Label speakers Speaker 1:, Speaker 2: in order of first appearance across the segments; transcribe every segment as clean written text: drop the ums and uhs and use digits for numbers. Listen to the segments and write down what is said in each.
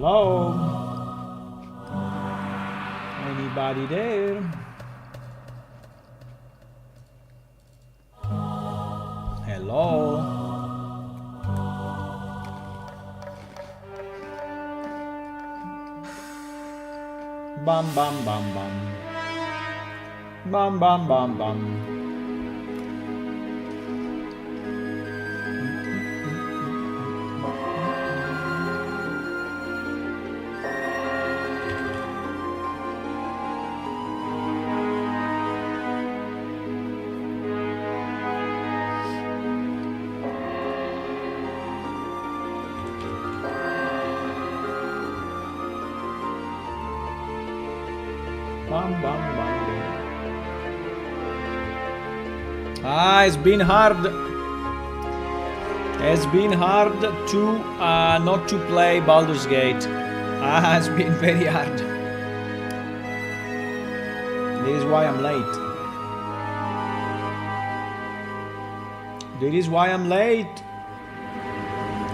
Speaker 1: Hello? Anybody there? Hello? Bam bam bam bam. Bam bam bam bam. Bam bam bam. It's been hard. It's been hard to not to play Baldur's Gate. It's been very hard. This is why I'm late. This is why I'm late.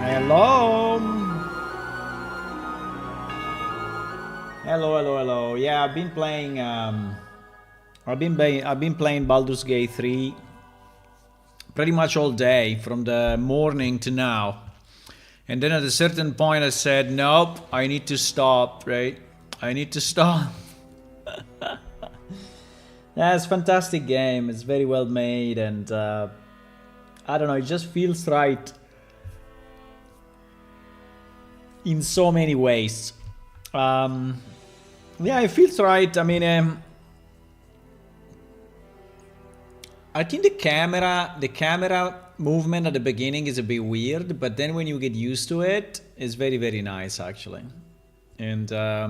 Speaker 1: Hello. Hello. Yeah, I've been playing. I've been playing Baldur's Gate 3 pretty much all day, from the morning to now. And then at a certain point, I said, nope, I need to stop. Right? I need to stop. Yeah, it's a fantastic game. It's very well made, and I don't know. It just feels right in so many ways. Yeah, it feels right. I mean, I think the camera movement at the beginning is a bit weird, but then when you get used to it, it's very, very nice actually. And I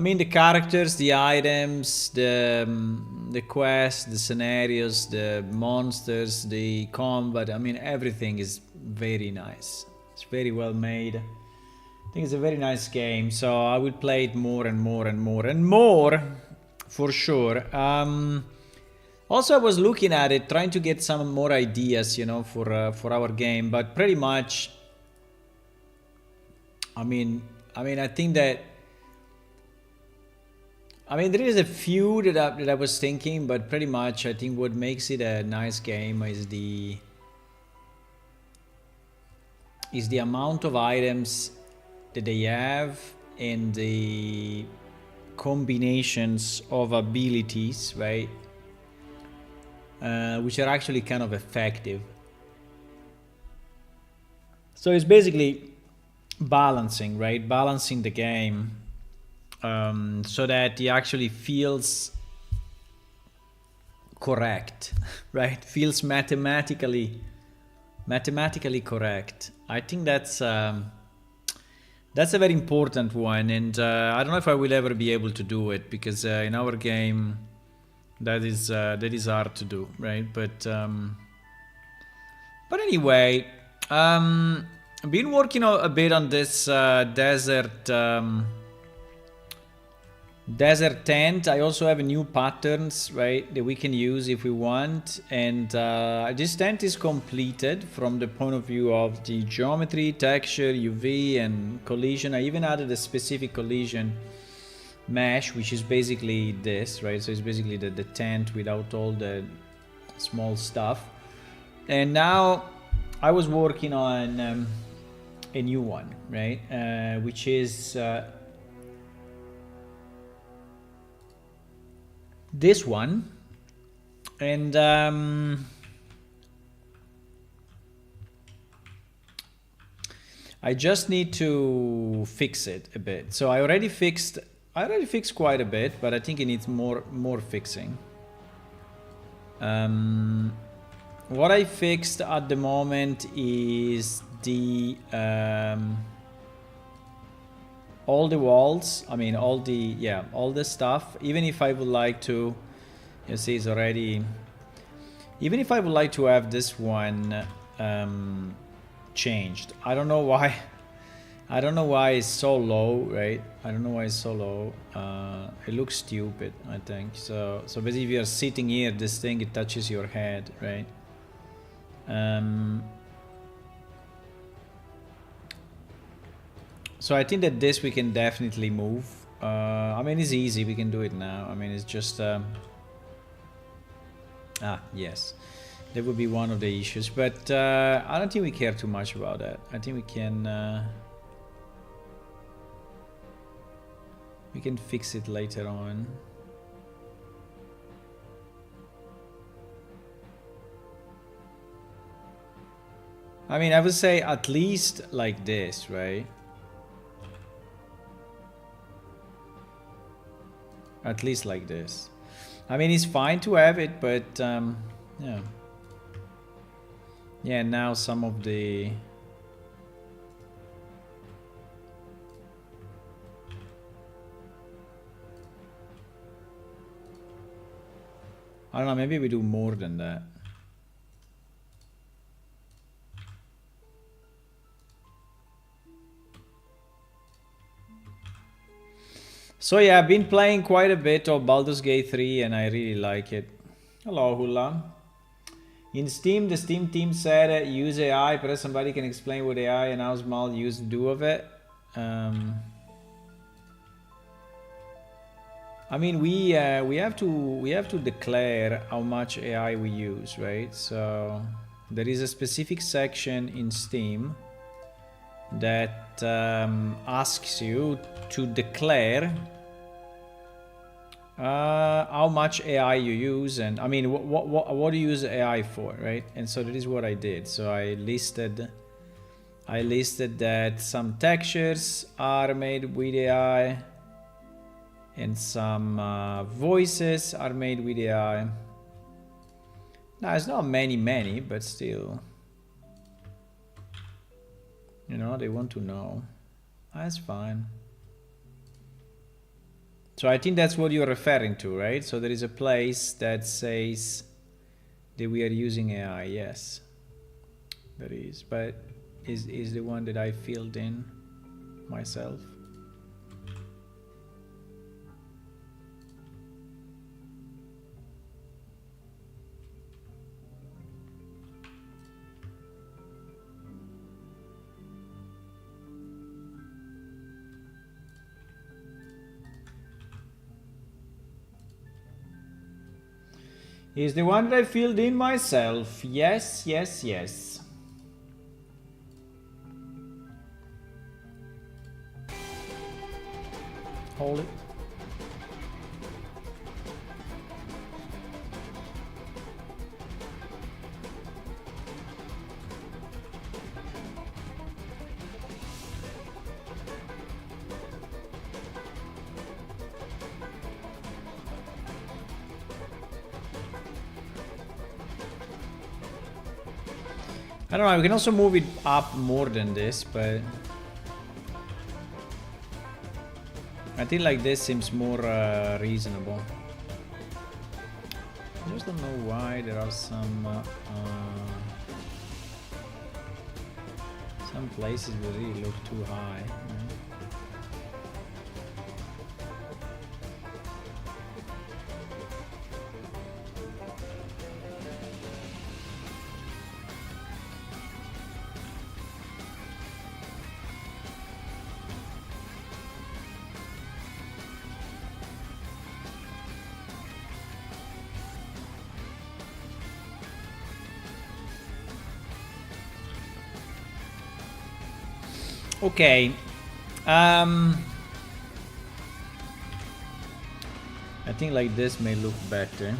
Speaker 1: mean, the characters, the items, the quests, the scenarios, the monsters, the combat. I mean, everything is very nice. It's very well made. I think it's a very nice game, so I will play it more and more and more and more, for sure. Also, I was looking at it, trying to get some more ideas, you know, for our game, but pretty much, I mean, I think that, I mean, there is a few that I was thinking, but pretty much, I think what makes it a nice game is the amount of items that they have and the combinations of abilities, right? Which are actually kind of effective. So it's basically balancing, right? Balancing the game so that it actually feels correct, right? Feels mathematically correct. I think that's a very important one, and I don't know if I will ever be able to do it, because in our game that is hard to do, right? But anyway, I've been working a bit on this desert tent. I also have new patterns, right, that we can use if we want. And this tent is completed from the point of view of the geometry, texture, UV, and collision. I even added a specific collision mesh, which is basically this, right? So it's basically the tent without all the small stuff. And now I was working on a new one, right? Which is this one, and I just need to fix it a bit. So I already fixed quite a bit, but I think it needs more fixing. What I fixed at the moment is the all the walls. I mean, all the stuff. Even if I would like to, you see, it's already. Even if I would like to have this one changed, I don't know why. I don't know why it's so low, right? I don't know why it's so low. It looks stupid, I think. So basically, if you're sitting here, this thing, it touches your head, right? So I think that this we can definitely move. I mean, it's easy. We can do it now. I mean, it's just... yes. That would be one of the issues. But I don't think we care too much about that. I think we can fix it later on. I mean, I would say at least like this, right? At least like this. I mean, it's fine to have it, but yeah. Yeah, now some of the... I don't know, maybe we do more than that. So yeah, I've been playing quite a bit of Baldur's Gate 3 and I really like it. Hello, Hula. In Steam, the Steam team said use AI, perhaps somebody can explain what AI and how small use do of it. I mean, we have to declare how much AI we use, right? So there is a specific section in Steam that asks you to declare how much AI you use, and I mean what do you use AI for, right? And so that is what I did. So I listed that some textures are made with AI and some voices are made with AI. Now it's not many, but still, you know, they want to know. That's fine. So I think that's what you're referring to, right? So there is a place that says that we are using AI. Yes, there is, but is the one that I filled in myself. Is the one that I filled in myself. Yes, yes, yes. Hold it. I don't know, we can also move it up more than this, but I think like this seems more reasonable. I just don't know why there are some places that really look too high. Okay. I think like this may look better.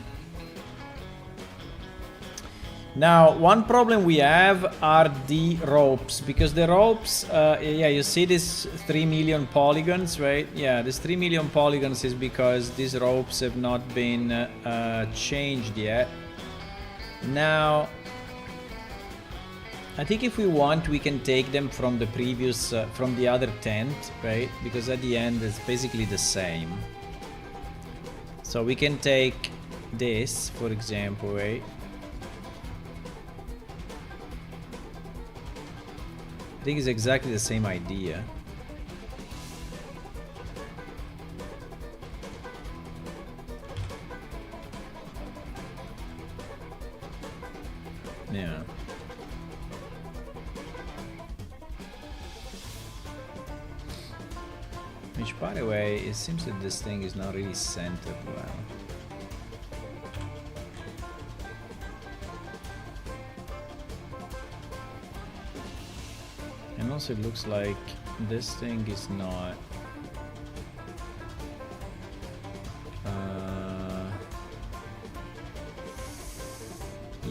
Speaker 1: Now, one problem we have are the ropes, because the ropes, yeah, you see this 3 million polygons, right? Yeah, this 3 million polygons is because these ropes have not been changed yet. Now, I think if we want, we can take them from the previous, from the other tent, right? Because at the end, it's basically the same. So we can take this, for example, right? I think it's exactly the same idea. Yeah. Which, by the way, it seems that this thing is not really centered well. And also it looks like this thing is not...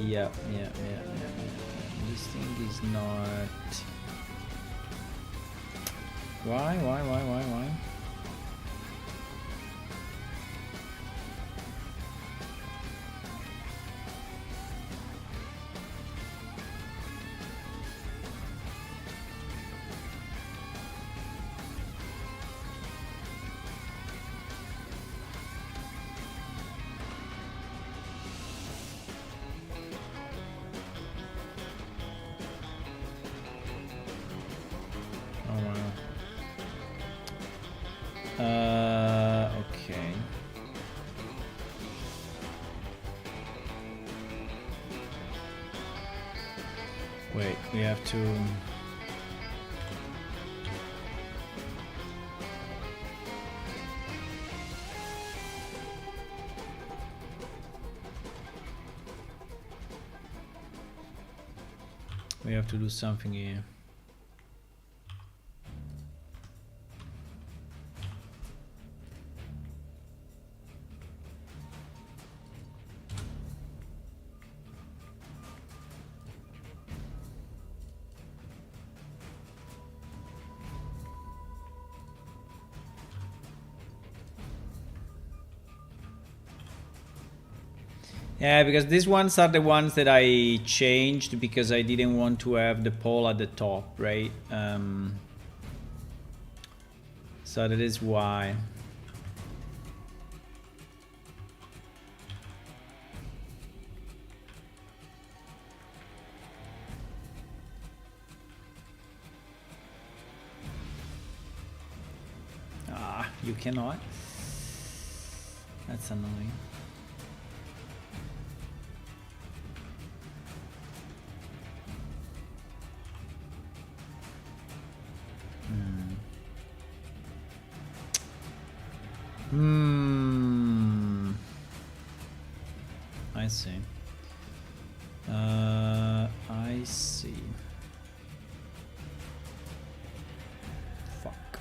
Speaker 1: Yeah. This thing is not... Why? Okay. Wait, we have to... We have to do something here. Yeah, because these ones are the ones that I changed because I didn't want to have the pole at the top, right? So that is why. Ah, you cannot. That's annoying. I see. I see. Fuck.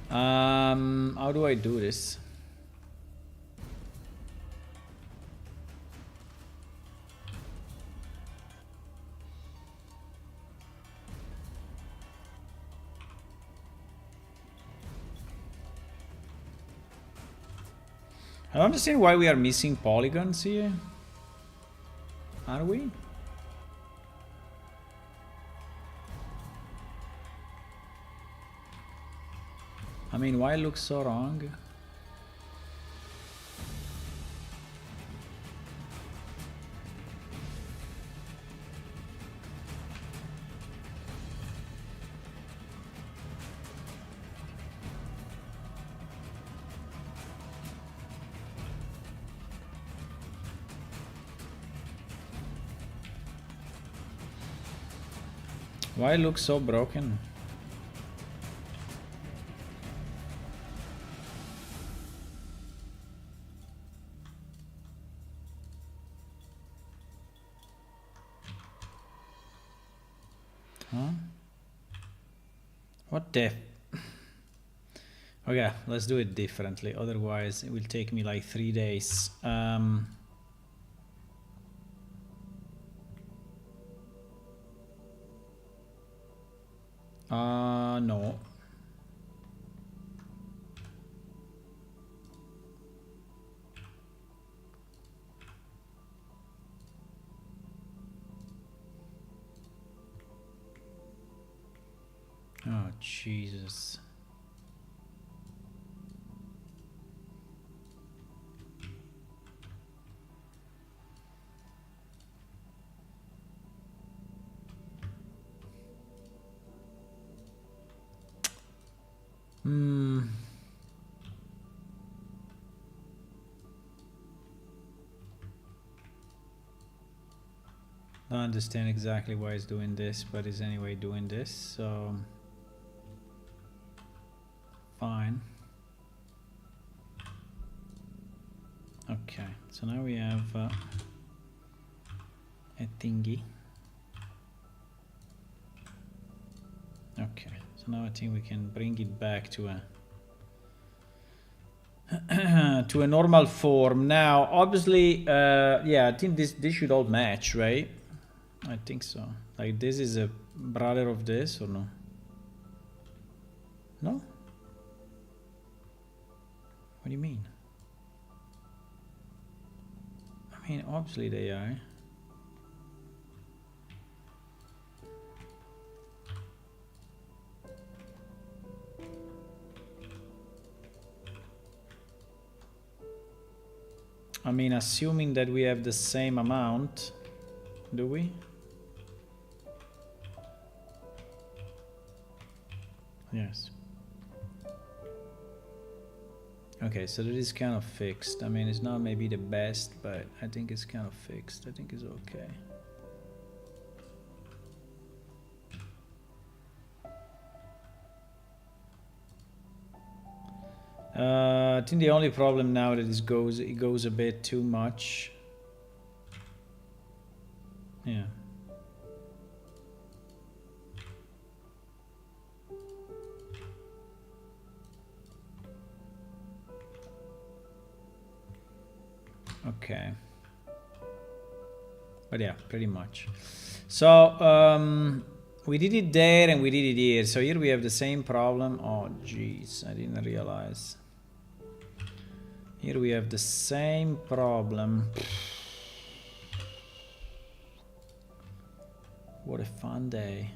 Speaker 1: How do I do this? I don't understand why we are missing polygons here. Are we? I mean, why it looks so wrong? Why it looks so broken? Huh? What the... Okay, let's do it differently. Otherwise, it will take me like 3 days. No. Oh, Jesus. Don't understand exactly why it's doing this, but it's anyway doing this, so fine. Okay, so now we have a thingy. Okay, so now I think we can bring it back to a to a normal form. Now, obviously, yeah, I think this should all match, right? I think so. Like, this is a brother of this, or no? No? What do you mean? I mean, obviously they are. I mean, assuming that we have the same amount, do we? Yes. Okay, so that is kind of fixed. I mean, it's not maybe the best, but I think it's kind of fixed. I think it's okay. I think the only problem now that it goes a bit too much. Yeah. Okay. But yeah, pretty much. So we did it there and we did it here. So here we have the same problem. Oh jeez, I didn't realize. Here we have the same problem. What a fun day.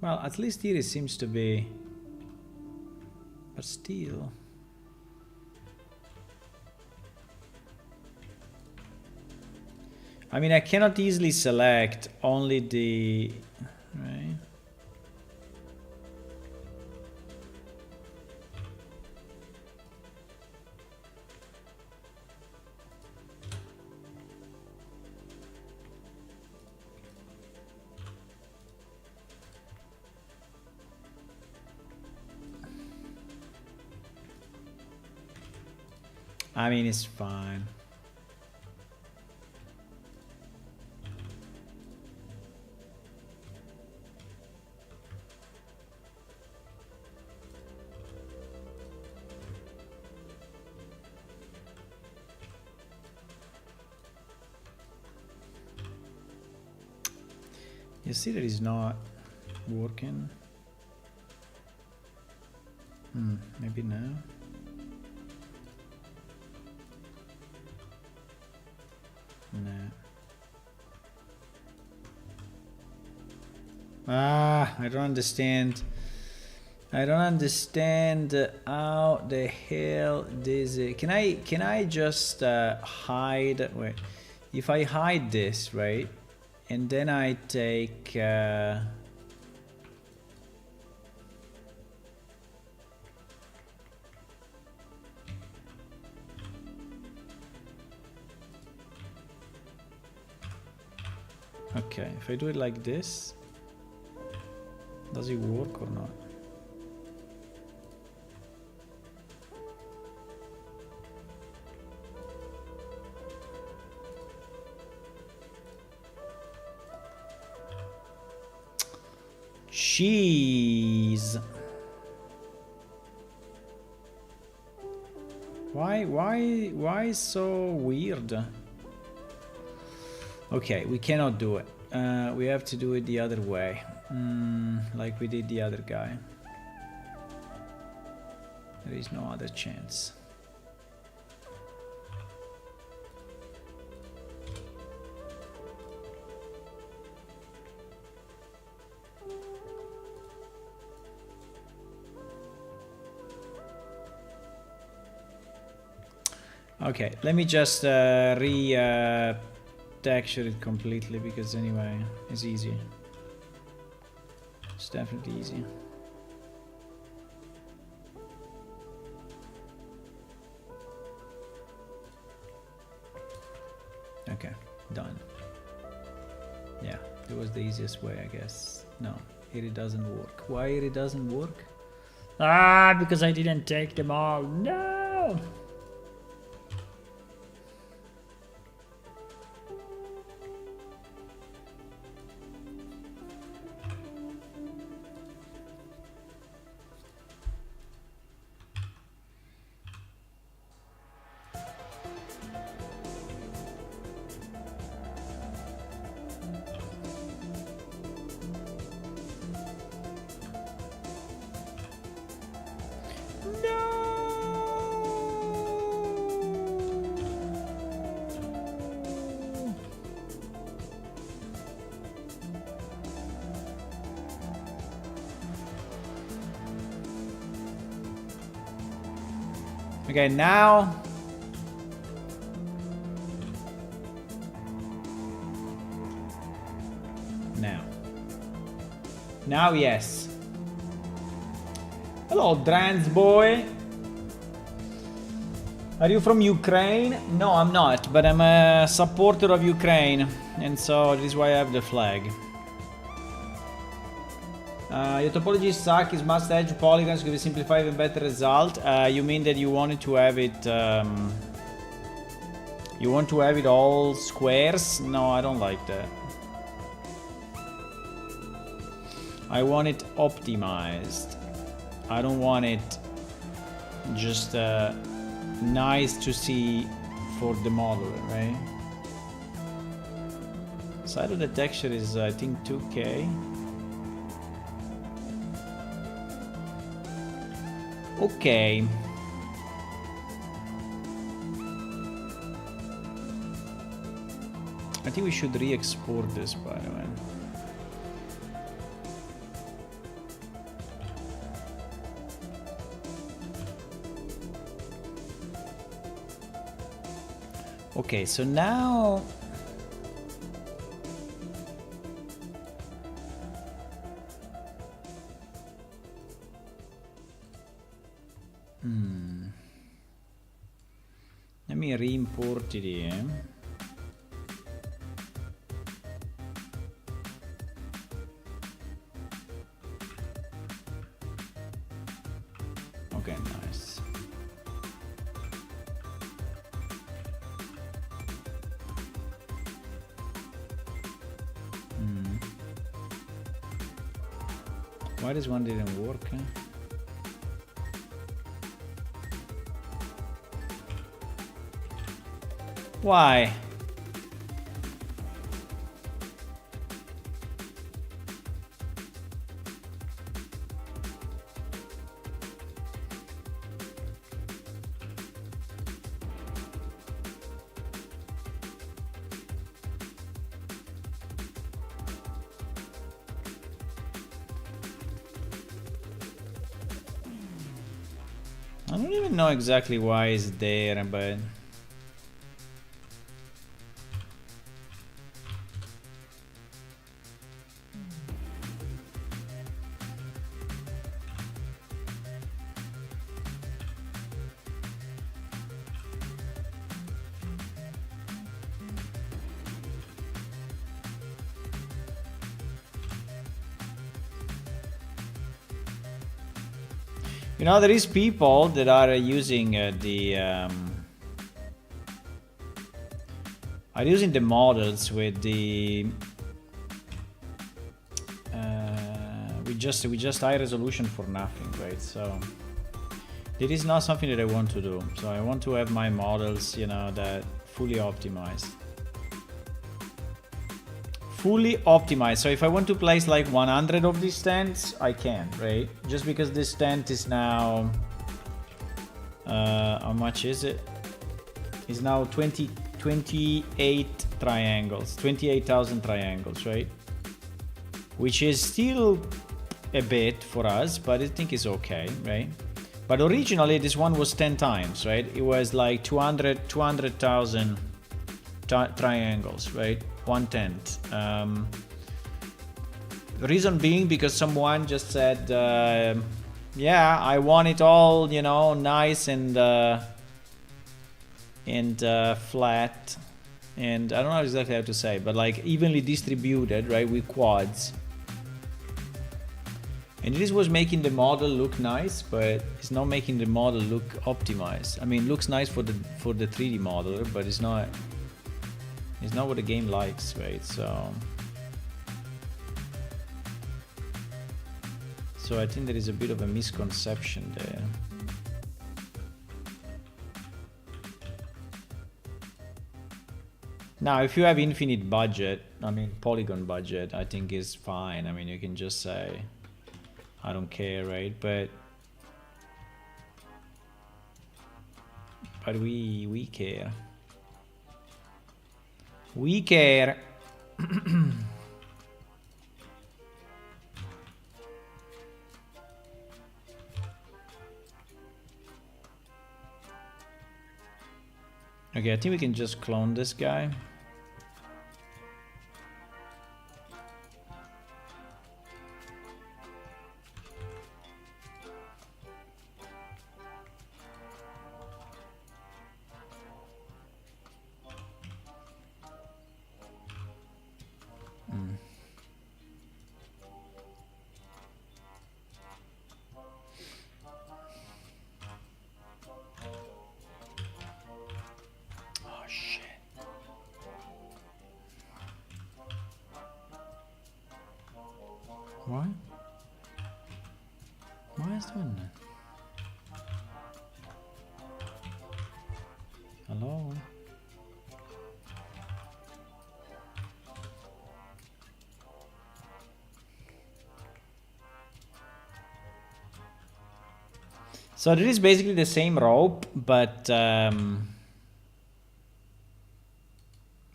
Speaker 1: Well, at least here it seems to be, but still. I mean, I cannot easily select only the, right? I mean, it's fine. You see that it's not working? Maybe now. No. I don't understand. I don't understand how the hell this is. Can I just hide? Wait, if I hide this, right, and then I take. Okay, if I do it like this, does it work or not? Jeez. Why so weird? Okay, we cannot do it. We have to do it the other way, like we did the other guy. There is no other chance. Okay, let me just re-put texture it completely because anyway, it's easy. It's definitely easy. Okay, done. Yeah, it was the easiest way, I guess. No, it doesn't work. Why it doesn't work? Ah, because I didn't take them all. No! Okay, now. Now, yes. Hello, Drans boy. Are you from Ukraine? No, I'm not, but I'm a supporter of Ukraine, and so this is why I have the flag. Your topology suck is must edge polygons give a simplified and better result. You mean that you wanted to have it you want to have it all squares? No, I don't like that. I want it optimized. I don't want it just nice to see for the model, right? Side of the texture is I think 2K. Okay. I think we should re-export this, by the way. Okay, so now let me re-import it here. Okay, nice. Why this one didn't work? Eh? Why? I don't even know exactly why it's there, but you know, there is people that are using the models with the we just high resolution for nothing, right? So it is not something that I want to do. So I want to have my models, you know, that fully optimized. Fully optimized. So if I want to place like 100 of these stands, I can, right? Just because this stand is now how much is it? It's now 28 triangles, 28,000 triangles, right? Which is still a bit for us, but I think it's okay, right? But originally this one was 10 times, right? It was like 200,000 triangles, right? 1/10. Reason being because someone just said, yeah, I want it all, you know, nice and flat, and I don't know exactly how to say, but like evenly distributed, right, with quads. And this was making the model look nice, but it's not making the model look optimized. I mean, it looks nice for the 3D modeler, but it's not what the game likes, right? So I think there is a bit of a misconception there. Now, if you have infinite budget, I mean, polygon budget, I think is fine. I mean, you can just say, I don't care, right? But we care. We care. Okay, I think we can just clone this guy. Why? Why is doing that? Hello? So this is basically the same rope, but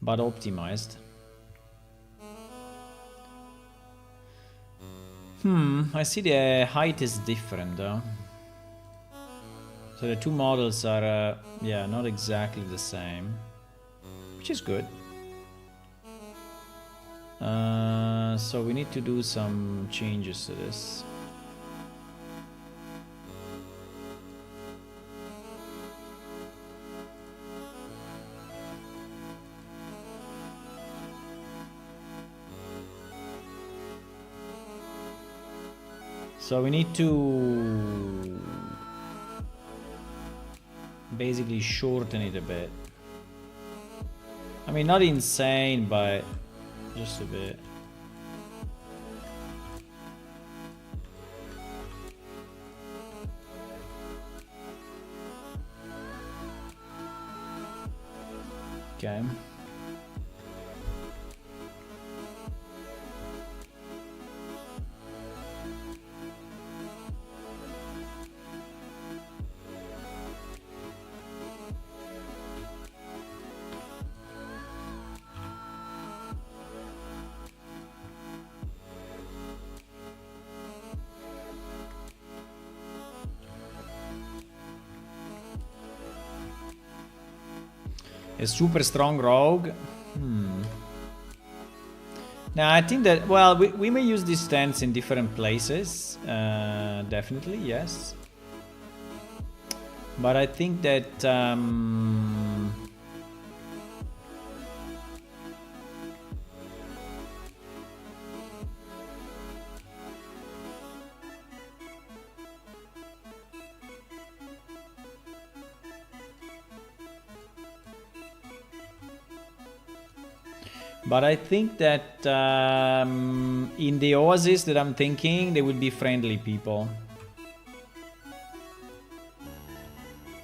Speaker 1: optimized. I see the height is different though. So the two models are, yeah, not exactly the same, which is good. So we need to do some changes to this. So we need to basically shorten it a bit. I mean, not insane, but just a bit. Okay. A super strong rogue. Now I think that, well, we may use this stance in different places. Definitely, yes. But I think that in the Oasis that I'm thinking, they will be friendly people.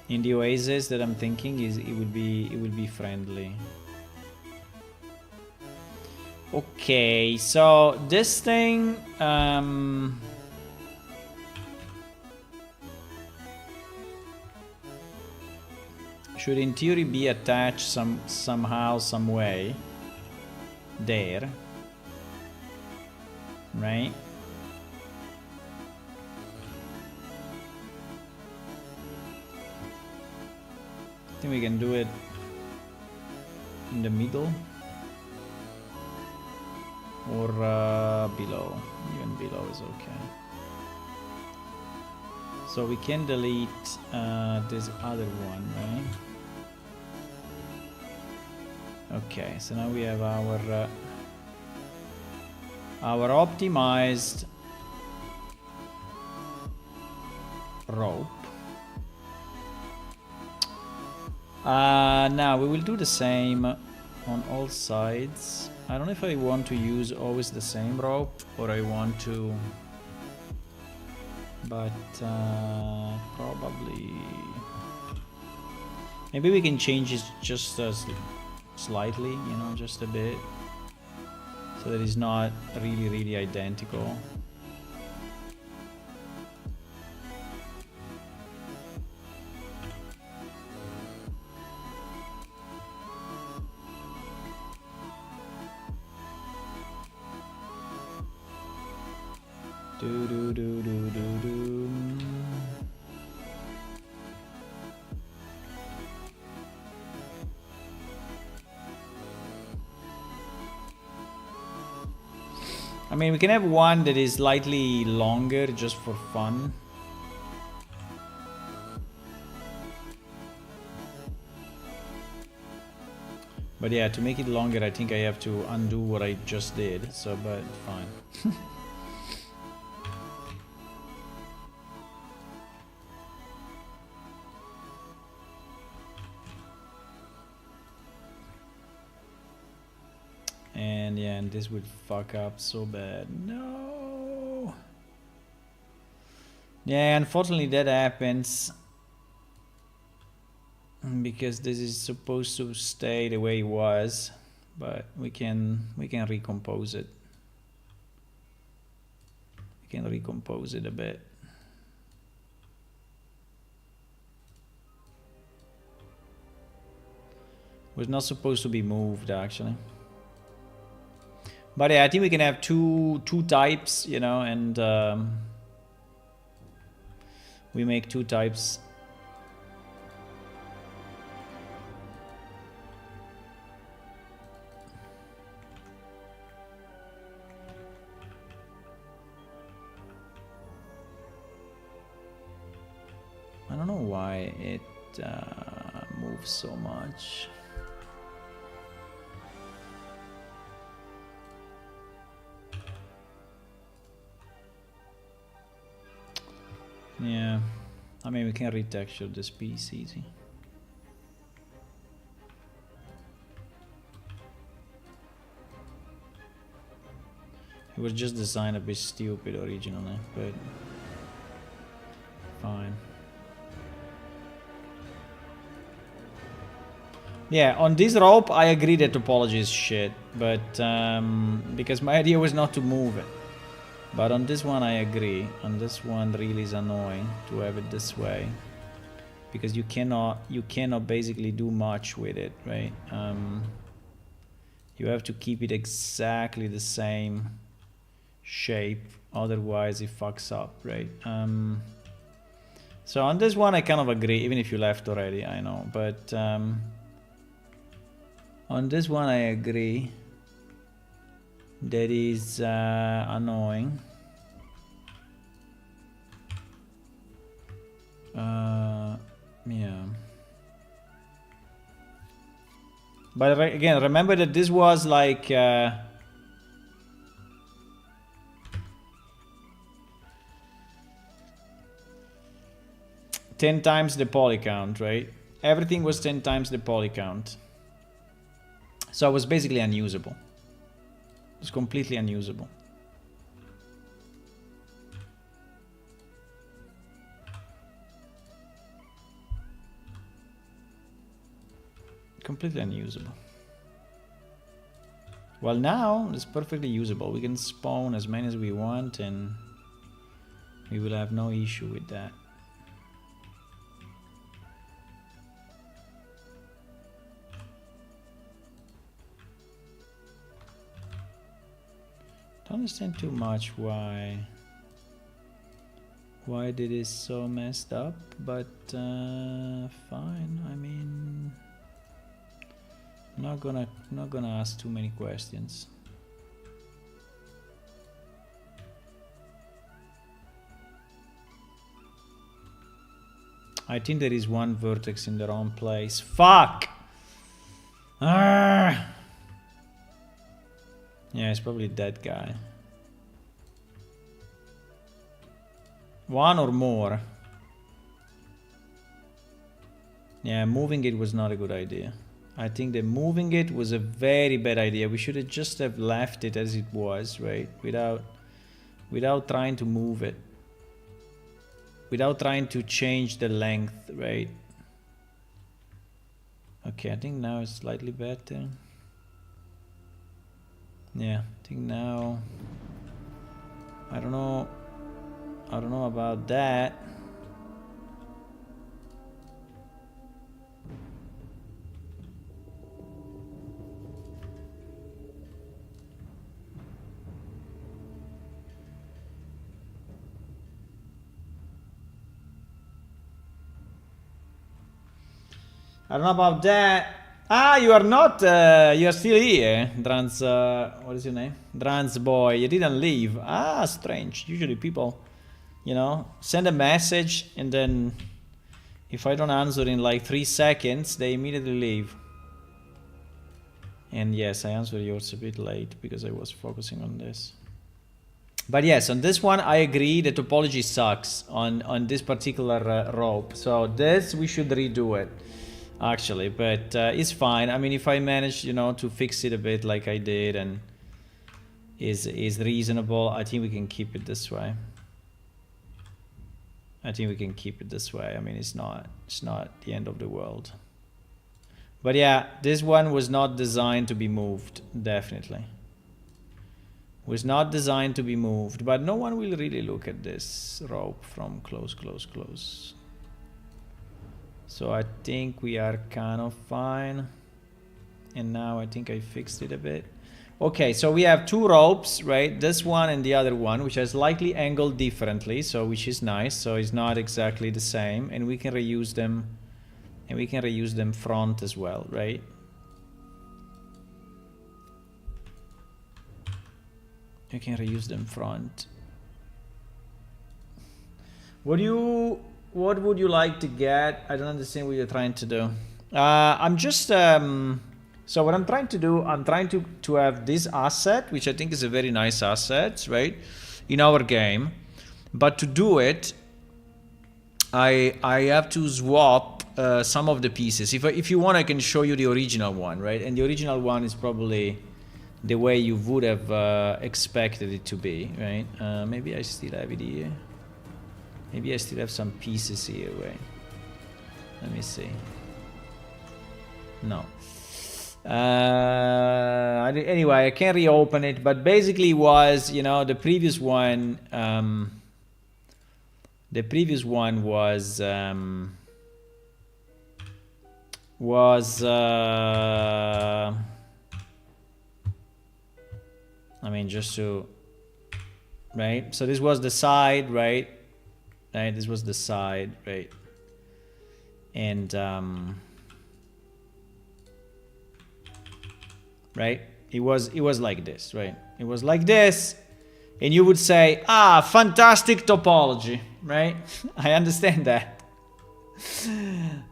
Speaker 1: In the Oasis that I'm thinking, it will be friendly. Okay, so this thing should in theory be attached somehow, some way. There, right? I think we can do it in the middle or below. Even below is okay. So we can delete this other one, right? Okay, so now we have our optimized rope. Now we will do the same on all sides. I don't know if I want to use always the same rope or I want to, but probably maybe we can change it just slightly, you know, just a bit, so that it's not really identical. I mean, we can have one that is slightly longer just for fun. But yeah, to make it longer, I think I have to undo what I just did. So, but fine. And yeah, and this would fuck up so bad. No. Yeah, unfortunately that happens because this is supposed to stay the way it was, but we can recompose it. We can recompose it a bit. It was not supposed to be moved actually. But yeah, I think we can have two types, you know, and we make two types. I don't know why it moves so much. Yeah, I mean, we can retexture this piece easy. It was just designed a bit stupid originally, but fine. Yeah, on this rope, I agree that topology is shit, but because my idea was not to move it. But on this one I agree. On this one really is annoying to have it this way, because you cannot basically do much with it, right? You have to keep it exactly the same shape, otherwise it fucks up, right? So on this one I kind of agree, even if you left already, I know, but on this one I agree. That is annoying. Yeah. But again, remember that this was like 10 times the poly count, right? Everything was 10 times the poly count. So it was basically unusable. It's completely unusable. Completely unusable. Well, now it's perfectly usable. We can spawn as many as we want and we will have no issue with that. Don't understand too much why did it so messed up, but fine. I mean, Not gonna ask too many questions. I think there is one vertex in the wrong place. Fuck! Yeah, it's probably that guy. One or more. Yeah, moving it was not a good idea. I think that moving it was a very bad idea. We should have just have left it as it was, right? Without trying to move it. Without trying to change the length, right? Okay, I think now it's slightly better. Yeah, I think now... I don't know about that. I don't know about that. Ah, you are not, you are still here. Drans, what is your name? Drans boy, you didn't leave. Ah, strange. Usually people, you know, send a message and then if I don't answer in like 3 seconds, they immediately leave. And yes, I answered yours a bit late because I was focusing on this. But yes, on this one, I agree the topology sucks on this particular rope. So this, we should redo it. Actually, but it's fine. I mean, if I manage, you know, to fix it a bit like I did and is reasonable, I think we can keep it this way. I think we can keep it this way. I mean, it's not the end of the world. But yeah, this one was not designed to be moved, definitely. Was not designed to be moved, but no one will really look at this rope from close. So I think we are kind of fine. And now I think I fixed it a bit. Okay, so we have 2 ropes, right? This one and the other one, which are slightly angled differently, so which is nice. So it's not exactly the same, and we can reuse them. And we can reuse them front as well, right? You can reuse them front. What would you like to get? I don't understand what you're trying to do. I'm just so what I'm trying to do, I'm trying to have this asset, which I think is a very nice asset, right, in our game. But to do it, I have to swap some of the pieces. If you want, I can show you the original one, right? And the original one is probably the way you would have expected it to be, right? Maybe I still have it here. Maybe I still have some pieces here, wait. Let me see. No. Anyway, I can't reopen it, but basically was, you know, the previous one was I mean, just to, right? So this was the side, right? Right, this was the side, right? And right, it was like this, right? It was like this, and you would say, ah, fantastic topology, right? I understand that,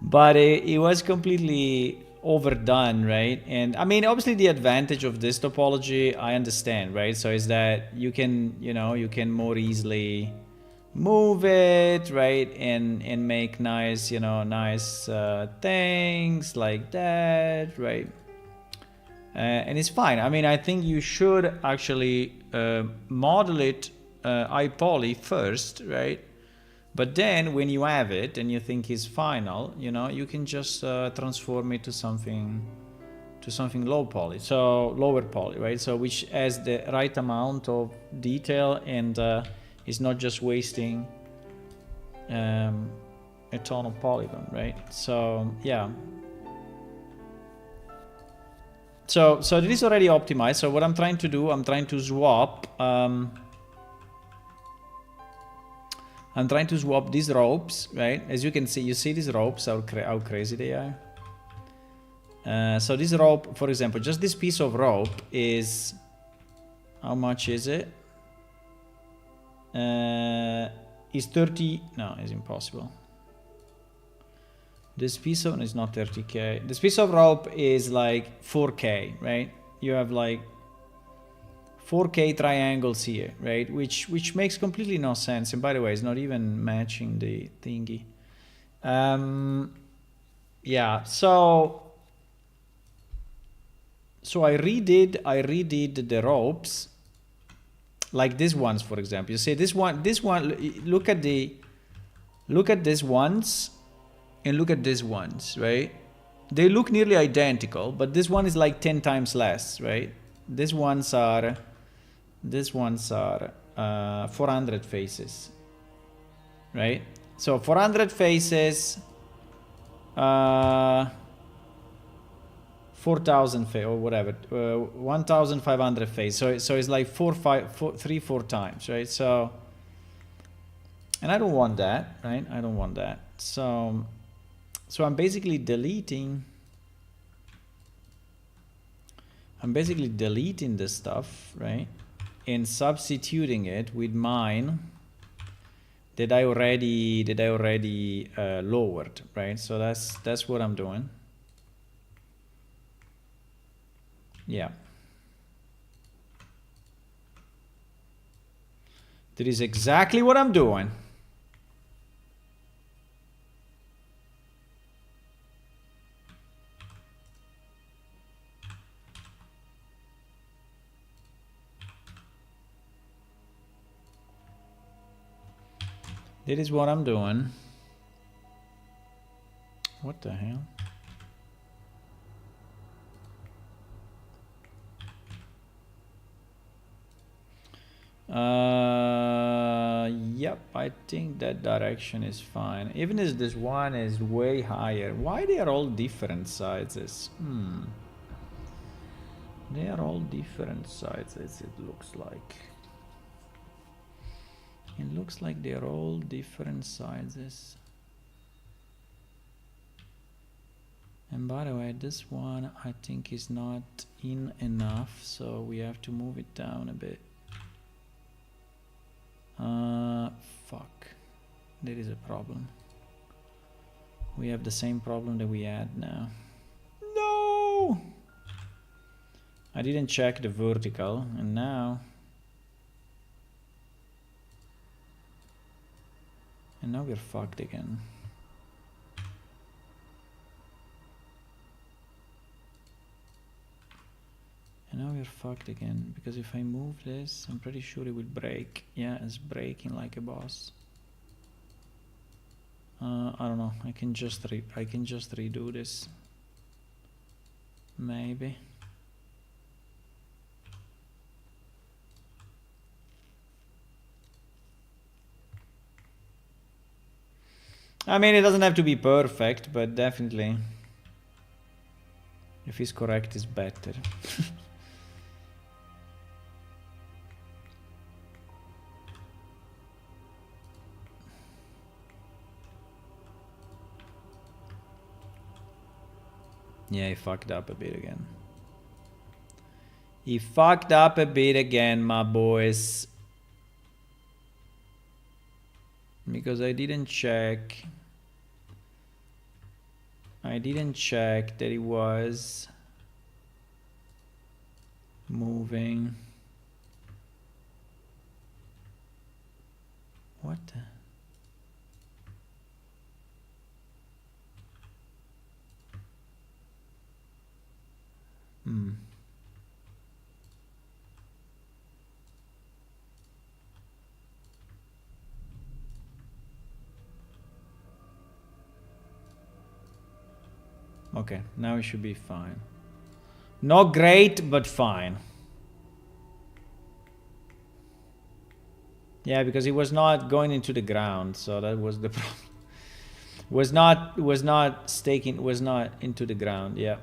Speaker 1: but it was completely overdone, right? And I mean, obviously the advantage of this topology, I understand, right? So is that you can, you know, you can more easily move it, right, and make nice, you know, nice things like that, right? And it's fine. I mean, I think you should actually model it iPoly first, right? But then when you have it and you think it's final, you know, you can just transform it to something low poly, so lower poly, right? So which has the right amount of detail and is not just wasting a ton of polygon, right? So yeah. So it is already optimized. So what I'm trying to do, I'm trying to swap. I'm trying to swap these ropes, right? As you can see, you see these ropes, how crazy they are. So this rope, for example, just this piece of rope is, how much is it? Is 30, no, it's impossible. This piece of, is not 30k. This piece of rope is like 4k, right? You have like 4k triangles here, right? Which makes completely no sense. And by the way, it's not even matching the thingy. Yeah, so I redid the ropes, like these ones, for example. You see this one, look at these ones and look at these ones, right? They look nearly identical, but this one is like 10 times less, right? These ones are 400 faces, right? So 400 faces, 4,000 face or whatever, 1,500 face. So it's like 4 times, right? So, and I don't want that, right? I don't want that. So I'm basically deleting. This stuff, right? And substituting it with mine that I already lowered, right? So that's what I'm doing. Yeah. That is exactly what I'm doing. That is what I'm doing. What the hell? Yep, I think that direction is fine. Even if this one is way higher. Why they are all different sizes? They are all different sizes, it looks like. It looks like they're all different sizes. And by the way, this one I think is not in enough, so we have to move it down a bit. Fuck. There is a problem. We have the same problem that we had now. No! I didn't check the vertical, and now... And now we're fucked again. And now we're fucked again, because if I move this, I'm pretty sure it will break. Yeah, it's breaking like a boss. I don't know. I can just redo this. Maybe. I mean, it doesn't have to be perfect, but definitely, if it's correct, it's better. Yeah, he fucked up a bit again. He fucked up a bit again, my boys. Because I didn't check. That it was moving. What the? Okay, now it should be fine. Not great, but fine. Yeah, because it was not going into the ground, so that was the problem. Was not into the ground. Yeah.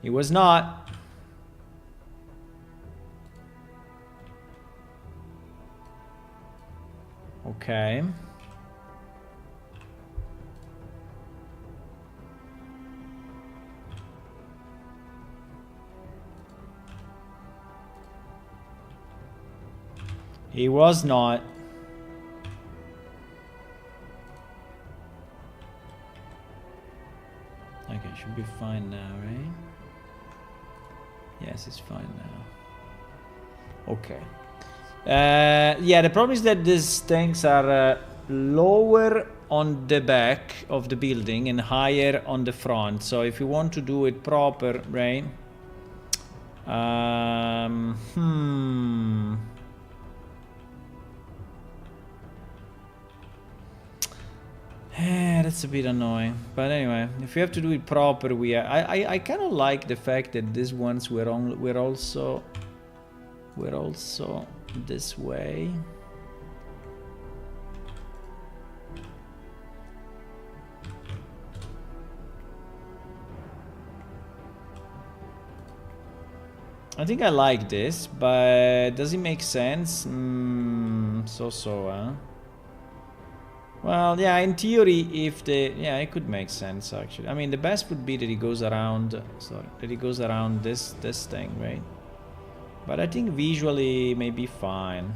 Speaker 1: It was not. Okay. He was not. Okay, should be fine now, right? Yes, it's fine now. Okay. Yeah, the problem is that these things are lower on the back of the building and higher on the front. So if you want to do it proper, right? That's a bit annoying, but anyway, if you have to do it proper, I kind of like the fact that these ones were also this way. I think I like this, but does it make sense? So, Well, yeah, in theory, it could make sense, actually. I mean, the best would be that it goes around, this thing, right? But I think visually, may be fine.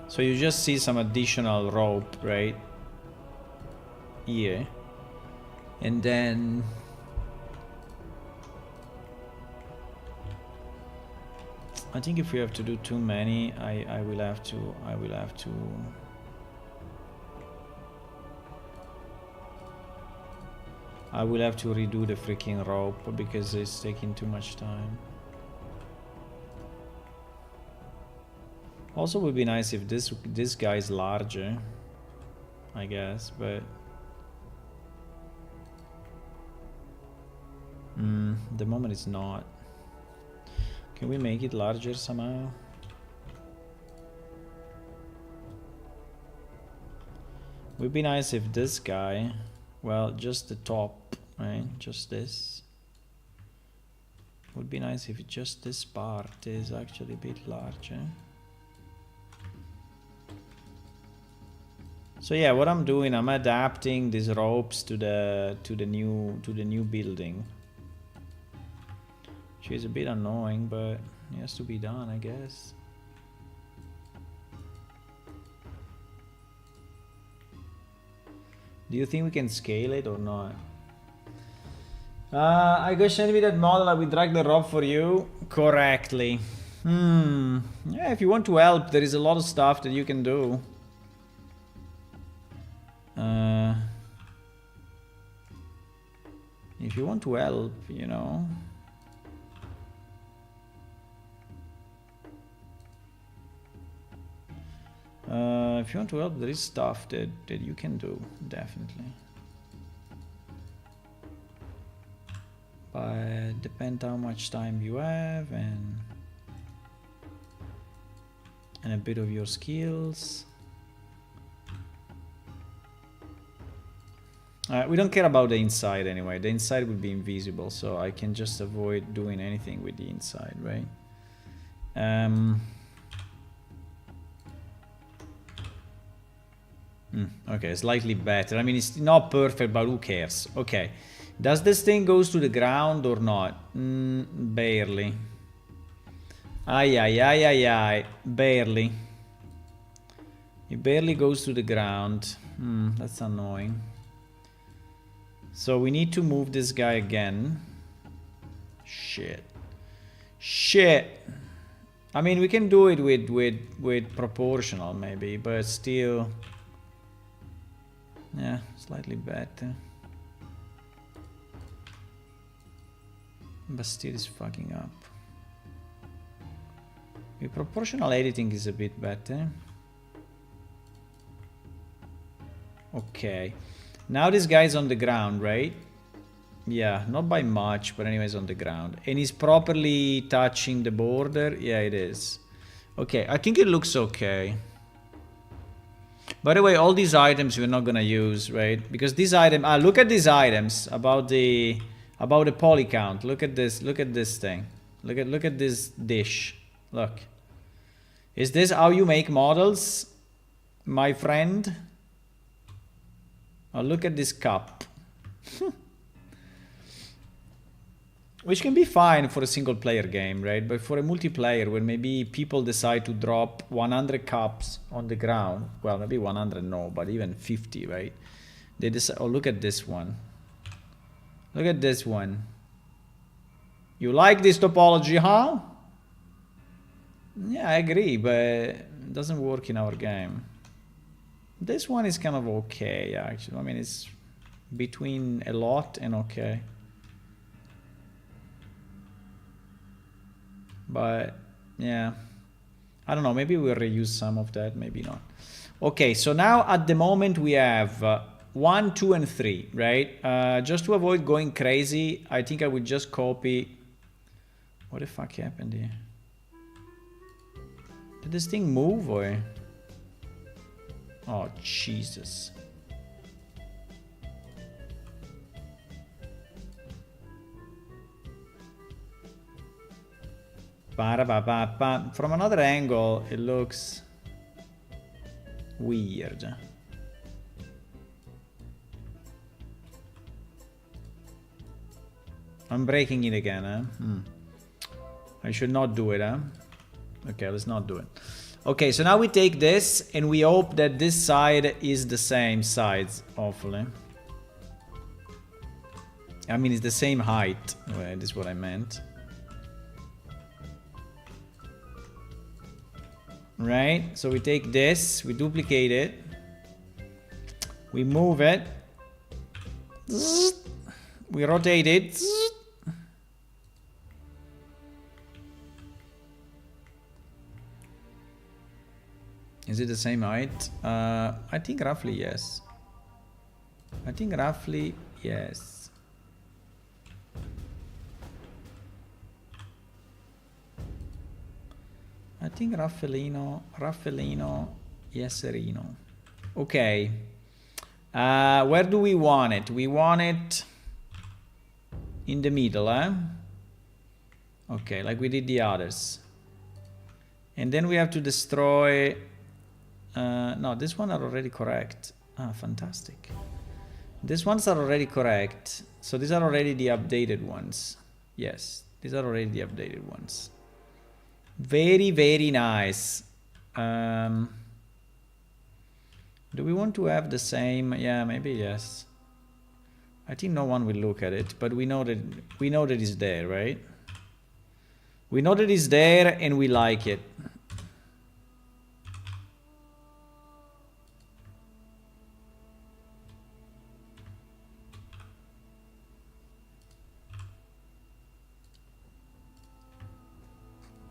Speaker 1: So you just see some additional rope, right? Here. And then... I think if we have to do too many, I will have to redo the freaking rope because it's taking too much time. Also would be nice if this guy is larger, I guess, but the moment it's not. Can we make it larger somehow? Would be nice if this guy, well, just the top, right? Just this. Would be nice if just this part is actually a bit larger. So yeah, what I'm doing, I'm adapting these ropes to the new building. Which is a bit annoying, but it has to be done, I guess. Do you think we can scale it or not? I go send me that model, I will drag the rope for you correctly. Yeah, if you want to help, there is a lot of stuff that you can do. If you want to help, you know. If you want to help, there is stuff that you can do, definitely. But depends how much time you have and a bit of your skills. We don't care about the inside anyway. The inside will be invisible, so I can just avoid doing anything with the inside, right? Okay, slightly better. I mean, it's not perfect, but who cares? Okay. Does this thing goes to the ground or not? Barely. Ay. Barely. It barely goes to the ground. That's annoying. So we need to move this guy again. Shit. I mean, we can do it with proportional maybe, but still... Yeah, slightly better. But still is fucking up. With proportional editing is a bit better. Okay. Now this guy's on the ground, right? Yeah, not by much, but anyways on the ground. And he's properly touching the border. Yeah, it is. Okay, I think it looks okay. By the way, all these items we're not gonna use, right? Because these items, look at these items about the poly count. Look at this thing. Look at this dish. Look. Is this how you make models, my friend? Oh, look at this cup. Which can be fine for a single player game, right? But for a multiplayer, where maybe people decide to drop 100 cups on the ground, well, maybe 100 no, but even 50, right? They decide, oh, look at this one. Look at this one. You like this topology, huh? Yeah, I agree, but it doesn't work in our game. This one is kind of okay, actually. I mean, it's between a lot and okay. But yeah, I don't know, maybe we'll reuse some of that, maybe not. Okay, so now at the moment we have 1, 2, and 3, right? Just to avoid going crazy, I think I would just copy. What the fuck happened here? Did this thing move or? Oh, Jesus. From another angle, it looks weird. I'm breaking it again, huh? I should not do it, huh? Okay, let's not do it. Okay, so now we take this and we hope that this side is the same size, hopefully. I mean, it's the same height. Well, this is what I meant. Right, so we take this, we duplicate it, we move it, we rotate it, is it the same height? I think roughly yes. I think roughly yes. I think Raffaellino, Yeserino. Okay. Where do we want it? We want it in the middle, eh? Okay, like we did the others. And then we have to destroy... no, this one are already correct. Ah, fantastic. These ones are already correct. So these are already the updated ones. Yes, these are already the updated ones. Very, very nice. Do we want to have the same? Yeah, maybe yes. I think no one will look at it, but we know that it's there, right? We know that it's there and we like it.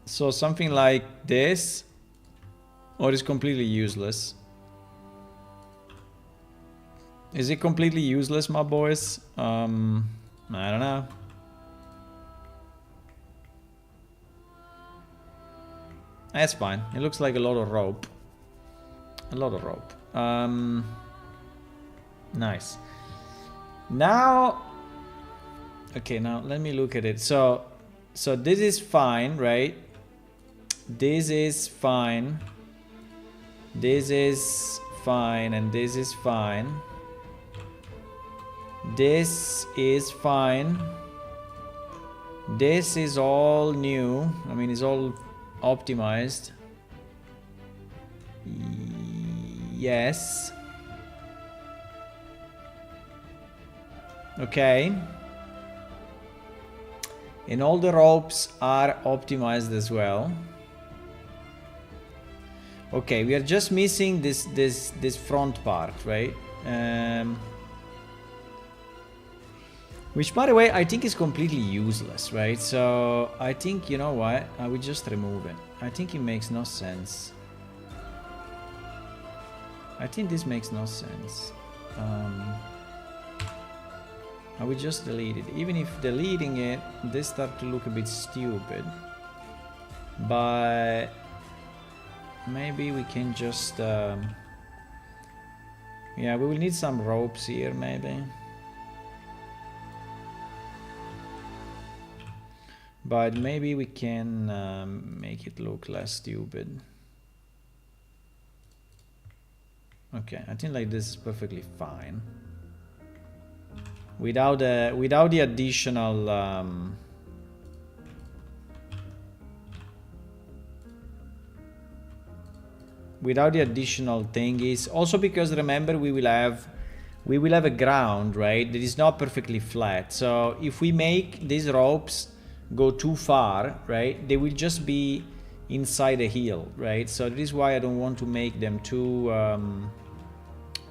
Speaker 1: So something like this, or is completely useless? Is it completely useless, my boys? I don't know. That's fine. It looks like a lot of rope. A lot of rope. Nice. Now, okay, now let me look at it. So this is fine, right? This is fine. This is fine, and this is fine. This is fine. This is all new. I mean, it's all optimized. Yes. Okay. And all the ropes are optimized as well. Okay, we are just missing this front part, right? Which, by the way, I think is completely useless, right? So I think, you know what? I will just remove it. I think it makes no sense. I think this makes no sense. I will just delete it. Even if deleting it, they start to look a bit stupid. But maybe we can just... yeah, we will need some ropes here, maybe. But maybe we can make it look less stupid. Okay, I think like this is perfectly fine. Without the additional without the additional thingies. Also because remember we will have a ground, right, that is not perfectly flat. So if we make these ropes go too far, right, they will just be inside a hill, right? So this is why I don't want to make them too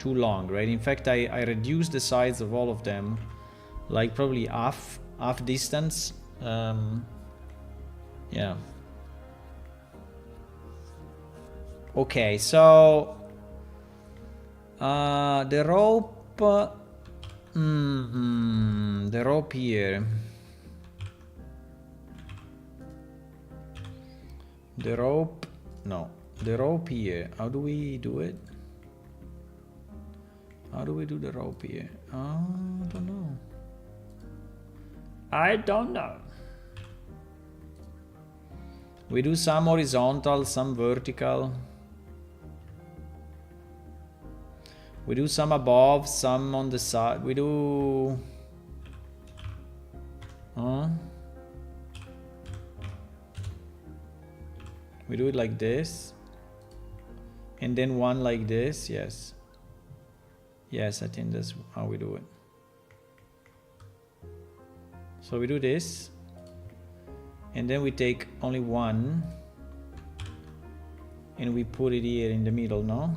Speaker 1: long, right? In fact, I reduced the size of all of them, like probably half distance. Yeah. Okay, so the rope, the rope here. The rope, no, the rope here. How do we do it? How do we do the rope here? I don't know. I don't know. We do some horizontal, some vertical. We do some above, some on the side. We do... We do it like this. And then one like this, yes. Yes, I think that's how we do it. So we do this. And then we take only one. And we put it here in the middle, no?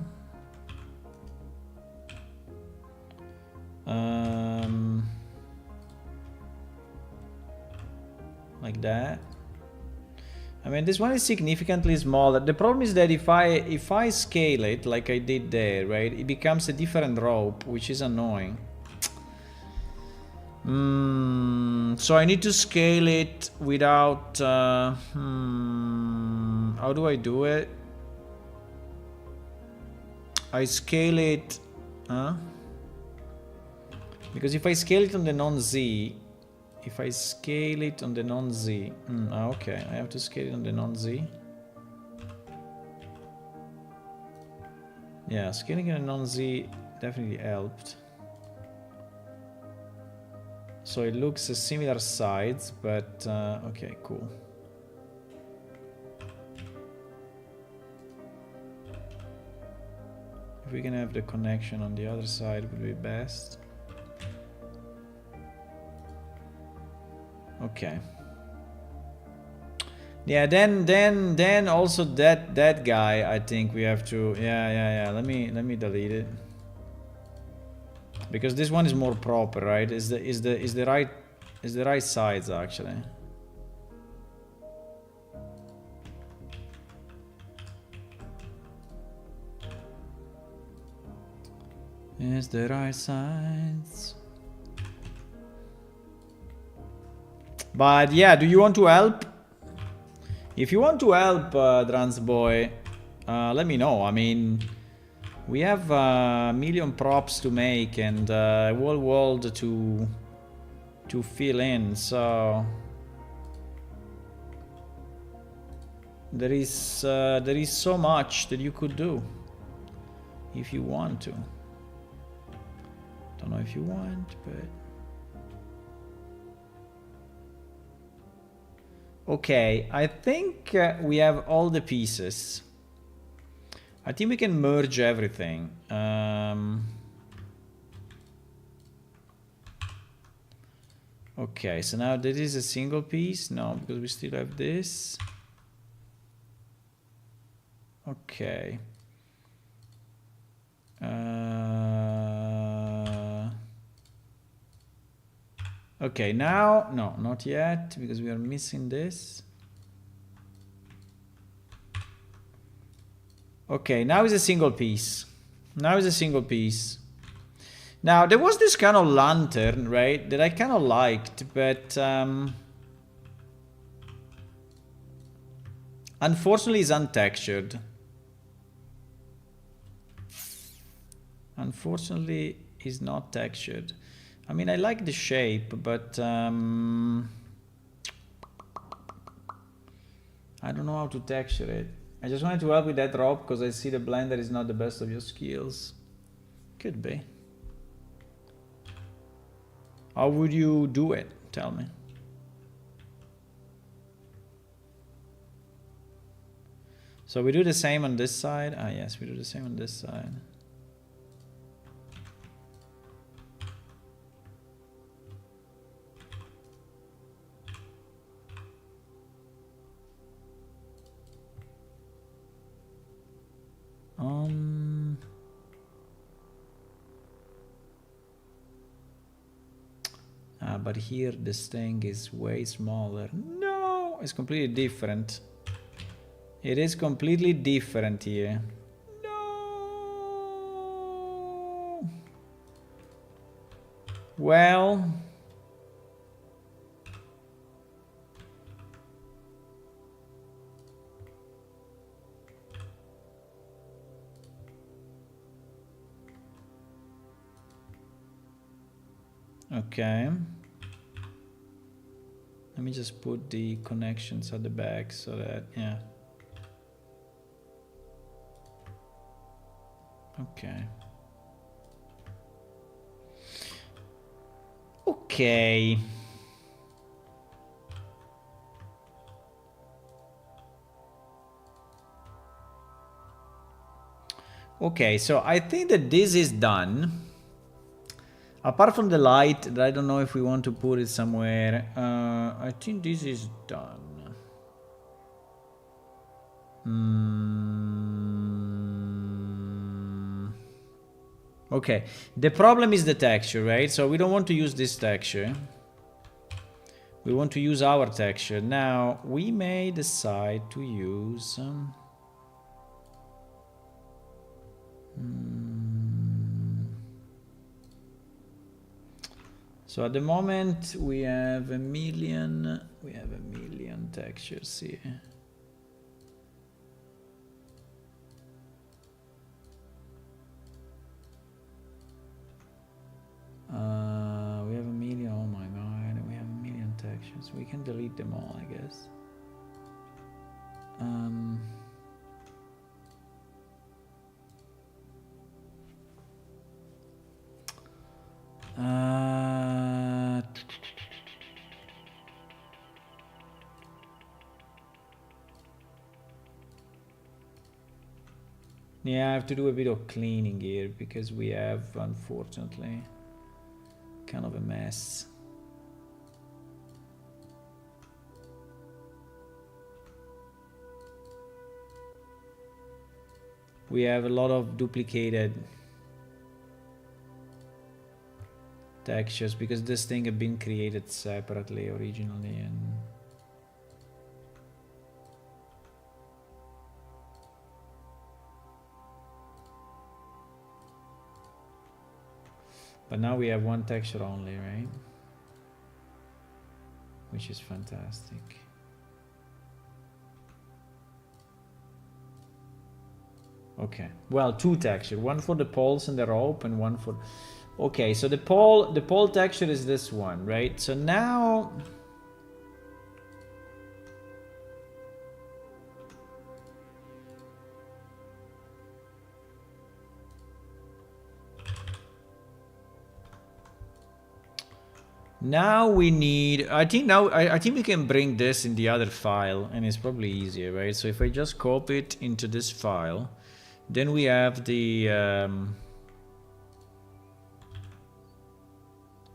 Speaker 1: Like that. I mean, this one is significantly smaller. The problem is that if I scale it like I did there, right, it becomes a different rope, which is annoying. So I need to scale it without... how do I do it? I scale it... Because if I scale it on the non-Z... If I scale it on the non-Z... okay, I have to scale it on the non-Z. Yeah, scaling it on non-Z definitely helped. So it looks a similar size, but... okay, cool. If we can have the connection on the other side, would be best. Okay. Yeah, then also that guy, I think we have to... Yeah. Let me delete it. Because this one is more proper, right? Is the right size actually. Is the right size. But yeah, do you want to help? If you want to help, Transboy, let me know. I mean, we have a million props to make and a whole world to fill in, so there is so much that you could do if you want to. Don't know if you want, but... Okay, I think we have all the pieces. I think we can merge everything. Okay, so now this is a single piece. No, because we still have this. Okay. Okay, now, no, not yet, because we are missing this. Okay, now is a single piece. Now is a single piece. Now, there was this kind of lantern, right, that I kind of liked, but unfortunately it's untextured. Unfortunately, it's not textured. I mean, I like the shape, but I don't know how to texture it. I just wanted to help with that rope because I see the Blender is not the best of your skills. Could be. How would you do it? Tell me. So we do the same on this side. Ah, yes, we do the same on this side. But here this thing is way smaller. No, it's completely different. It is completely different here. No. Well. Okay. Let me just put the connections at the back so that, yeah. Okay. Okay. Okay, so I think that this is done. Apart from the light, I don't know if we want to put it somewhere. I think this is done. Okay, the problem is the texture, right? So we don't want to use this texture. We want to use our texture. Now, we may decide to use... So at the moment we have a million textures here. We have a million, oh my god, we have a million textures. We can delete them all, I guess. Yeah, I have to do a bit of cleaning here because we have, unfortunately, kind of a mess. We have a lot of duplicated textures because this thing had been created separately originally, and but now we have one texture only, right? Which is fantastic. Okay, well, two texture, one for the poles and the rope and one for... Okay, so the pole texture is this one, right? So now... Now we need, I think we can bring this in the other file and it's probably easier, right? So if I just copy it into this file, then we have the,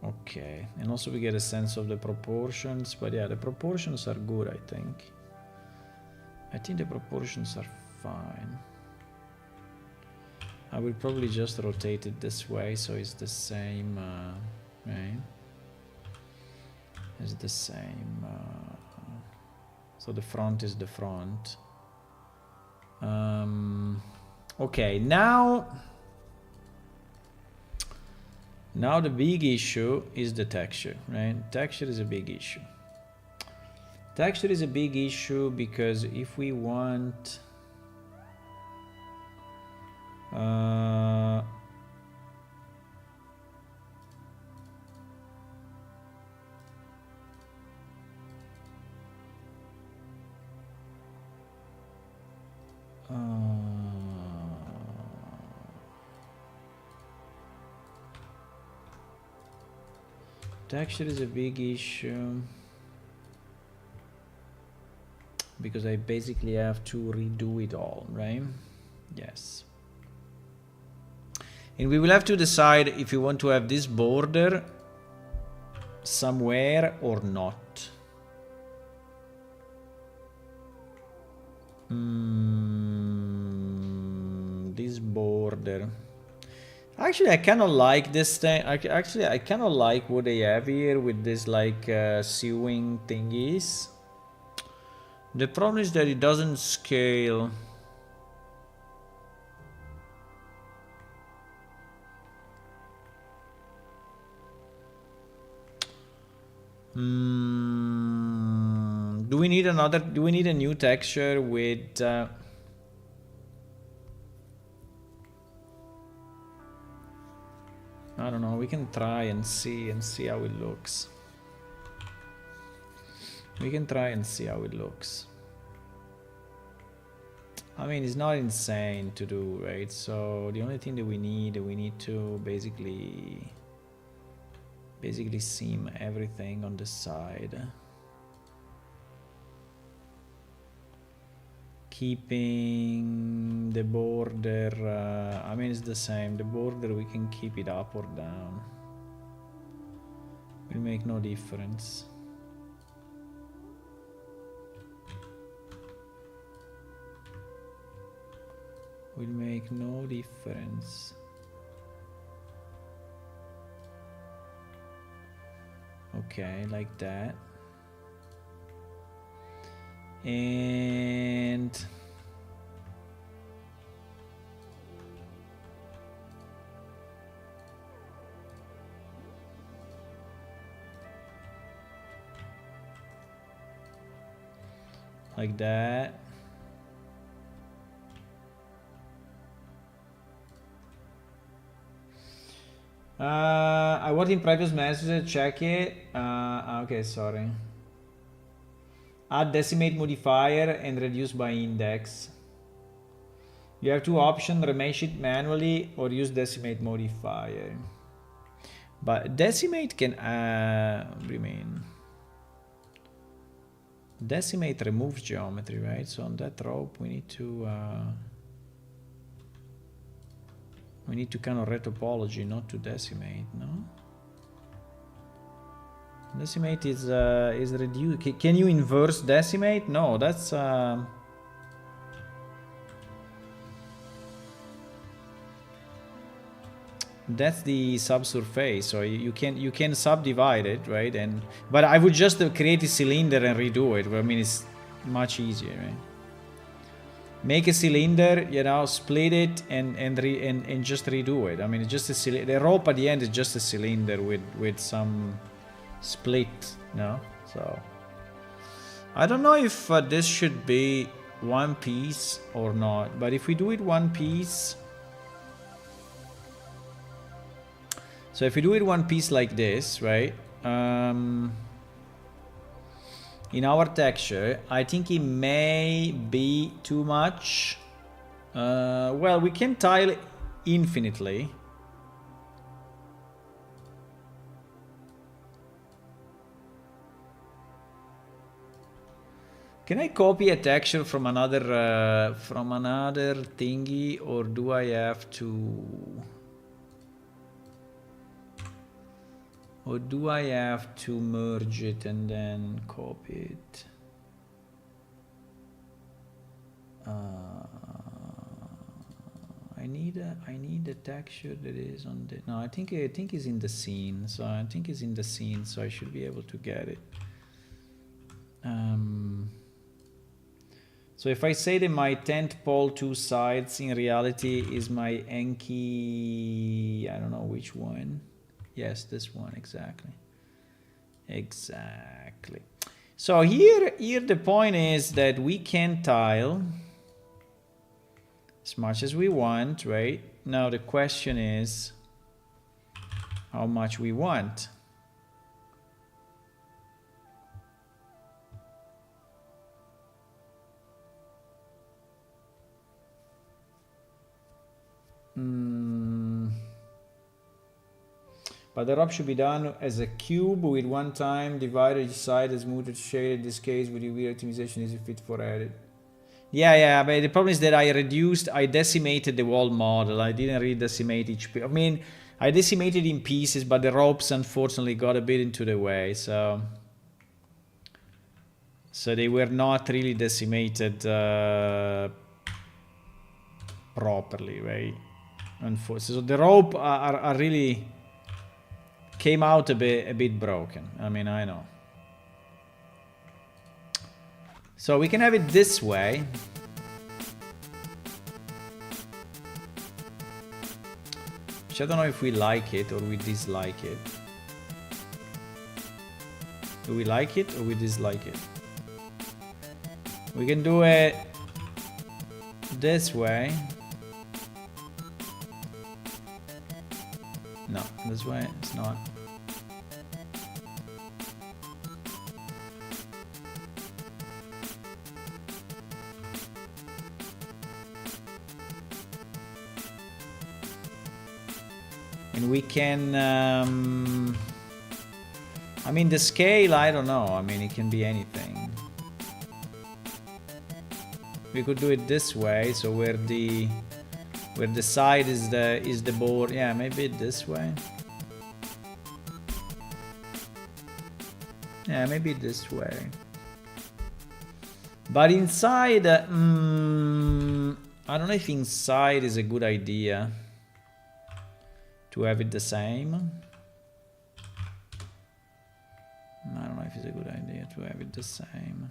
Speaker 1: okay, and also we get a sense of the proportions, but yeah, the proportions are good, I think. I think the proportions are fine. I will probably just rotate it this way so it's the same, right? It's the same, so the front is the front. Okay, now the big issue is the texture, right? Texture is a big issue. Texture is a big issue because if we want texture is a big issue. because I basically have to redo it all, right? Yes. And we will have to decide if we want to have this border somewhere or not. This border. Actually, I kind of like this thing. Actually, I kind of like what they have here with this like sewing thingies. The problem is that it doesn't scale. Do we need another? Do we need a new texture with? I don't know. We can try and see how it looks. We can try and see how it looks. I mean, it's not insane to do, right? So the only thing that we need to basically seam everything on the side. Keeping the border, I mean, it's the same. The border, we can keep it up or down. Will make no difference. Will make no difference. Okay, like that. And like that. I was in previous message, check it. Okay, sorry. Add decimate modifier and reduce by index. You have two options, remesh it manually or use decimate modifier. But decimate can remain. Decimate removes geometry, right? So on that rope we need to kind of retopology, not to decimate, no? Decimate is reduced. Can you inverse decimate? No, that's the subsurface. So you can subdivide it, right? But I would just create a cylinder and redo it. I mean, it's much easier, right? Make a cylinder, you know, split it and just redo it. I mean, it's just a cylinder. The rope at the end is just a cylinder with some split, no? So I don't know if this should be one piece or not, but if we do it one piece, so if we do it one piece like this, right? In our texture, I think it may be too much. Well, we can tile infinitely. Can I copy a texture from another thingy, or do I have to? Or do I have to merge it and then copy it? I need a texture that is on the. No, I think it's in the scene. So I think it's in the scene. So I should be able to get it. So if I say that my tent pole two sides in reality is my Enki, I don't know which one. Yes, this one, exactly. Exactly. So here the point is that we can tile as much as we want, right? Now the question is how much we want. But the rope should be done as a cube with one time divided each side as smoothed shaded. In this case, with UV optimization is fit for edit. Yeah, but the problem is that I decimated the wall model. I didn't really decimate each piece. I mean, I decimated in pieces, but the ropes unfortunately got a bit into the way, so they were not really decimated properly, right? Unfortunately, so the rope are really came out a bit broken. I mean, I know. So we can have it this way. Which I don't know if we like it or we dislike it. Do we like it or we dislike it? We can do it this way. No, this way it's not. And we can, I mean, the scale, I don't know. I mean, it can be anything. We could do it this way, so where the side is the board. Yeah, maybe this way. Yeah, maybe this way. But inside, I don't know if inside is a good idea to have it the same. I don't know if it's a good idea to have it the same.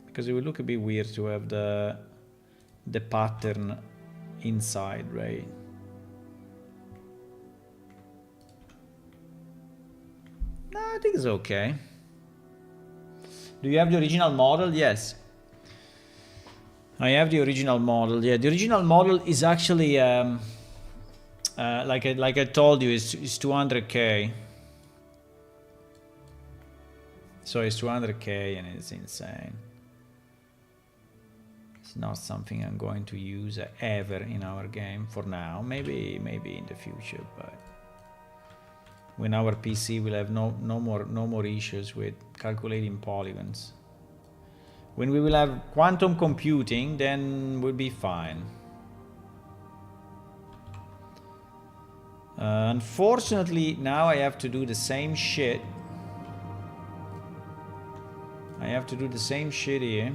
Speaker 1: Because it would look a bit weird to have the pattern inside, right? No, I think it's okay. Do you have the original model? Yes. I have the original model. Yeah, the original model is actually like I told you, is 200k. So it's 200k and it's insane. It's not something I'm going to use ever in our game for now. Maybe in the future, but when our PC will have no more issues with calculating polygons. When we will have quantum computing, then we'll be fine. Unfortunately, now I have to do the same shit. I have to do the same shit here.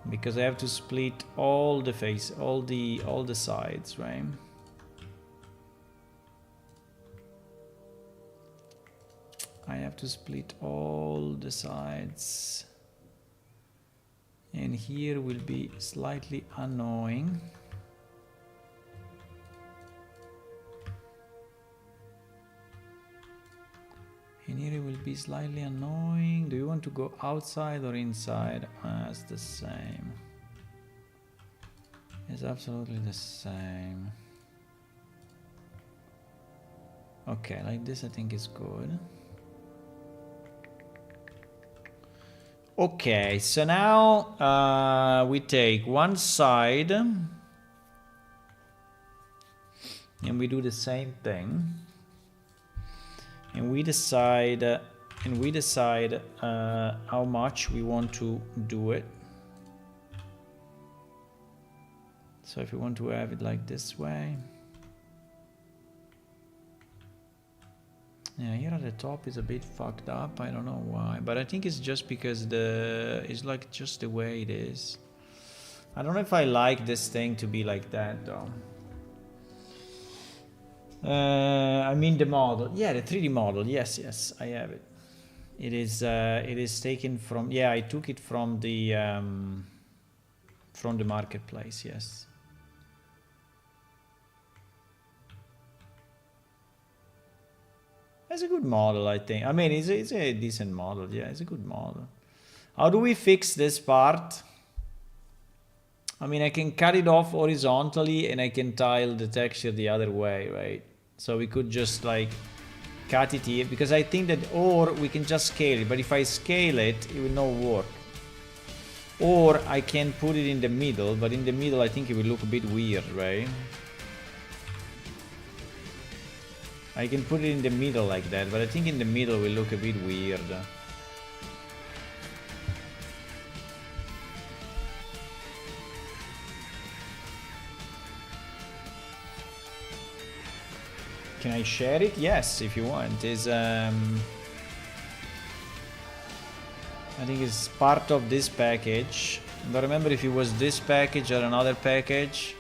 Speaker 1: Because I have to split all the face, all the sides, right? I have to split all the sides. And here will be slightly annoying. And here it will be slightly annoying. Do you want to go outside or inside? It's the same. It's absolutely the same. Okay, like this I think is good. Okay, so now we take one side and we do the same thing. And we decide how much we want to do it. So if we want to have it like this way. Yeah, here at the top is a bit fucked up. I don't know why, but I think it's just because it's like just the way it is. I don't know if I like this thing to be like that though. I mean the model. Yeah, the 3D model. Yes, I have it. It is taken from. Yeah, I took it from the marketplace. Yes. It's a good model, I think. I mean, it's a decent model. Yeah, it's a good model. How do we fix this part? I mean, I can cut it off horizontally and I can tile the texture the other way, right? So we could just like cut it here, because I think that, or we can just scale it, but if I scale it, it will not work. Or I can put it in the middle, but in the middle I think it will look a bit weird, right? I can put it in the middle like that, but I think in the middle will look a bit weird. Can I share it? Yes, if you want. I think it's part of this package. I don't remember if it was this package or another package.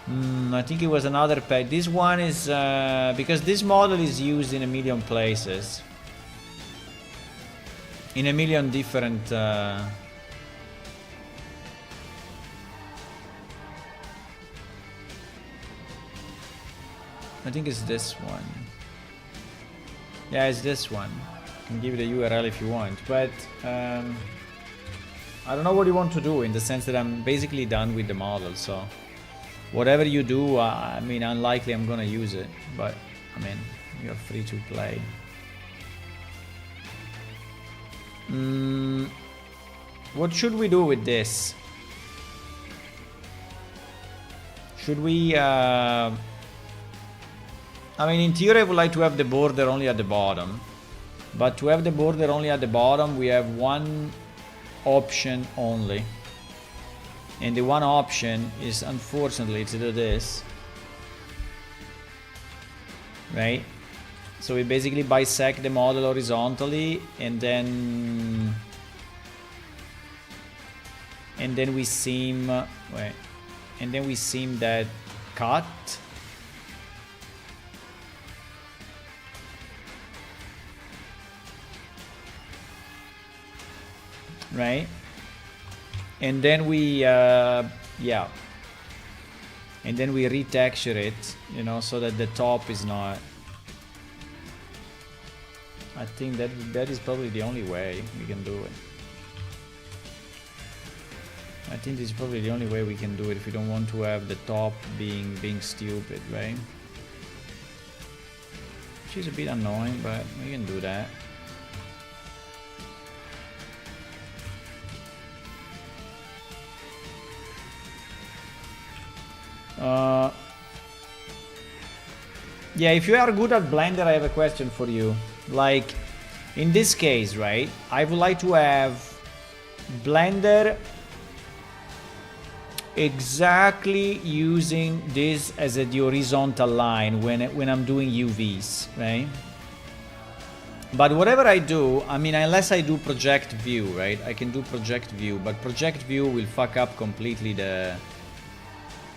Speaker 1: I think it was another pack. This one is because this model is used in a million places, in a million different. I think it's this one. Yeah, it's this one. I can give you the URL if you want, but I don't know what you want to do, in the sense that I'm basically done with the model, so whatever you do, I mean, unlikely I'm gonna use it, but I mean, you're free to play. What should we do with this? Should we I mean, in theory I would like to have the border only at the bottom, but to have the border only at the bottom we have one option only, and the one option is, unfortunately, to do this, right? So we basically bisect the model horizontally, and then we seam that cut. Right, and then we and then we retexture it, you know, so that the top is not. I think that is probably the only way we can do it. I think this is probably the only way we can do it if we don't want to have the top being stupid, right? Which is a bit annoying, but we can do that. Yeah, if you are good at Blender, I have a question for you. Like, in this case, right, I would like to have Blender exactly using this as the horizontal line when I'm doing UVs, right? But whatever I do, I mean, unless I do project view, right? I can do project view, but project view will fuck up completely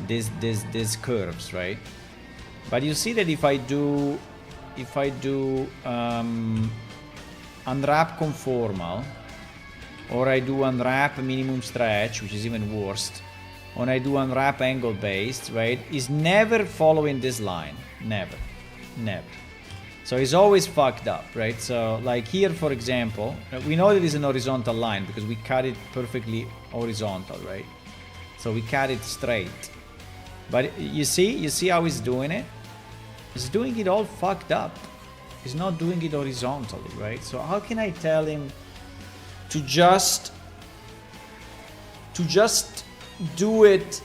Speaker 1: these curves, right? But you see that if I do unwrap conformal, or I do unwrap minimum stretch, which is even worse, when I do unwrap angle based, right, is never following this line, never. So it's always fucked up, right? So like here, for example, we know that it's an horizontal line because we cut it perfectly horizontal, right? So we cut it straight. But you see how he's doing it? He's doing it all fucked up. He's not doing it horizontally, right? So how can I tell him to just do it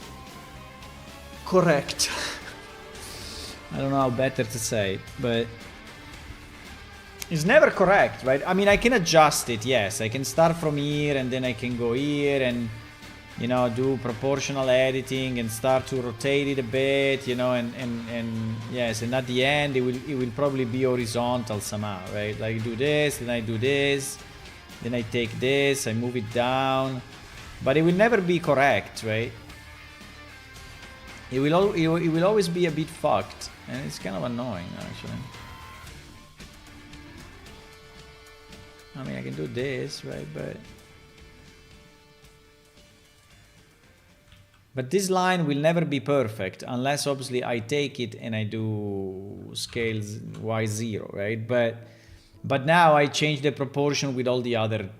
Speaker 1: correct? I don't know how better to say, but it's never correct, right? I mean, I can adjust it, yes. I can start from here and then I can go here and, you know, do proportional editing and start to rotate it a bit, you know, and yes, and at the end it will probably be horizontal somehow, right? Like do this, then I do this, then I take this, I move it down, but it will never be correct, right? It will always be a bit fucked, and it's kind of annoying actually. I mean, I can do this, right? But this line will never be perfect unless obviously I take it and I do scales y0, right? But now I change the proportion with all the other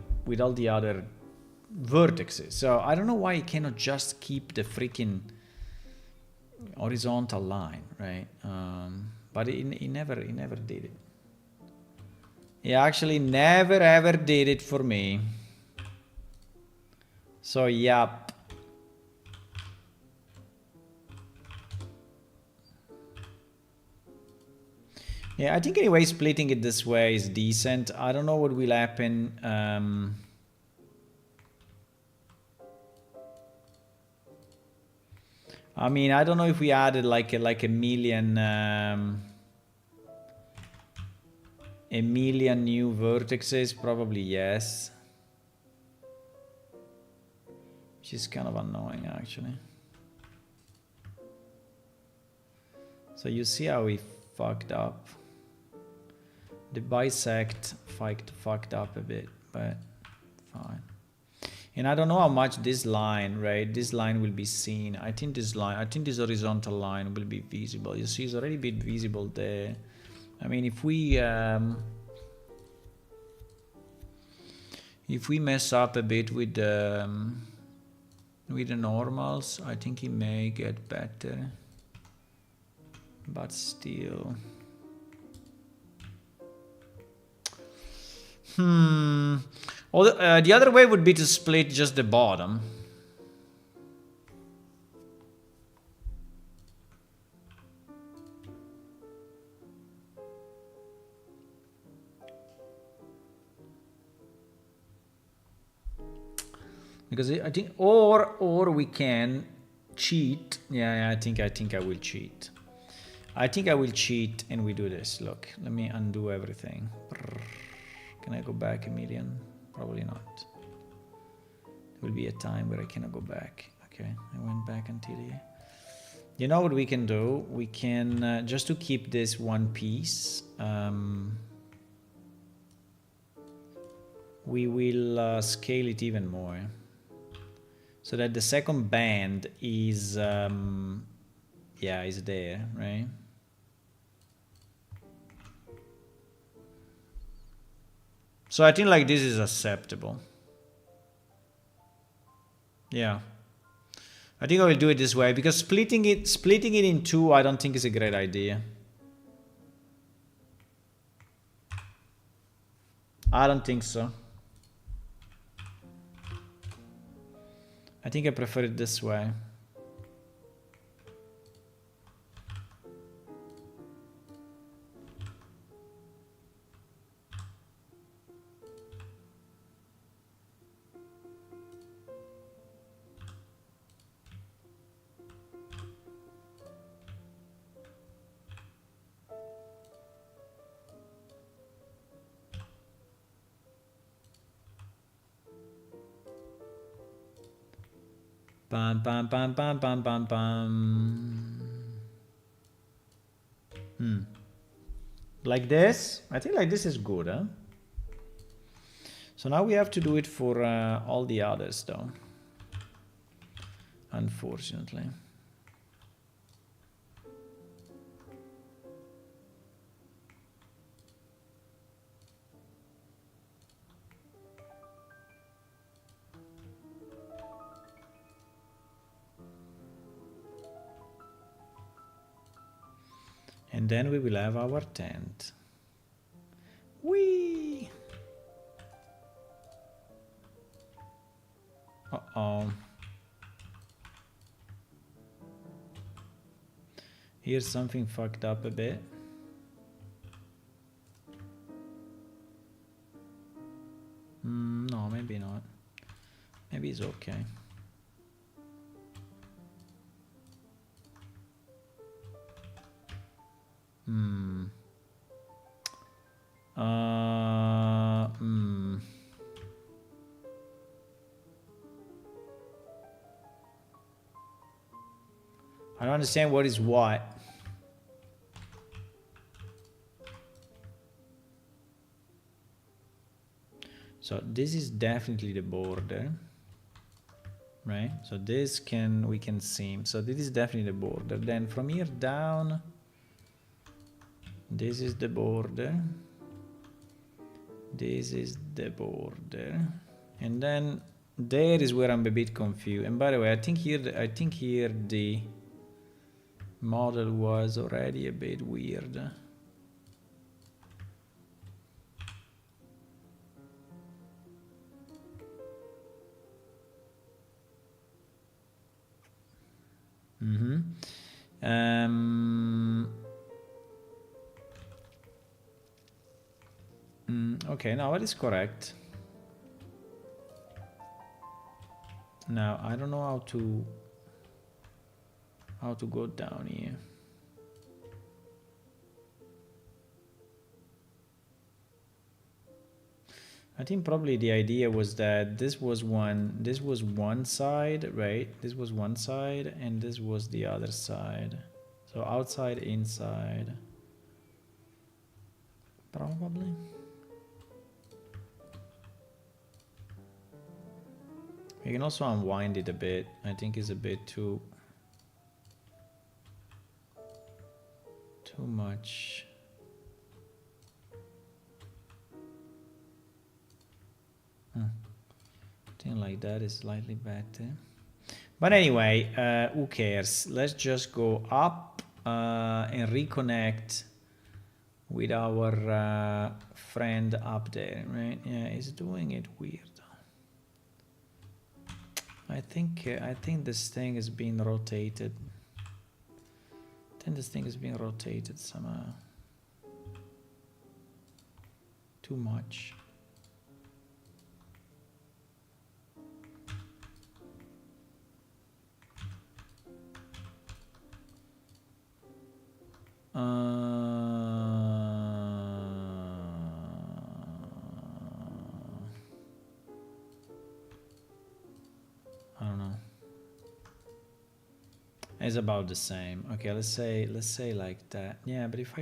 Speaker 1: vertices. So I don't know why I cannot just keep the freaking horizontal line, right? But he never did it. He actually never ever did it for me. So, yup. Yeah, I think anyway splitting it this way is decent. I don't know what will happen. I mean, I don't know if we added like a million new vertices. Probably yes. Which is kind of annoying actually. So you see how we fucked up. The bisect fucked up a bit, but fine. And I don't know how much this line, right? This line will be seen. I think this horizontal line will be visible. You see, it's already a bit visible there. I mean, if we mess up a bit with the normals, I think it may get better. But still. Well, the other way would be to split just the bottom. Because I think, or we can cheat. Yeah, I think I will cheat. I think I will cheat and we do this. Look, let me undo everything. Can I go back a million? Probably not. There will be a time where I cannot go back. Okay, I went back until here. You know what we can do? We can, just to keep this one piece, we will scale it even more. So that the second band is, yeah, is there, right? So I think like this is acceptable. Yeah. I think I will do it this way because splitting it in two, I don't think is a great idea. I don't think so. I think I prefer it this way. Bam, bam, bam, bam, bam, bam, bam. Like this? I think like this is good, huh? So now we have to do it for all the others, though. Unfortunately. And then we will have our tent. Whee! Uh-oh. Here's something fucked up a bit. No, maybe not. Maybe it's okay. I don't understand what is what. So this is definitely the border, right? So this we can seam. So this is definitely the border. Then from here down, this is the border. This is the border. And then there is where I'm a bit confused. And by the way, I think here the model was already a bit weird. Okay, now it is correct. Now I don't know how to go down here. I think probably the idea was that this was one side, right? This was one side and this was the other side. So outside, inside. Probably. You can also unwind it a bit. I think it's a bit too much. Thing like that is slightly better. But anyway, who cares? Let's just go up and reconnect with our friend up there, right? Yeah, it's doing it weird. I think this thing is being rotated. I think this thing is being rotated somehow. Too much. I don't know. It's about the same. Okay, let's say like that. Yeah, but if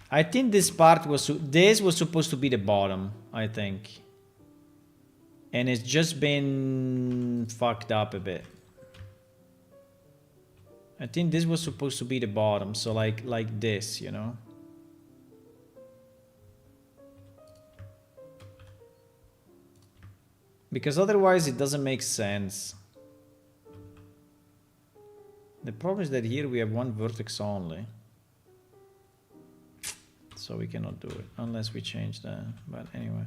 Speaker 1: I think this part was supposed to be the bottom, I think. And it's just been fucked up a bit. I think this was supposed to be the bottom, so like this, you know. Because otherwise it doesn't make sense. The problem is that here we have one vertex only. So we cannot do it unless we change that. But anyway.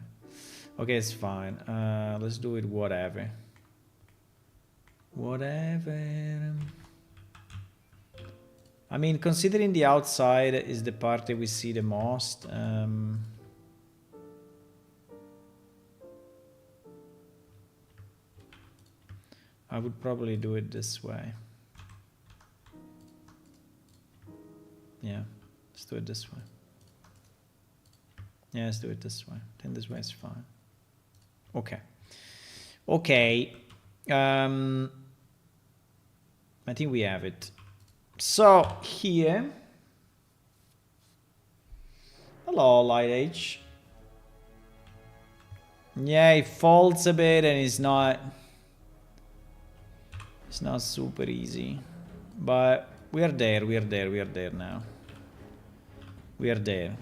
Speaker 1: Okay, it's fine. Let's do it whatever. Whatever. I mean, considering the outside is the part that we see the most. I would probably do it this way. Yeah, let's do it this way. Yeah, let's do it this way. I think this way is fine. Okay. Okay. I think we have it. So here. Hello, Light H. Yeah, it folds a bit and it's not super easy. But we are there now. We are there.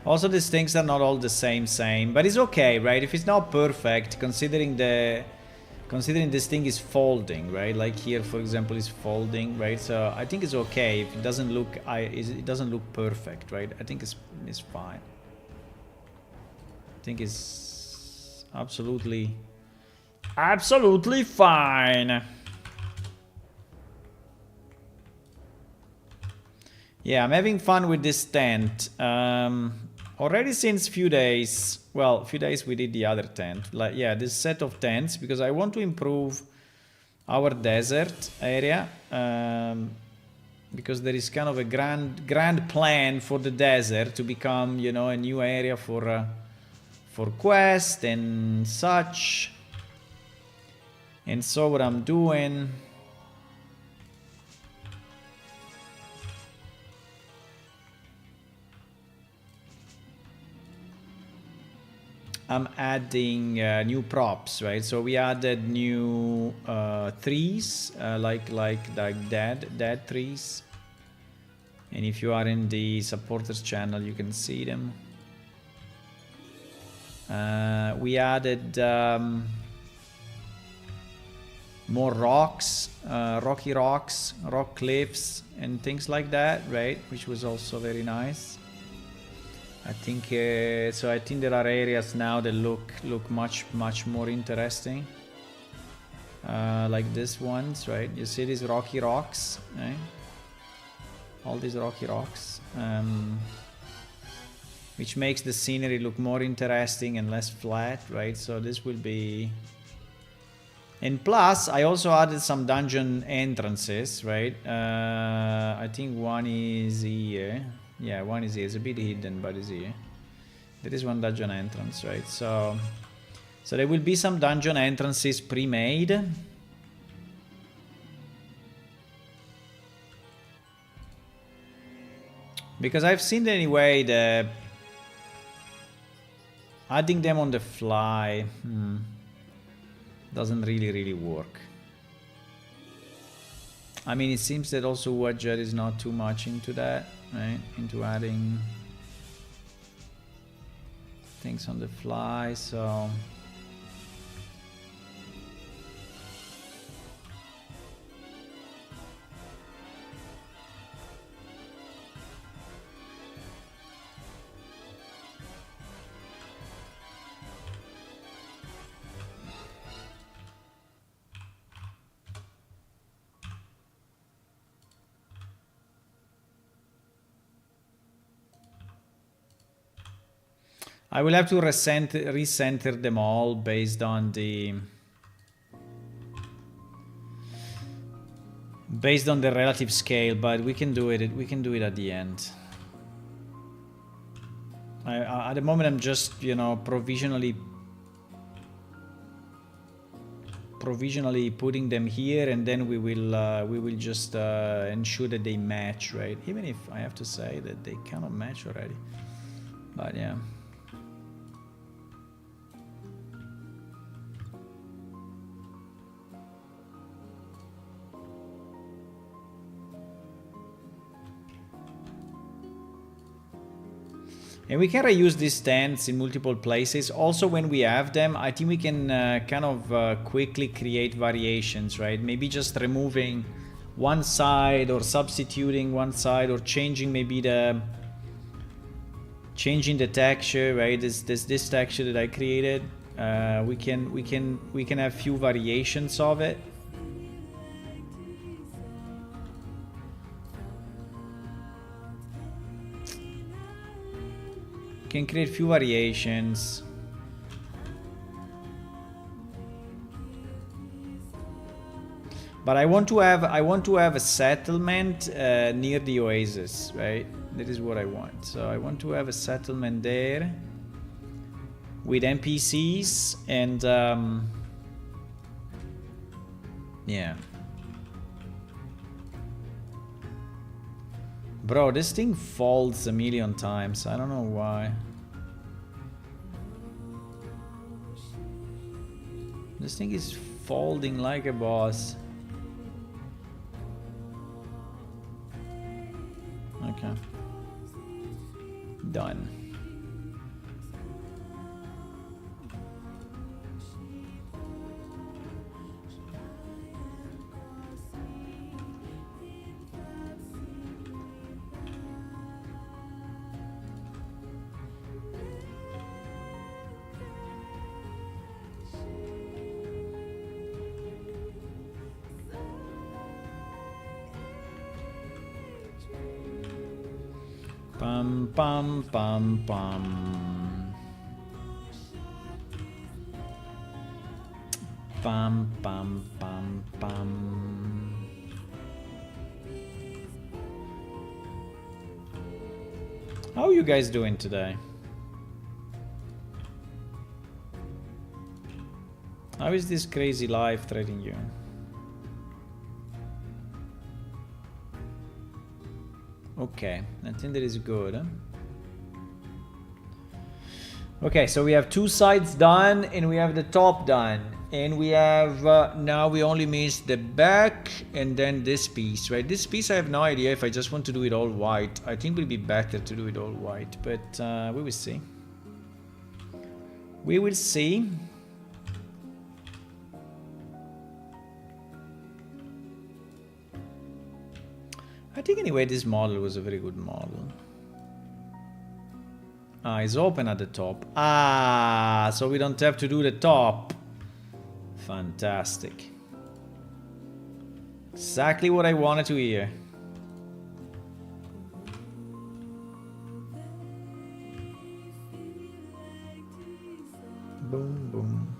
Speaker 1: Also, these things are not all the same, but it's okay, right? If it's not perfect, considering this thing is folding, right? Like here, for example, is folding, right? So I think it's okay if it doesn't look perfect, right? I think it's fine. I think it's absolutely fine. Yeah, I'm having fun with this tent. Already since few days. Well, few days we did the other tent. Like, yeah, this set of tents, because I want to improve our desert area. Because there is kind of a grand plan for the desert to become, you know, a new area for quest and such. And so what I'm doing. I'm adding new props, right? So we added new trees, like dead trees. And if you are in the supporters channel, you can see them. We added more rocks, rocky rocks, rock cliffs, and things like that, right? Which was also very nice. I think so. I think there are areas now that look much more interesting, like this ones, right? You see these rocky rocks, right? All these rocky rocks, which makes the scenery look more interesting and less flat, right? So this will be. And plus, I also added some dungeon entrances, right? I think one is here. Yeah, one is here. It's a bit hidden, but it's here. There is one dungeon entrance, right? So there will be some dungeon entrances pre-made. Because I've seen anyway the adding them on the fly doesn't really work. I mean, it seems that also Wadjet is not too much into that, right? Into adding things on the fly, so. I will have to recenter them all based on the relative scale, but we can do it. We can do it at the end. At the moment, I'm just, you know, provisionally putting them here, and then we will just ensure that they match, right? Even if I have to say that they cannot match already, but yeah. And we can reuse these tents in multiple places. Also, when we have them, I think we can kind of quickly create variations, right? Maybe just removing one side or substituting one side or changing maybe the texture, right? This texture that I created. We can have few variations of it. Can create few variations. But I want to have a settlement near the oasis, right? That is what I want. So I want to have a settlement there with NPCs and yeah. Bro, this thing folds a million times. I don't know why. This thing is folding like a boss. Okay. Done. Pam pam pam pam. Pam pam pam pam. How are you guys doing today? How is this crazy life treating you? Okay, I think that is good. Okay, so we have 2 sides done and we have the top done. And we have, now we only miss the back and then this piece, right? This piece I have no idea if I just want to do it all white. I think it would be better to do it all white, but we will see. We will see. I think anyway this model was a very good model. Ah, it's open at the top. Ah, so we don't have to do the top. Fantastic. Exactly what I wanted to hear. Boom, boom.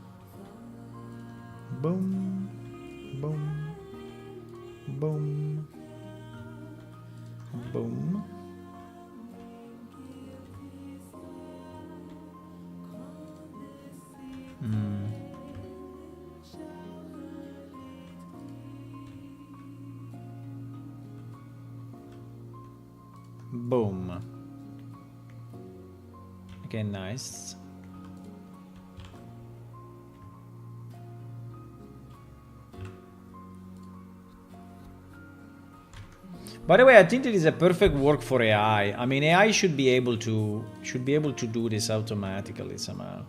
Speaker 1: Boom, boom, boom, boom. Boom. Okay, nice. By the way, I think it is a perfect work for AI. I mean, AI should be able to do this automatically somehow,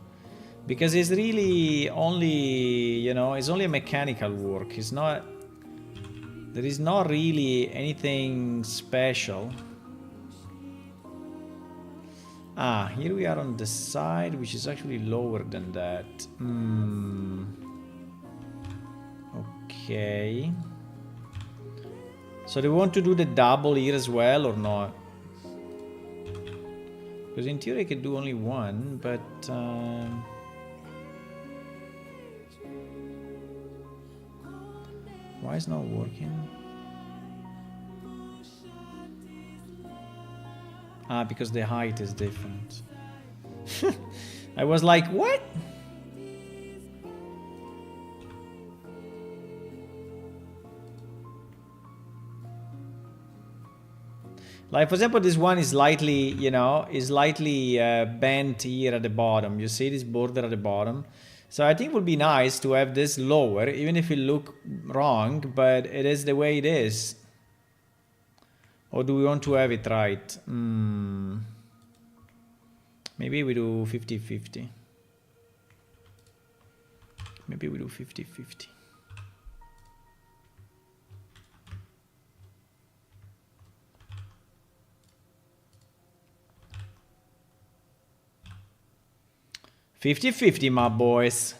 Speaker 1: because it's really only, you know, it's only a mechanical work. It's not. There is not really anything special. Ah, here we are on the side, which is actually lower than that. Okay. So they want to do the double here as well or not? Because in theory I could do only one, but... why is not working? Ah, because the height is different. I was like, what? Like, for example, this one is slightly, you know, is slightly bent here at the bottom. You see this border at the bottom? So I think it would be nice to have this lower, even if it look wrong, but it is the way it is. Or do we want to have it right? Maybe we do 50-50. Maybe we do 50-50. "50-50, my boys.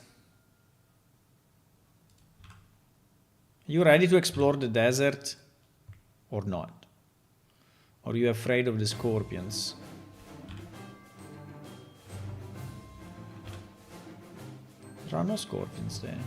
Speaker 1: You ready to explore the desert? Or not? Or are you afraid of the scorpions? There are no scorpions there.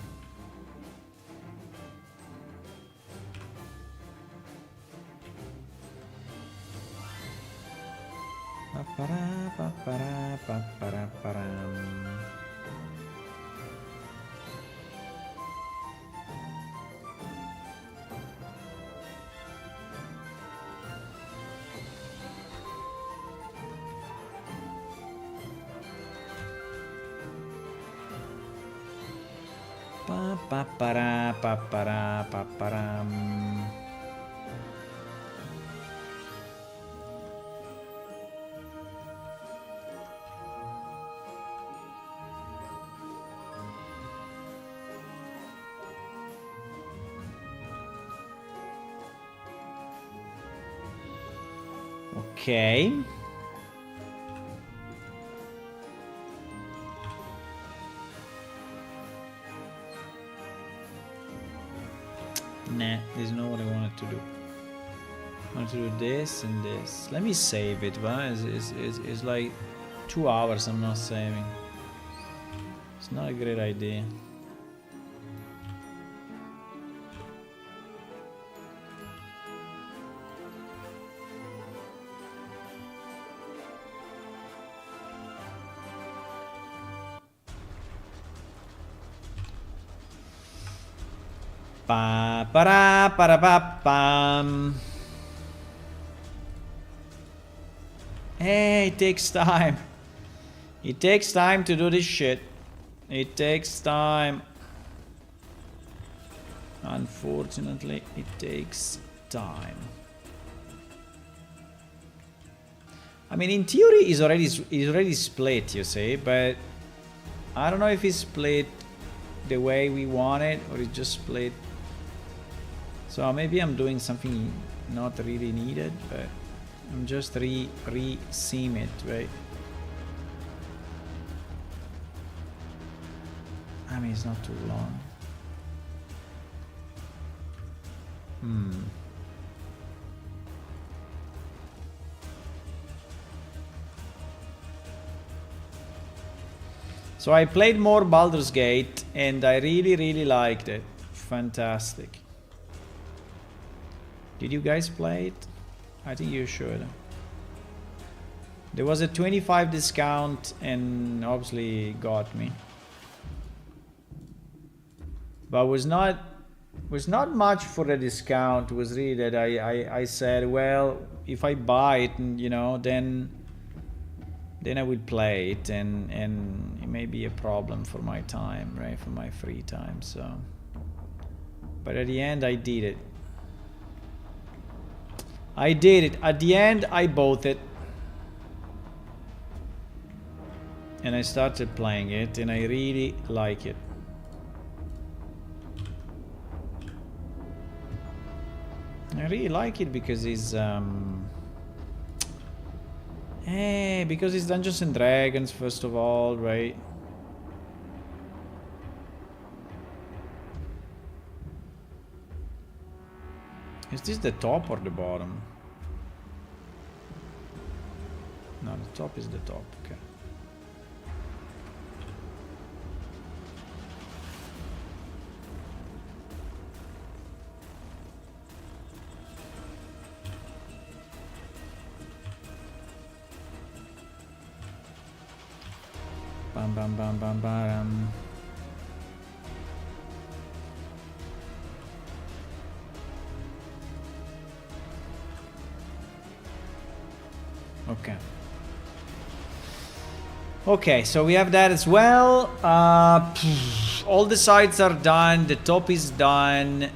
Speaker 1: Okay. Nah, this is not what I wanted to do. I wanted to do this and this. Let me save it, but it's like 2 hours I'm not saving. It's not a great idea. Pa para para pa pam. Hey, it takes time. It takes time to do this shit. It takes time. Unfortunately, it takes time. I mean, in theory, he's already split, you see, but I don't know if he's split the way we want it, or it's just split. So maybe I'm doing something not really needed, but I'm just re-seam it, right? I mean, it's not too long. So I played more Baldur's Gate and I really liked it. Fantastic. Did you guys play it? I think you should. There was a 25 discount and obviously got me. But was not much for the discount. It was really that I said, well, if I buy it, you know, then I will play it, and it may be a problem for my time, right? For my free time, so. But at the end, I did it. I did it. At the end, I bought it. And I started playing it, and I really like it. I really like it because it's because it's Dungeons and Dragons, first of all, right? Is this the top or the bottom? No, the top is the top, okay. Bam bam bam bam bam. Okay. Okay, so we have that as well. All the sides are done. The top is done.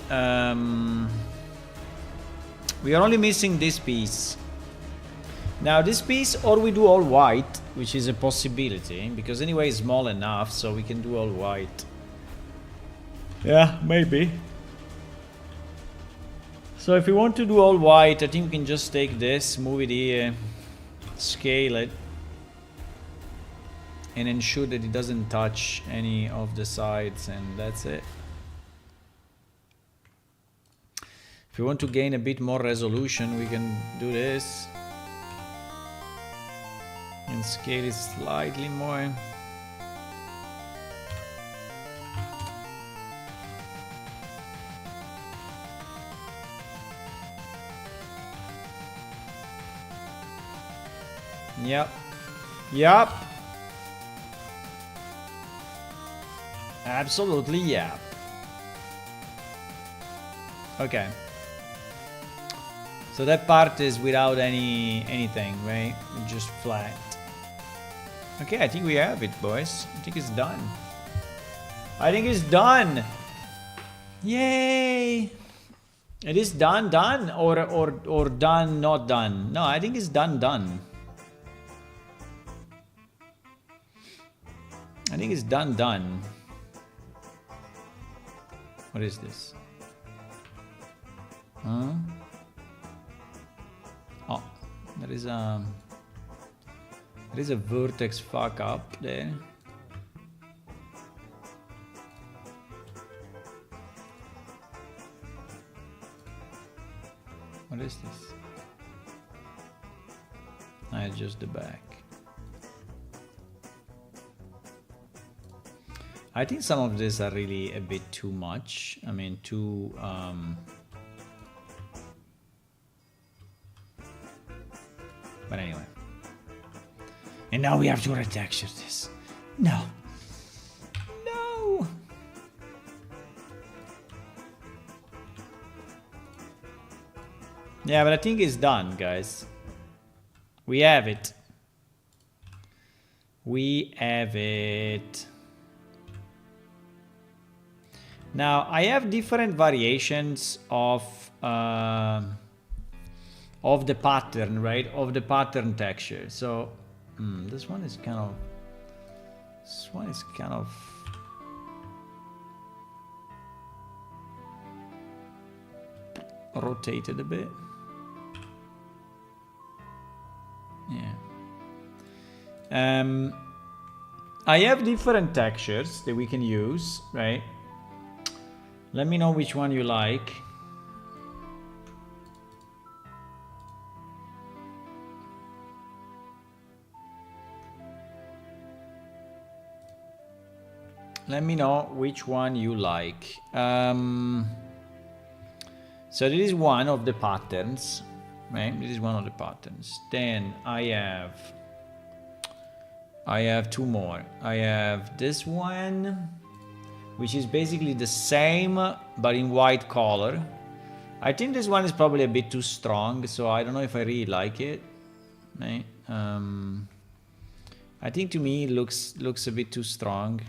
Speaker 1: We are only missing this piece. Now this piece, or we do all white, which is a possibility, because anyway it's small enough, so we can do all white. Yeah, maybe. So if we want to do all white, I think we can just take this, move it here, scale it, and ensure that it doesn't touch any of the sides, and that's it. If we want to gain a bit more resolution, we can do this. And scale it slightly more. Yep. Yep. Absolutely, yeah. Okay. So that part is without anything, right? Just flat. Okay, I think we have it, boys. I think it's done. I think it's done. Yay! It is done, or done, not done. No, I think it's done. I think it's done. What is this? Huh? Oh, there is a vertex fuck up there. What is this? Ah, it's just the back. I think some of these are really a bit too much. I mean, too... But anyway. And now we have to retexture this. No. No! Yeah, but I think it's done, guys. We have it. We have it. Now I have different variations of the pattern, right? Of the pattern texture. So this one is kind of rotated a bit. Yeah. I have different textures that we can use, right? Let me know which one you like. Let me know which one you like. So this is one of the patterns, right? This is one of the patterns. Then I have two more. I have this one, which is basically the same, but in white color. I think this one is probably a bit too strong, so I don't know if I really like it. Right? I think to me it looks a bit too strong.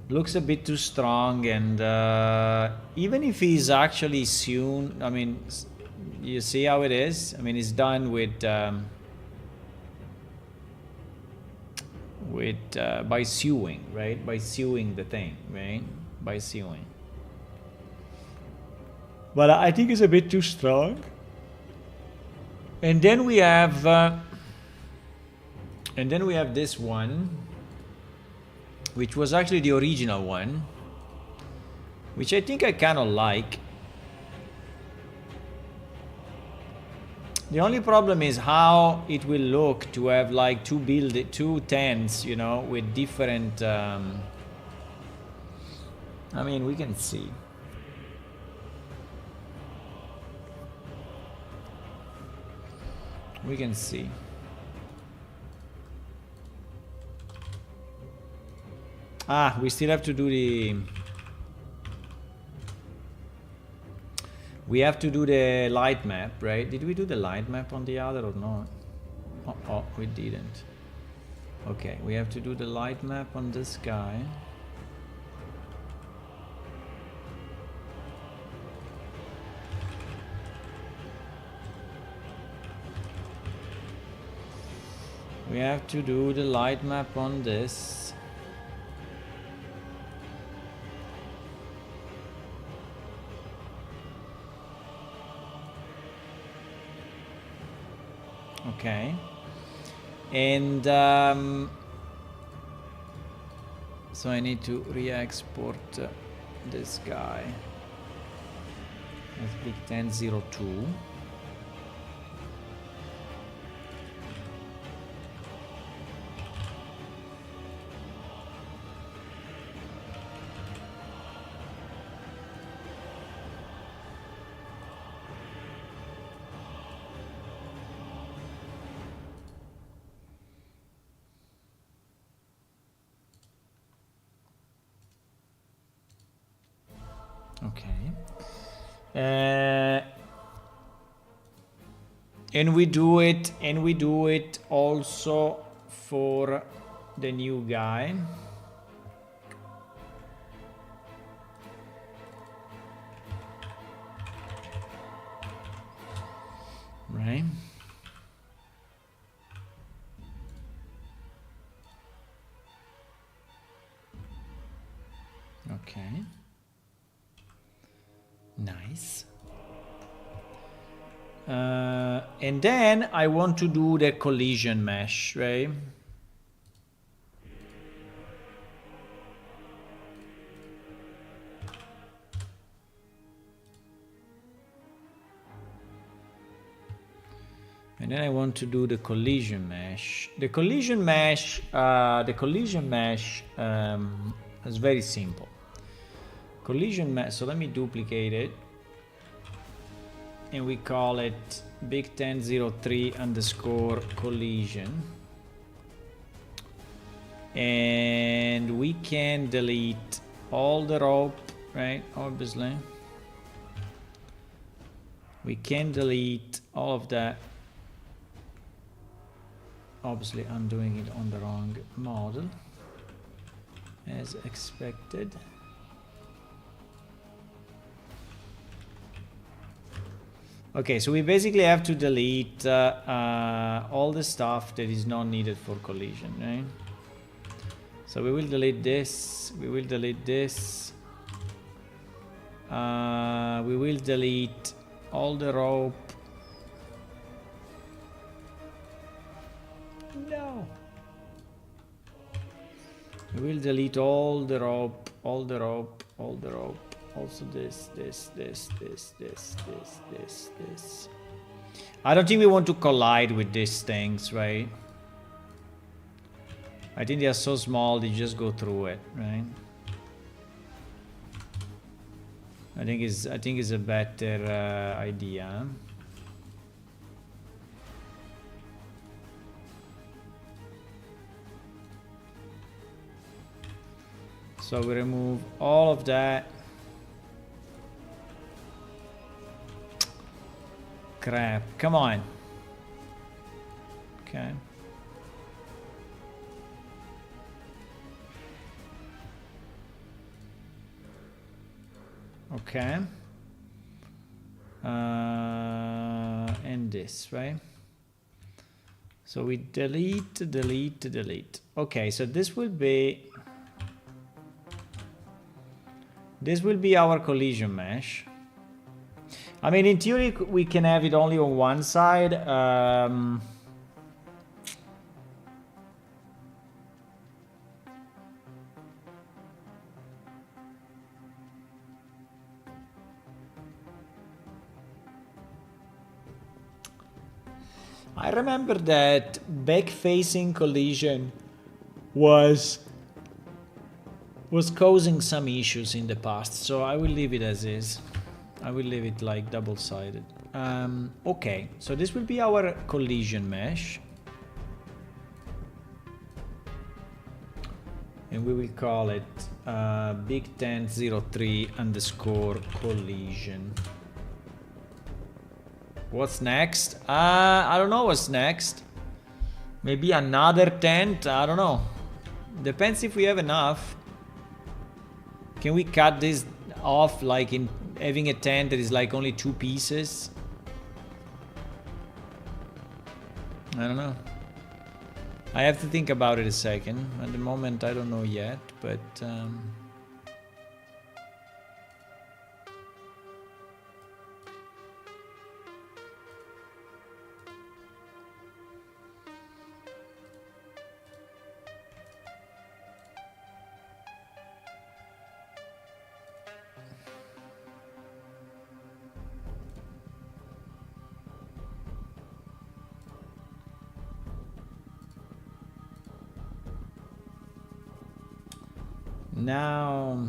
Speaker 1: Looks a bit too strong, and even if he's actually sewn, I mean, you see how it is? I mean, it's done with by sewing, right? By sewing the thing, right? By sewing. But I think it's a bit too strong. And then we have this one, which was actually the original one, which I think I kind of like. The only problem is how it will look to have like two tents, you know, with different. I mean, we can see. We can see. Ah, we still have to do the. We have to do the light map, right? Did we do the light map on the other or not? Oh, we didn't. Okay, we have to do the light map on this guy. We have to do the light map on this. Okay, and so I need to re-export this guy as Big 1002. Okay, and we do it also for the new guy. Right? Okay. Nice. And then I want to do the collision mesh, right? And then I want to do the collision mesh. The collision mesh is very simple. Collision mesh, so let me duplicate it. And we call it Big 1003 underscore collision. And we can delete all the rope, right? Obviously. We can delete all of that. Obviously, I'm doing it on the wrong model, as expected. Okay, so we basically have to delete all the stuff that is not needed for collision, right? So we will delete this, we will delete this, we will delete all the rope. No. We will delete all the rope, all the rope, all the rope. Also this. I don't think we want to collide with these things, right? I think they are so small, they just go through it, right? I think it's a better idea. So we remove all of that. Crap, come on. Okay. Okay. And this, right? So we delete. Okay, so this will be our collision mesh. I mean, in theory, we can have it only on one side. I remember that back-facing collision was causing some issues in the past, so I will leave it as is. I will leave it like double-sided. Okay, so this will be our collision mesh. And we will call it big1003_collision. What's next? I don't know what's next. Maybe another tent? I don't know. Depends if we have enough. Can we cut this off like in having a tent that is like only 2 pieces? I don't know. I have to think about it a second. At the moment I don't know yet, but now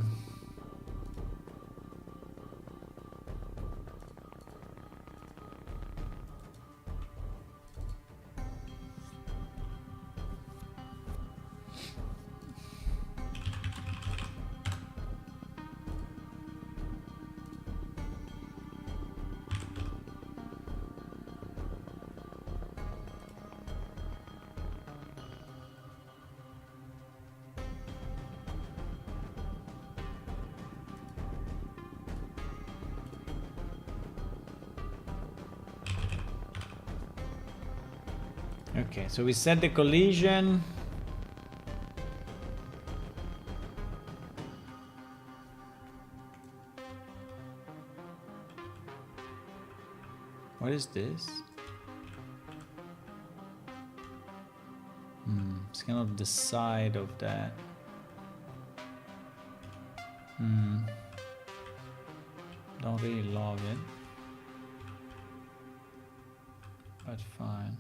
Speaker 1: okay, so we set the collision. What is this? It's kind of the side of that. Don't really love it, but fine.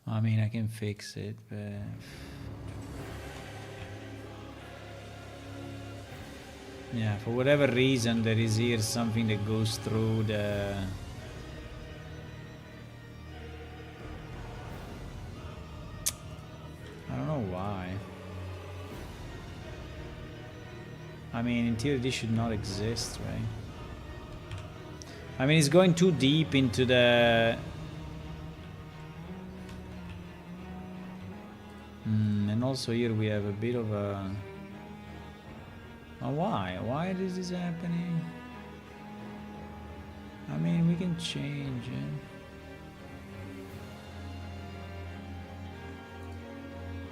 Speaker 1: I mean, I can fix it, but yeah, for whatever reason there is here something that goes through I mean, in theory, this should not exist, right? I mean, it's going too deep into the... and also here we have a bit of a... Oh, why? Why is this happening? I mean, we can change it.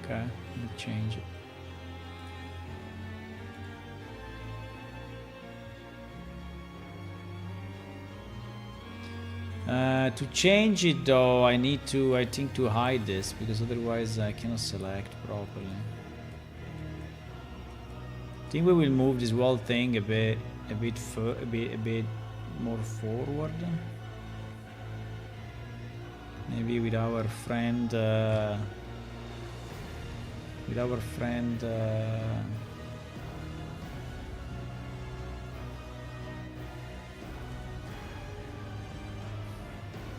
Speaker 1: Okay, let me change it. To change it though, I need to, I think, to hide this, because otherwise I cannot select properly. I think we will move this whole thing a bit more forward. Maybe with our friend,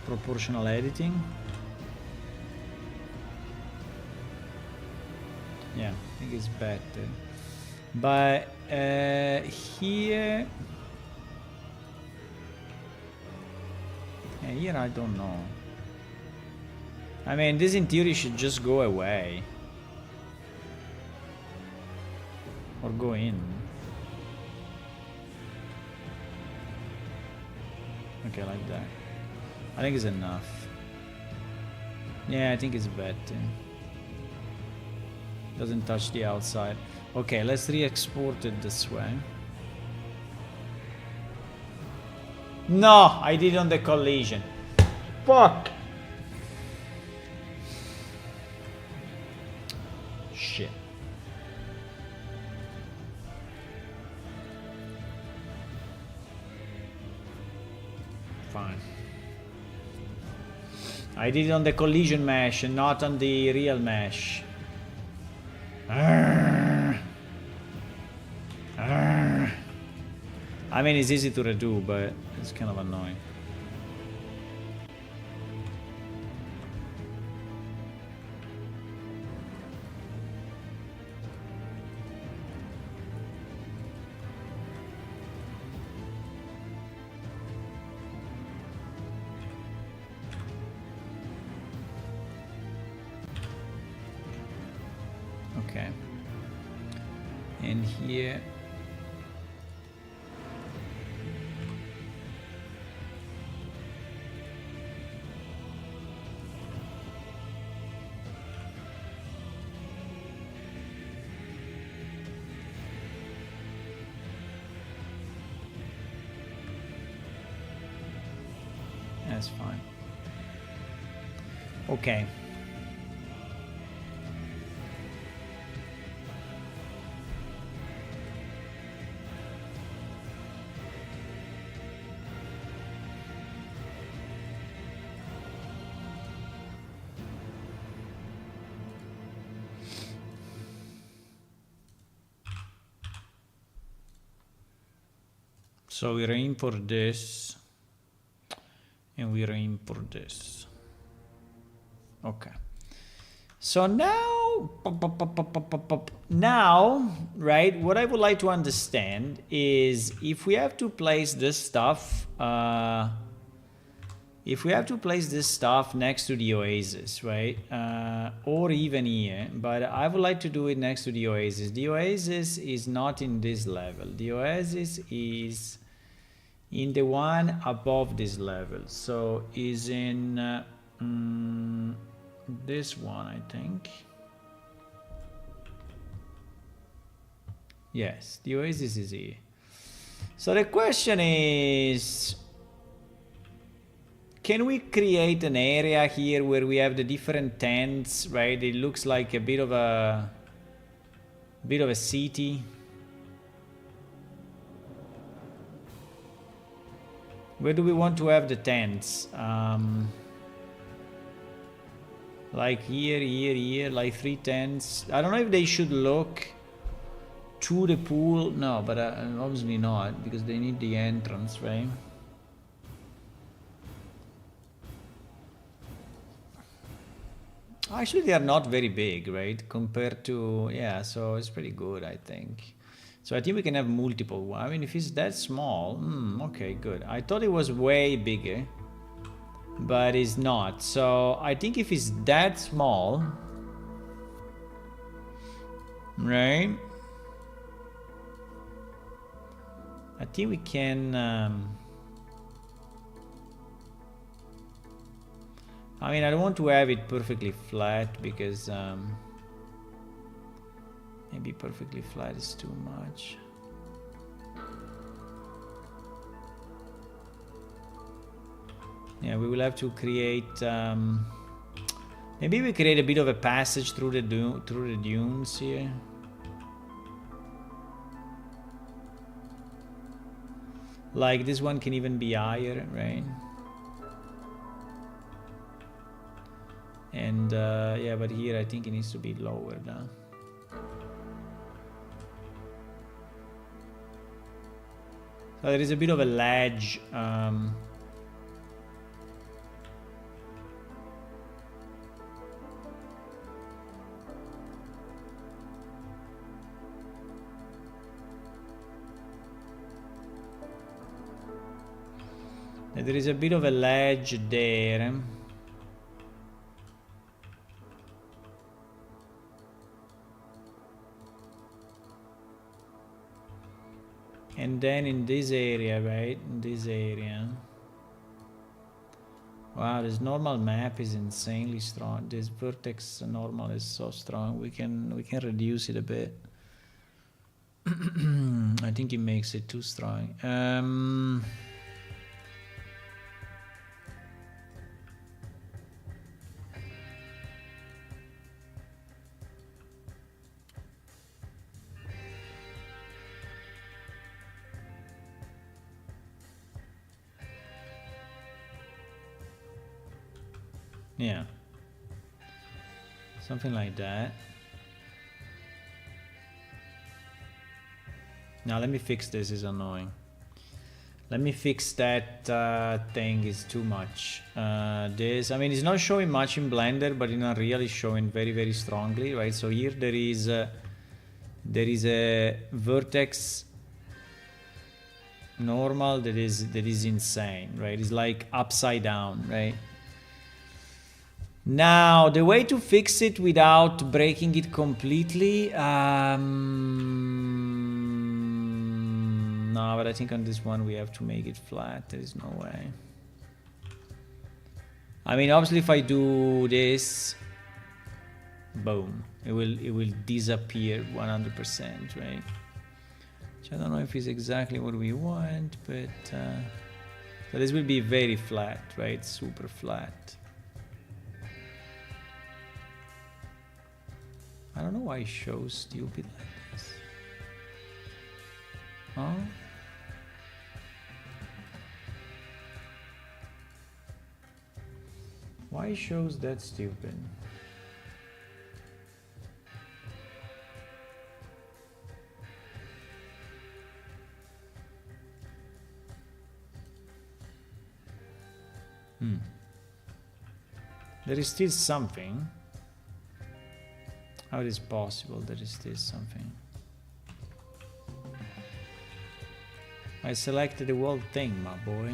Speaker 1: proportional editing. Yeah, I think it's better. But here, yeah, here I don't know. I mean, this in theory should just go away. Or go in. Okay, like that. I think it's enough. Yeah, I think it's better. Doesn't touch the outside. Okay, let's re-export it this way. No, I did on the collision. Fuck. Shit. Fine. I did it on the collision mesh and not on the real mesh. I mean, it's easy to redo, but it's kind of annoying. Okay. And here. That's fine. Okay. So we aim for this, and we aim for this. Okay. So now, right, what I would like to understand is if we have to place this stuff, next to the Oasis, right, or even here, but I would like to do it next to the Oasis. The Oasis is not in this level. The Oasis is in the one above this level, so is in this one, I think. Yes, the Oasis is here. So the question is, can we create an area here where we have the different tents, right? It looks like a bit of a city. Where do we want to have the tents? Like here, like 3 tents. I don't know if they should look to the pool. No, but obviously not, because they need the entrance, right? Actually, they are not very big, right? Compared to, yeah, so it's pretty good, I think. So I think we can have multiple. I mean, if it's that small, okay, good. I thought it was way bigger, but it's not. So I think if it's that small, right? I think we can. I mean, I don't want to have it perfectly flat because maybe perfectly flat is too much. Yeah, we will have to create. Maybe we create a bit of a passage through the dunes here. Like this one can even be higher, right? And yeah, but here I think it needs to be lower now. So there is a bit of a ledge. There is a bit of a ledge there. And then in this area, right? In this area. Wow, this normal map is insanely strong. This vertex normal is so strong. We can reduce it a bit. I think it makes it too strong. Yeah, something like that. Now let me fix this, is annoying. Let me fix that thing, is too much. This, I mean, it's not showing much in Blender, but in Unreal it's showing very, very strongly, right? So here there is a vertex normal that is insane, right? It's like upside down, right? Now, the way to fix it without breaking it completely, no, but I think on this one we have to make it flat. There is no way. I mean, obviously, if I do this, boom, it will disappear 100%, right? Which I don't know if it's exactly what we want, but so this will be very flat, right? Super flat. I don't know why it shows stupid like this. Huh? Why it shows that stupid? There is still something. How it is possible there is still something? I selected the whole thing, my boy.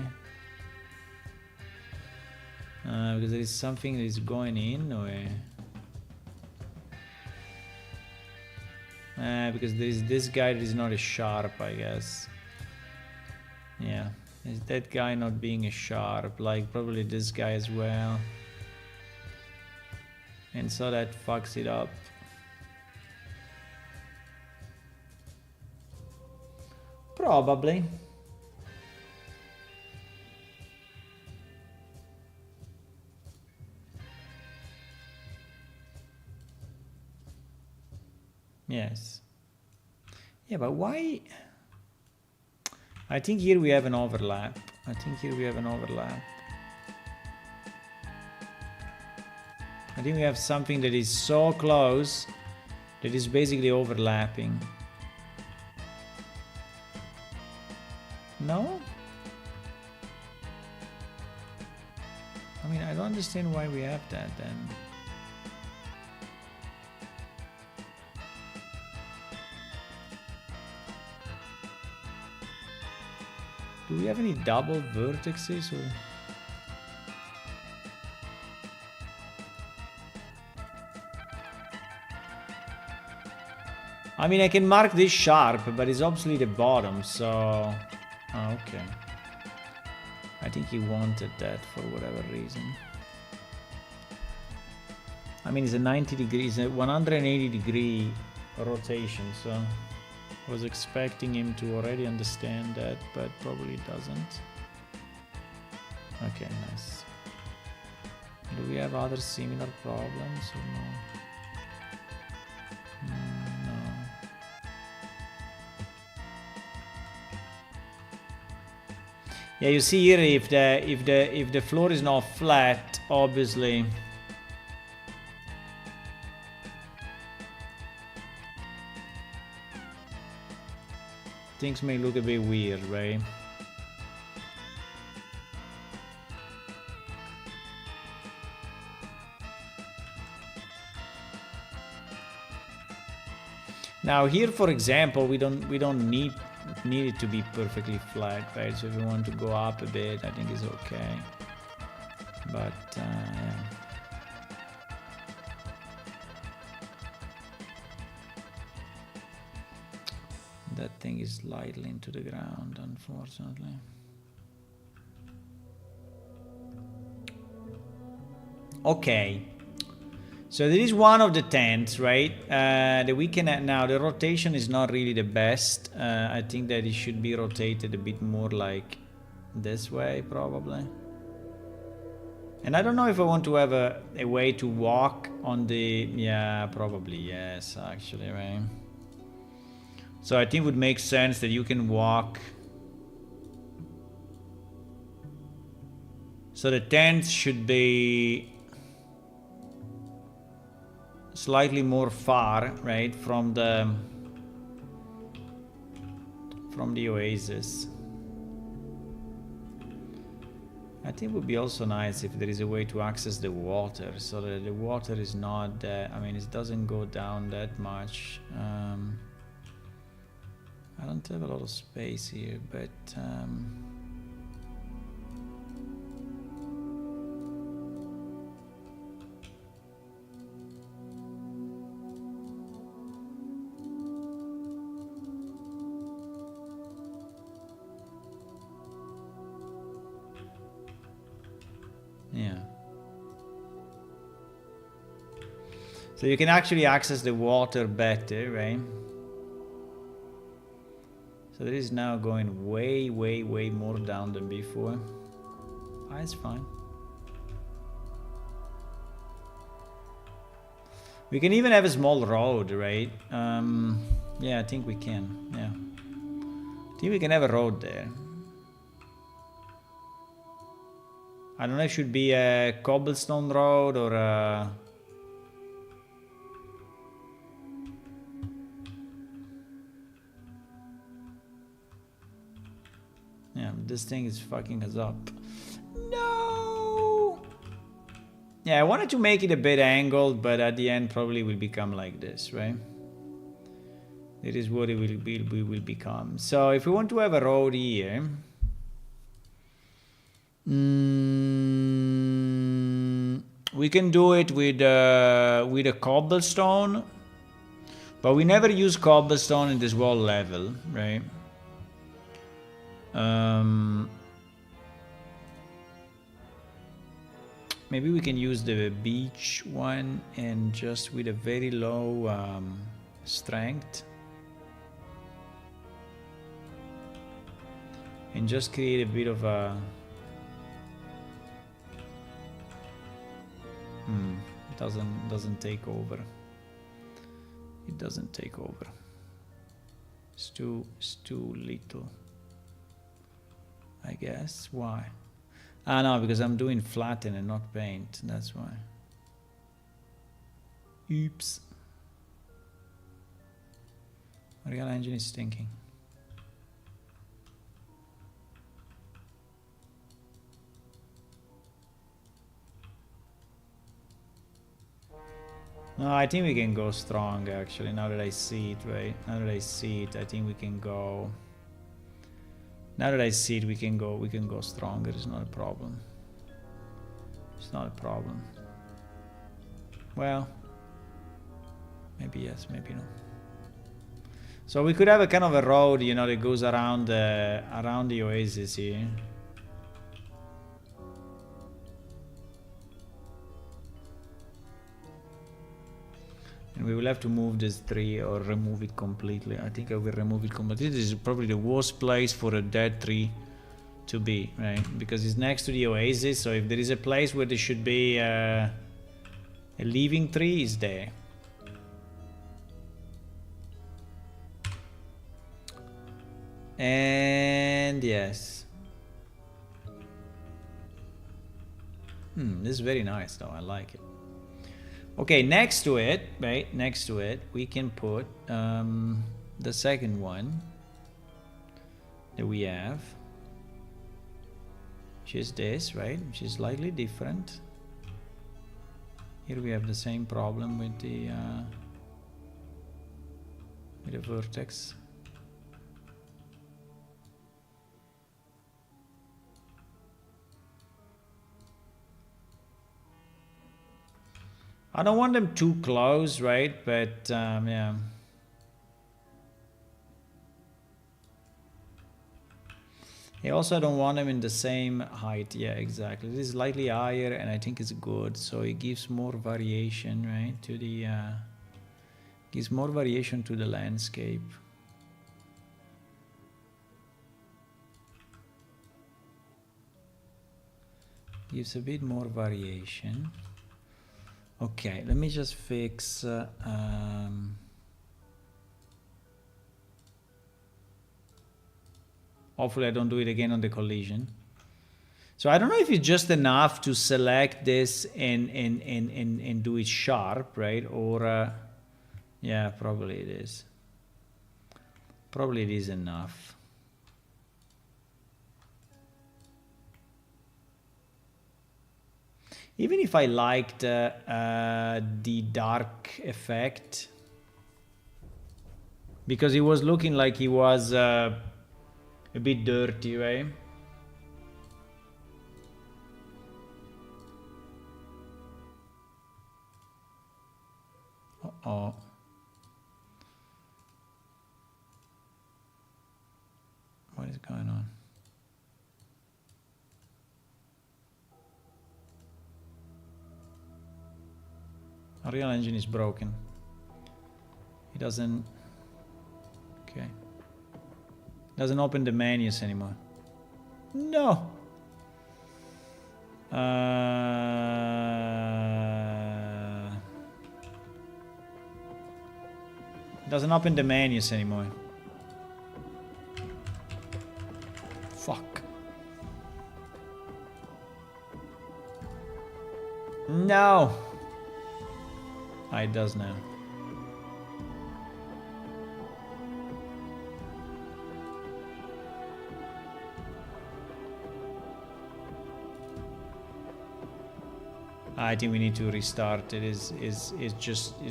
Speaker 1: Because there is something that is going in, or because there is this guy that is not a sharp, I guess. Yeah, is that guy not being a sharp? Like probably this guy as well. And so that fucks it up. Probably. Yes. Yeah, but why? I think here we have an overlap. I think we have something that is so close that is basically overlapping. No? I mean, I don't understand why we have that then. Do we have any double vertices or? I mean, I can mark this sharp, but it's obviously the bottom, so... Oh, okay. I think he wanted that for whatever reason. I mean, it's a 90 degrees, a 180 degree rotation, so I was expecting him to already understand that, but probably doesn't. Okay, nice. Do we have other similar problems or no? No. Yeah, you see here if the floor is not flat, obviously things may look a bit weird, right? Now here, for example, we don't need it to be perfectly flat, right? So if we want to go up a bit, I think it's okay. But yeah. That thing is slightly into the ground, unfortunately. Okay. So this is one of the tents, right? The weekend now, the rotation is not really the best. I think that it should be rotated a bit more like this way, probably. And I don't know if I want to have a way to walk on the... Yeah, probably yes, actually, right? So I think it would make sense that you can walk. So the tents should be slightly more far, right, from the oasis. I think it would be also nice if there is a way to access the water, so that the water is not that, I mean, it doesn't go down that much. I don't have a lot of space here, but yeah. So you can actually access the water better, right? So this is now going way, way, way more down than before. Ah, it's fine. We can even have a small road, right? Yeah, I think we can. Yeah, I think we can have a road there. I don't know if it should be a cobblestone road or a... Yeah, this thing is fucking us up. No! Yeah, I wanted to make it a bit angled, but at the end probably will become like this, right? It is what it will become. So if we want to have a road here... we can do it with a cobblestone, but we never use cobblestone in this wall level, right? Maybe we can use the beach one and just with a very low strength, and just create a bit of a doesn't take over. It doesn't take over. It's too little, I guess. Why? Ah, no, because I'm doing flatten and not paint. That's why. Oops. Unreal Engine is stinking. No, I think we can go strong, actually, now that I see it, right? Now that I see it, I think we can go Now that I see it, we can go stronger. It's not a problem. It's not a problem. Well, maybe yes, maybe no. So we could have a kind of a road, you know, that goes around the oasis here. And we will have to move this tree or remove it completely. I think I will remove it completely. This is probably the worst place for a dead tree to be, right? Because it's next to the oasis, so if there is a place where there should be a living tree, it's there. And yes. This is very nice though, I like it. Okay, next to it, right, next to it, we can put the second one that we have, which is this, right, which is slightly different. Here we have the same problem with the vertex. I don't want them too close, right? But yeah. I also don't want them in the same height. Yeah, exactly. This is slightly higher, and I think it's good. So it gives more variation, right? To the gives more variation to the landscape. Gives a bit more variation. Okay, let me just fix hopefully I don't do it again on the collision. So I don't know if it's just enough to select this and do it sharp, right? Or yeah, probably it is. Probably it is enough. Even if I liked the dark effect, because he was looking like he was a bit dirty, right? Uh-oh. What is going on? Unreal Engine is broken. It doesn't... Okay. Doesn't open the menus anymore. No! Doesn't open the menus anymore. Fuck. No! It does now. I think we need to restart. It is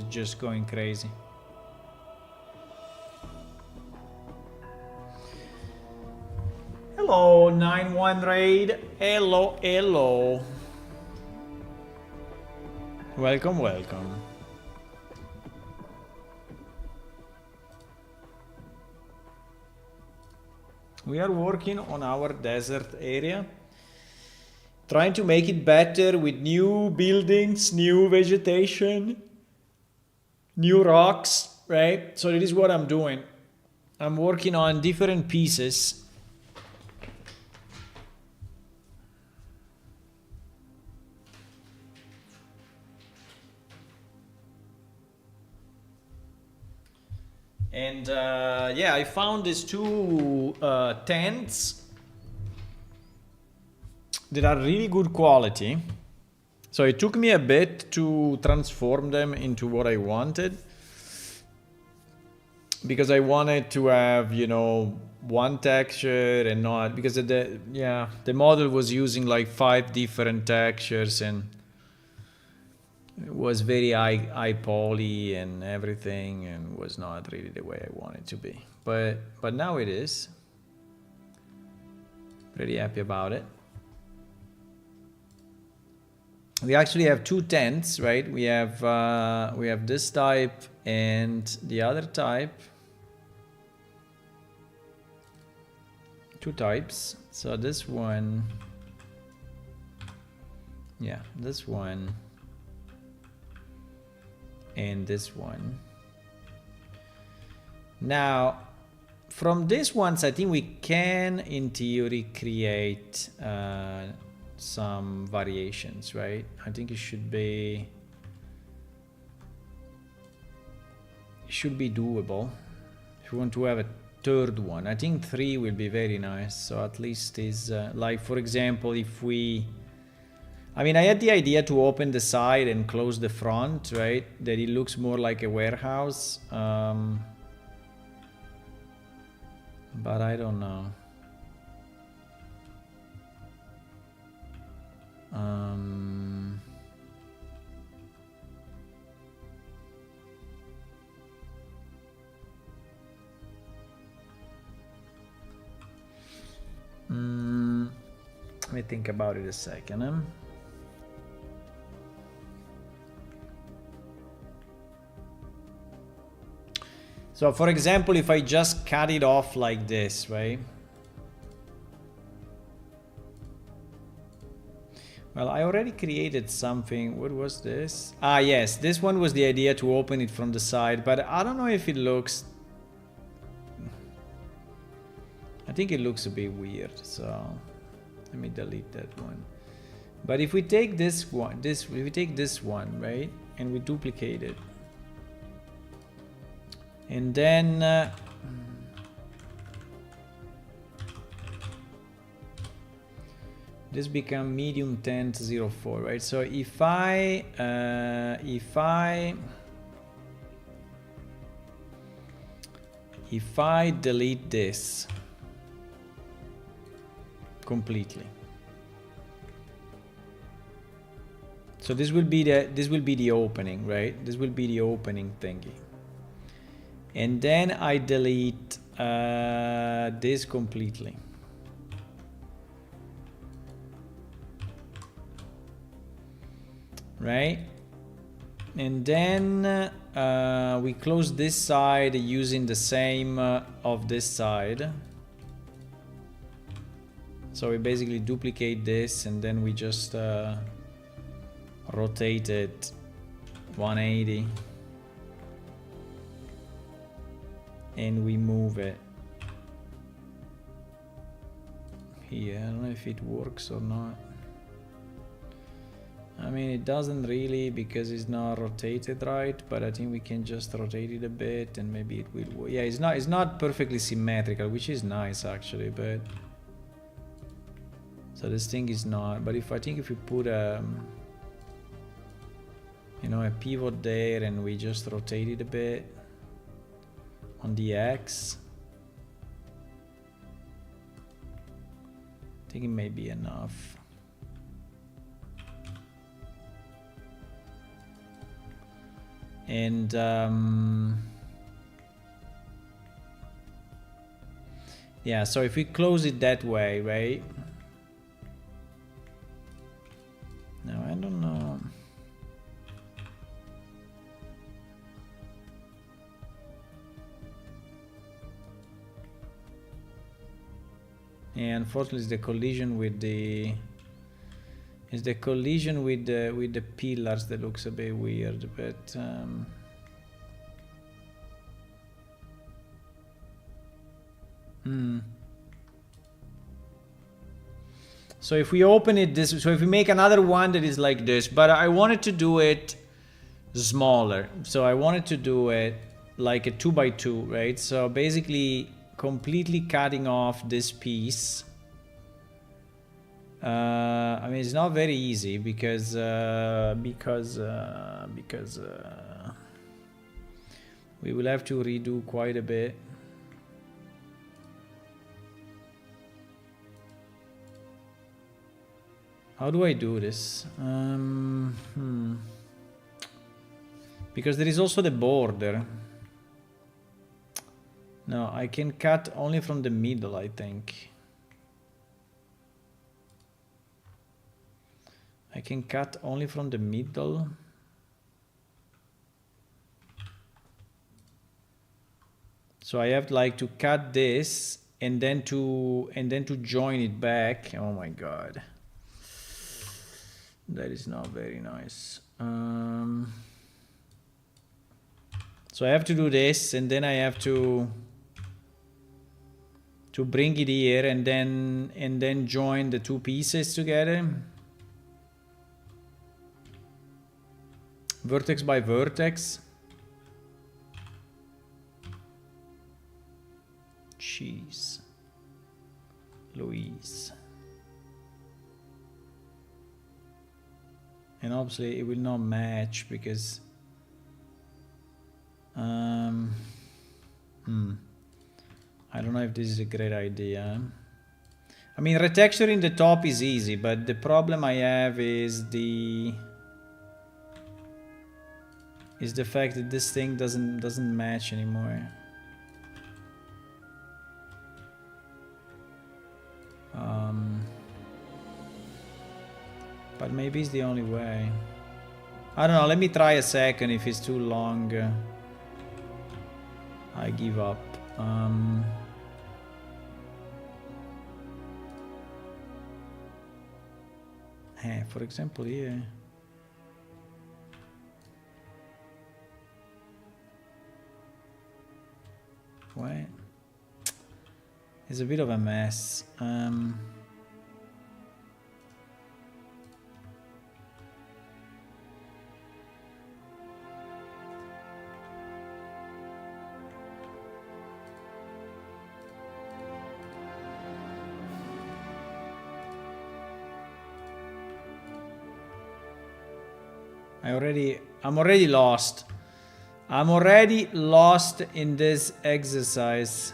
Speaker 1: just going crazy. Hello, 9-1 raid. Hello, hello. Welcome, welcome. We are working on our desert area, trying to make it better with new buildings, new vegetation, new rocks, right? So that is what I'm doing. I'm working on different pieces. And yeah, I found these two tents that are really good quality. So it took me a bit to transform them into what I wanted, because I wanted to have, you know, one texture and not, because the model was using like 5 different textures and it was very high poly and everything, and was not really the way I wanted it to be. But now it is. Pretty happy about it. We actually have two tents, right? We have this type and the other type. Two types. So this one, yeah, this one and this one. Now, from these ones, I think we can, in theory, create some variations, right? I think it should be doable. If you want to have a third one, I think 3 will be very nice. So at least is like, for example, if we, I mean, I had the idea to open the side and close the front, right? That it looks more like a warehouse. But I don't know. Let me think about it a second. So for example, if I just cut it off like this, right? Well, I already created something. What was this? Ah, yes, this one was the idea to open it from the side, but I don't know if it looks... I think it looks a bit weird, so let me delete that one. But if we take this one, if we take this one, right, and we duplicate it, and then this become medium tent 04, right? So if I delete this completely, so this will be the opening, right? This will be the opening thingy. And then I delete this completely. Right? And then we close this side using the same of this side. So we basically duplicate this and then we just rotate it 180. And we move it here. I don't know if it works or not. I mean, it doesn't really because it's not rotated right, but I think we can just rotate it a bit and maybe it will work. Yeah, it's not perfectly symmetrical, which is nice actually, but so this thing is not. But if I think if we put a pivot there and we just rotate it a bit on the X, I think it may be enough. And yeah, so if we close it that way, right? Now I don't know. Yeah, unfortunately, it's the collision with the pillars that looks a bit weird, but so if we open it this, so if we make another one that is like this, but I wanted to do it smaller, so I wanted to do it like a 2x2, right? So basically completely cutting off this piece. I mean, it's not very easy because we will have to redo quite a bit. How do I do this? Because there is also the border. No, I can cut only from the middle, I think. I can cut only from the middle. So I have like to cut this and then to join it back. Oh my god. That is not very nice. So I have to do this, and then I have to bring it here and then join the two pieces together. Vertex by vertex. Jeez. Louise. And obviously it will not match because I don't know if this is a great idea. I mean, retexturing the top is easy, but the problem I have is the fact that this thing doesn't match anymore. But maybe it's the only way. I don't know, let me try a second. If it's too long, I give up. For example here. What? It's a bit of a mess. I'm already lost. I'm already lost in this exercise.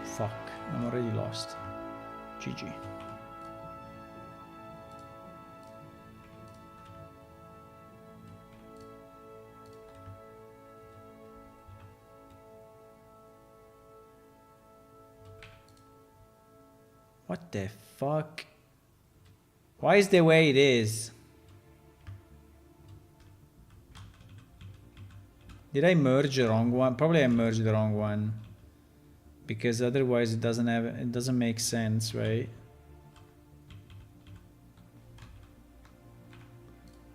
Speaker 1: Fuck, I'm already lost. GG. What the fuck? Why is the way it is? Did I merge the wrong one? Probably I merged the wrong one. Because otherwise it doesn't make sense, right?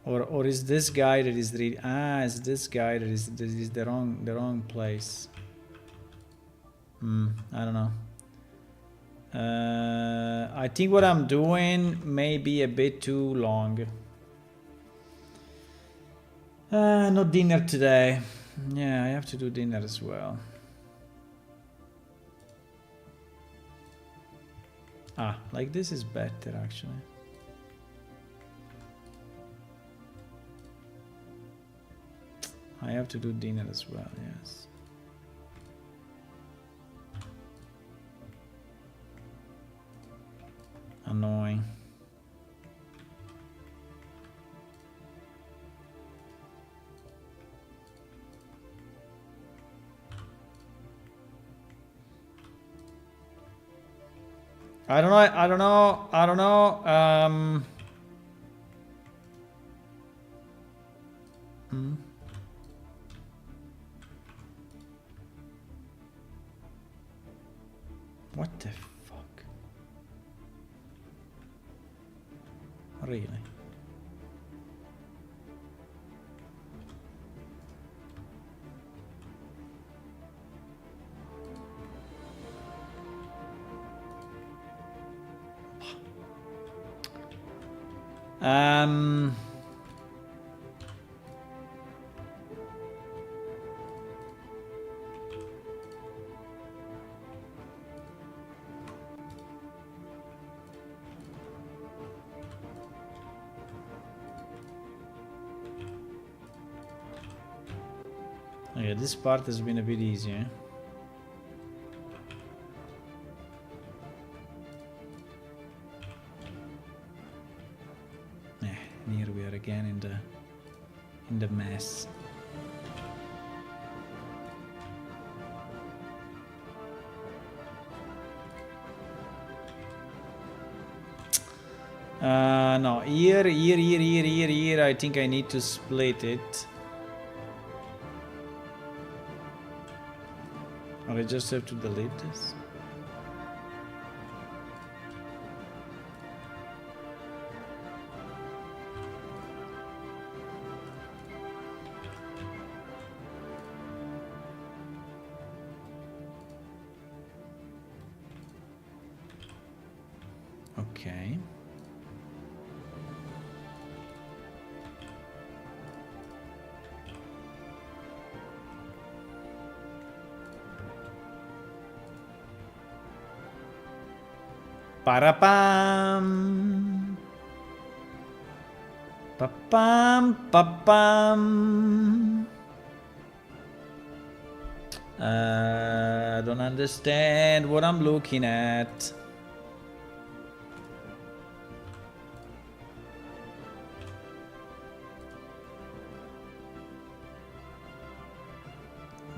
Speaker 1: Or is this guy that is really is this guy that is the wrong place. I don't know. I think what I'm doing may be a bit too long. No dinner today. Yeah, I have to do dinner as well. Like this is better actually. I have to do dinner as well, yes. Annoying. I don't know. What the fuck? Really? Okay, this part has been a bit easier. Here we are again in the mess. No, here. I think I need to split it. Or I just have to delete this. Okay. Parapam. Papam, papam. I don't understand what I'm looking at.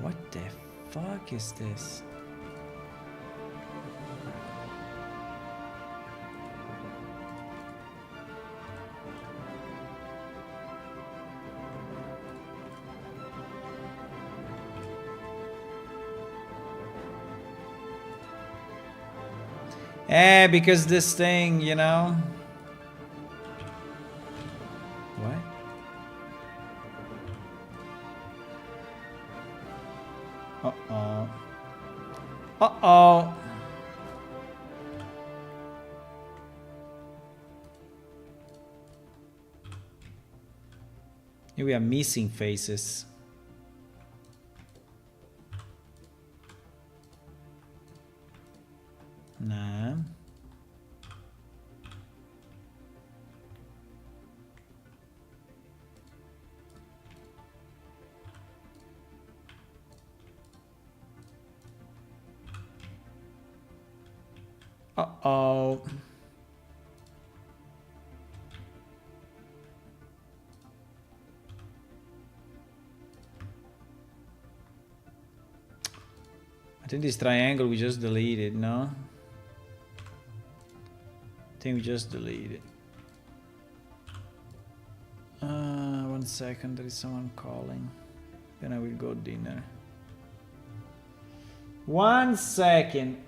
Speaker 1: What the fuck is this? Because this thing, you know. What? Uh-oh. Uh-oh. Here we are missing faces. Nah. Uh-oh. I think this triangle we just deleted, no? I think we just deleted. 1 second, there is someone calling. Then I will go dinner. 1 second.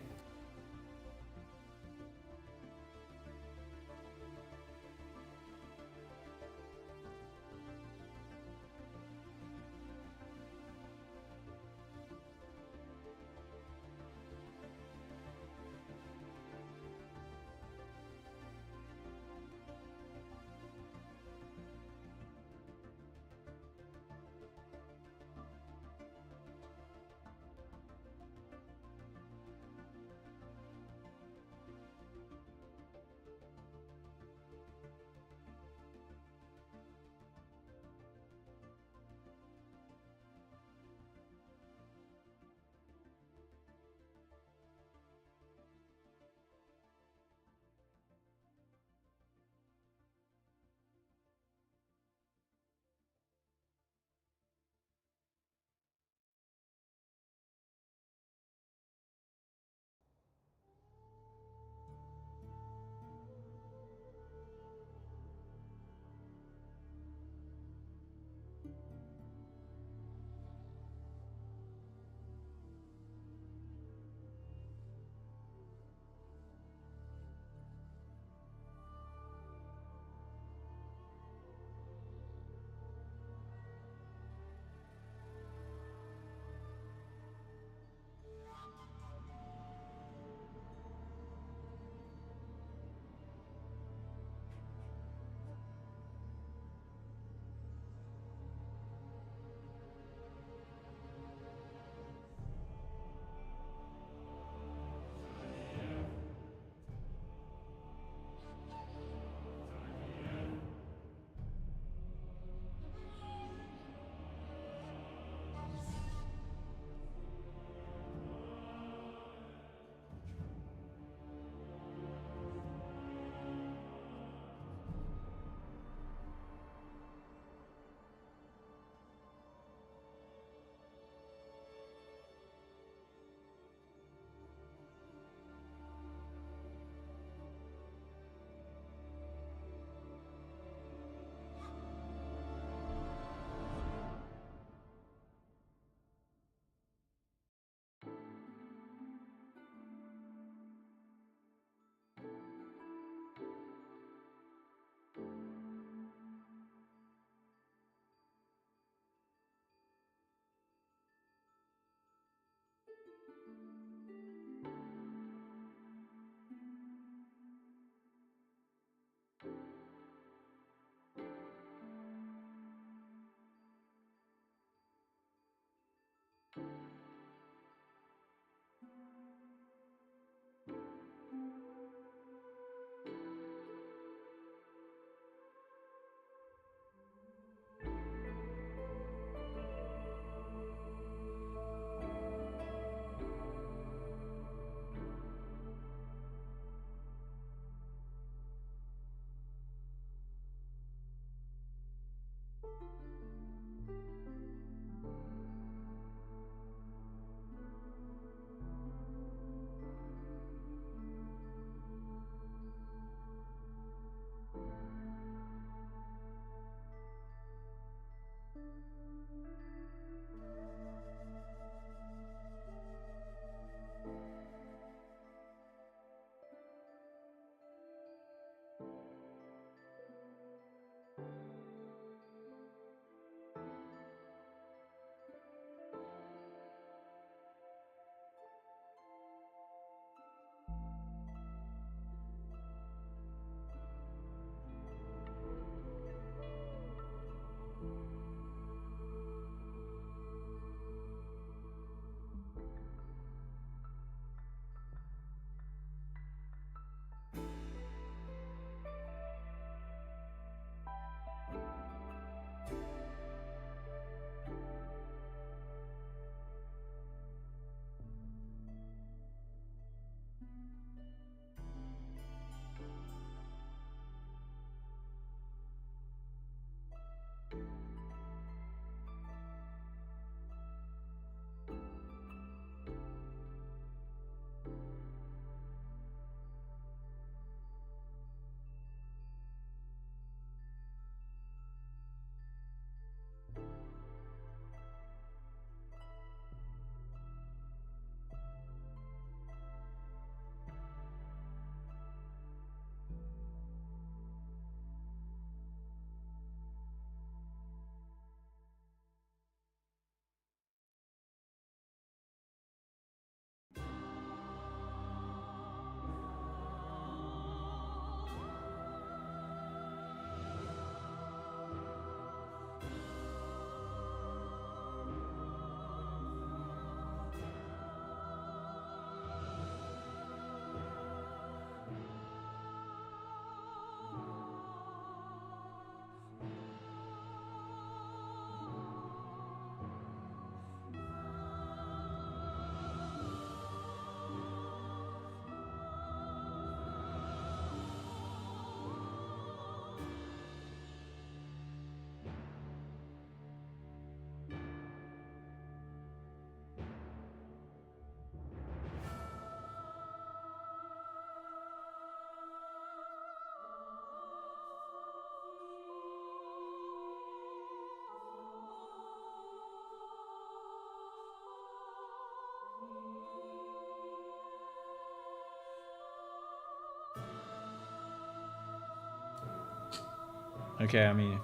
Speaker 1: Okay, I mean,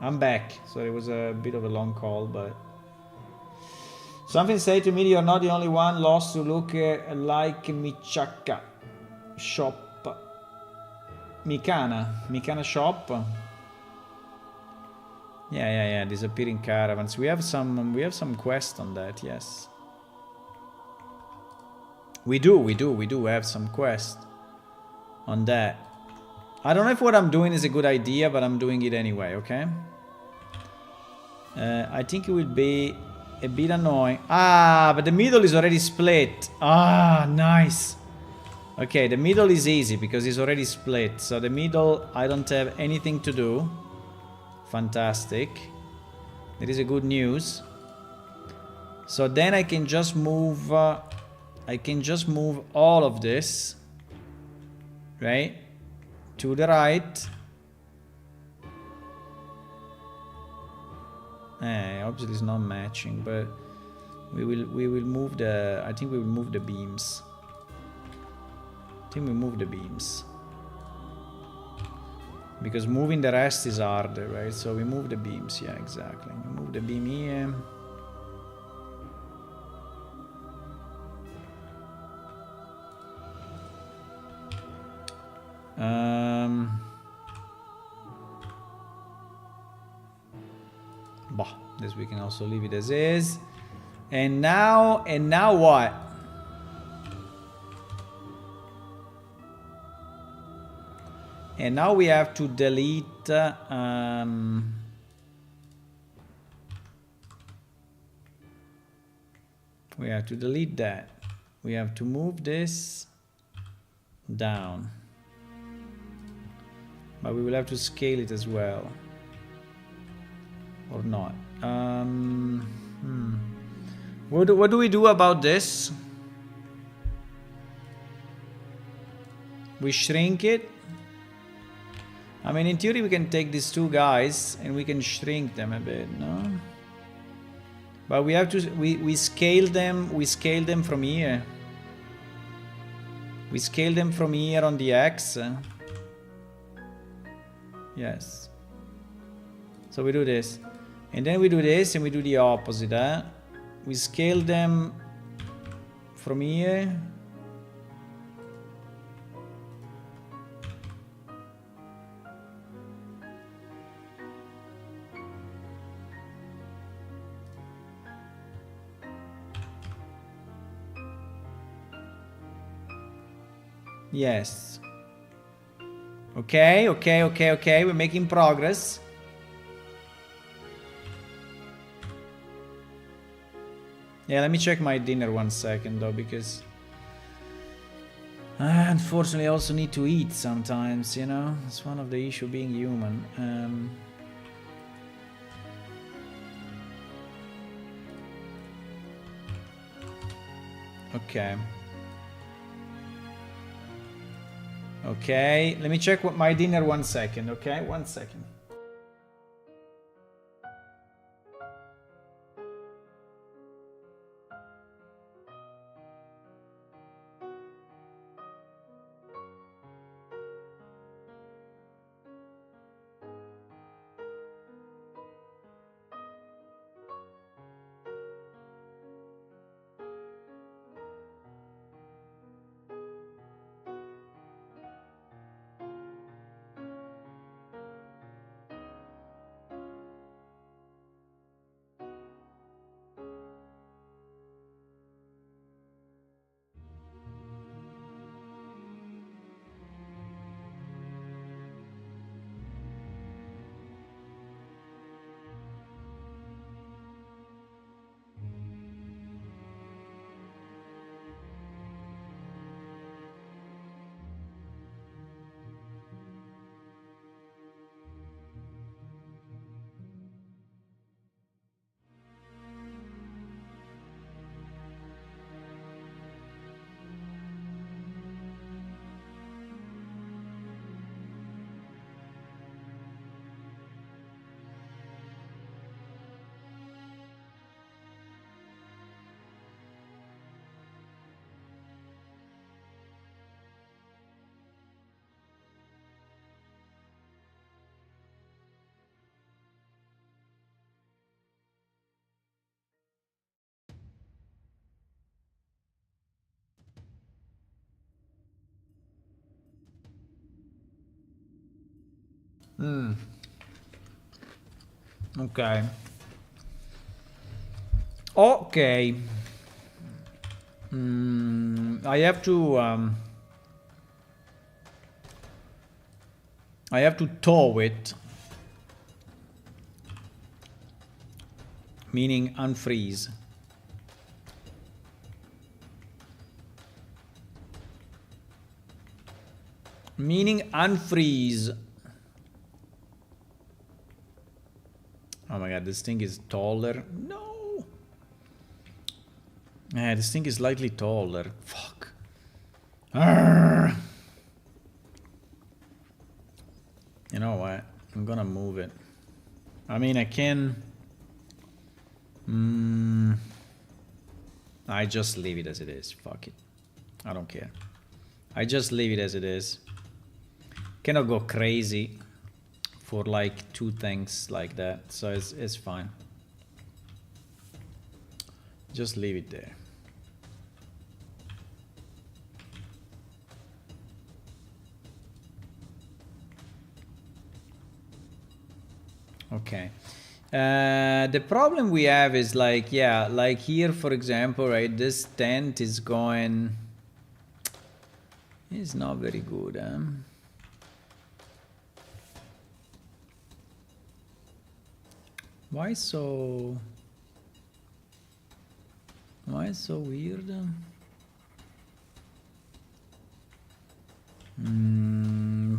Speaker 1: I'm back. So it was a bit of a long call, but something say to me you're not the only one lost to look like Michaka shop. Mikana shop. Yeah. Disappearing caravans. We have some quest on that. Yes. We do have some quest on that. I don't know if what I'm doing is a good idea, but I'm doing it anyway, okay? I think it will be a bit annoying. Ah, but the middle is already split. Ah, nice. Okay, the middle is easy because it's already split. So the middle, I don't have anything to do. Fantastic. That is a good news. So then I can just move... all of this. Right? To the right. Obviously it's not matching, but we will move the... I think we will move the beams. Because moving the rest is harder, right? So we move the beams, yeah, exactly. We move the beam here. This we can also leave it as is. And now what? And now we have to delete we have to delete that. We have to move this down. But we will have to scale it as well. Or not. What do we do about this? We shrink it. I mean, in theory, we can take these two guys and we can shrink them a bit, no? But we have to... We scale them. We scale them from here. We scale them from here on the X. Yes. So we do this. And then we do this and we do the opposite, We scale them from here. Yes. Okay. We're making progress. Yeah, let me check my dinner 1 second though, because unfortunately I also need to eat sometimes, you know? It's one of the issues being human. Okay. Okay, let me check what my dinner 1 second, okay? 1 second. Okay. Okay. I have to tow it, meaning unfreeze. Meaning unfreeze. Oh my god, this thing is taller. No. Yeah, this thing is slightly taller. Fuck. Arrgh. You know what? I'm gonna move it. I mean, I can... I just leave it as it is. Fuck it. I don't care. I just leave it as it is. Cannot go crazy for like 2 things like that. So it's fine. Just leave it there. Okay. The problem we have is like, yeah, like here, for example, right, this tent is going... It's not very good, huh? Why so weird?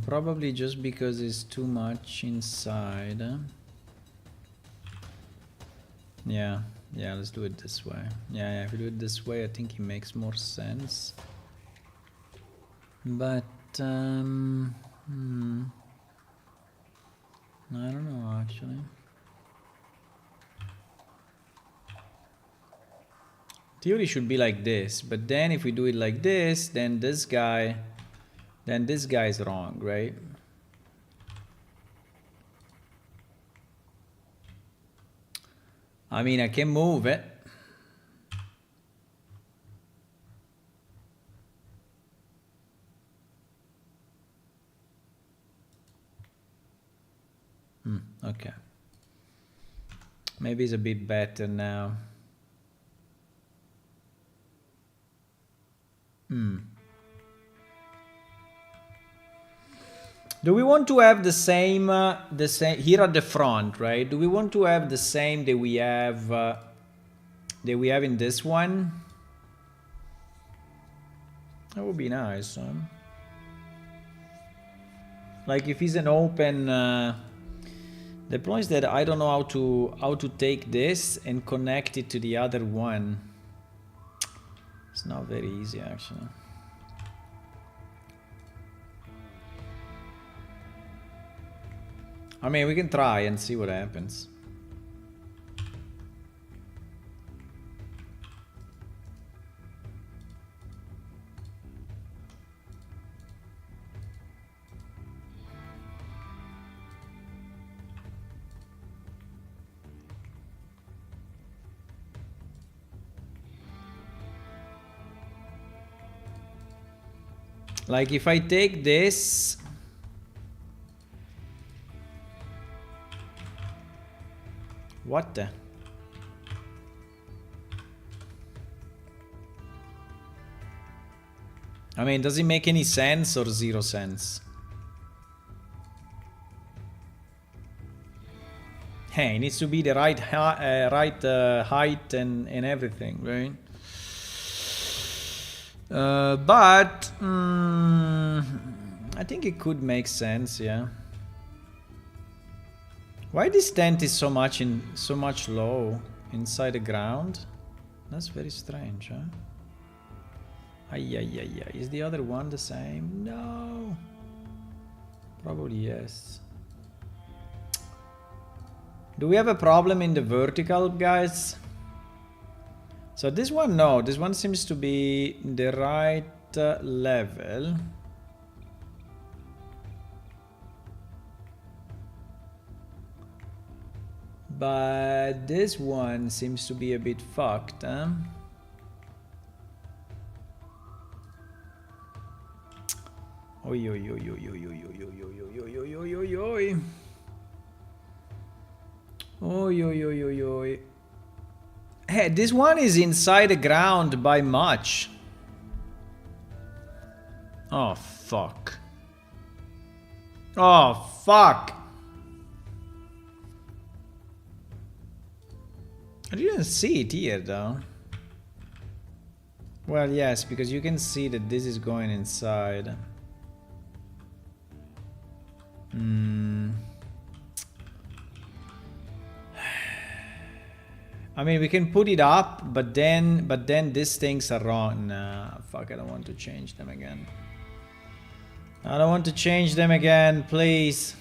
Speaker 1: Probably just because it's too much inside. Yeah, let's do it this way. Yeah, if we do it this way, I think it makes more sense. But, I don't know, actually. Theory should be like this, but then if we do it like this, then this guy is wrong, right? I mean, I can move it. Okay. Maybe it's a bit better now. Do we want to have the same here at the front, right? Do we want to have the same that we have in this one? That would be nice, huh? Like if it's an open. The point is that I don't know how to take this and connect it to the other one. It's not very easy, actually. I mean, we can try and see what happens. Like if I take this, what the? I mean, does it make any sense or 0 sense? Hey, it needs to be the right height and everything, right? But I think it could make sense, yeah. Why this tent is so much low inside the ground? That's very strange, huh? Ay. Is the other one the same? No. Probably yes. Do we have a problem in the vertical, guys? So this one, no. This one seems to be the right level. But this one seems to be a bit fucked, huh? Oi. Oi, oi, oi, oi, oi. Hey, this one is inside the ground by much. Oh, fuck. Oh, fuck. I didn't see it here, though. Well, yes, because you can see that this is going inside. I mean, we can put it up, but then these things are wrong. Nah, fuck, I don't want to change them again. I don't want to change them again, please.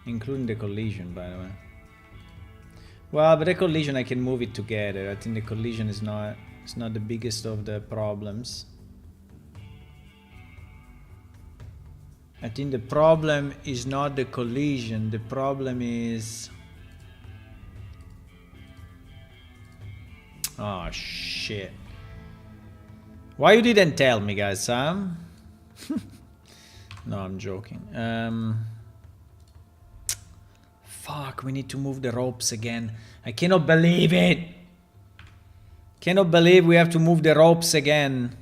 Speaker 1: Including the collision, by the way. Well, but the collision, I can move it together. I think the collision is not, it's not the biggest of the problems. I think the problem is not the collision. The problem is... Oh, shit. Why you didn't tell me, guys, huh? No, I'm joking. Fuck, we need to move the ropes again. I cannot believe it. Cannot believe we have to move the ropes again.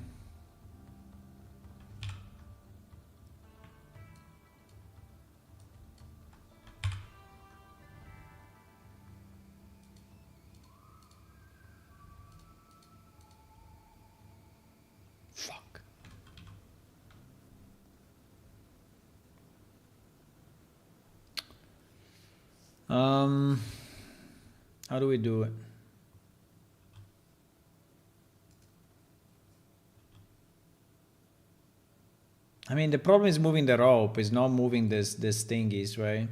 Speaker 1: Fuck. How do we do it? I mean, the problem is moving the rope. It's not moving this thingies, right?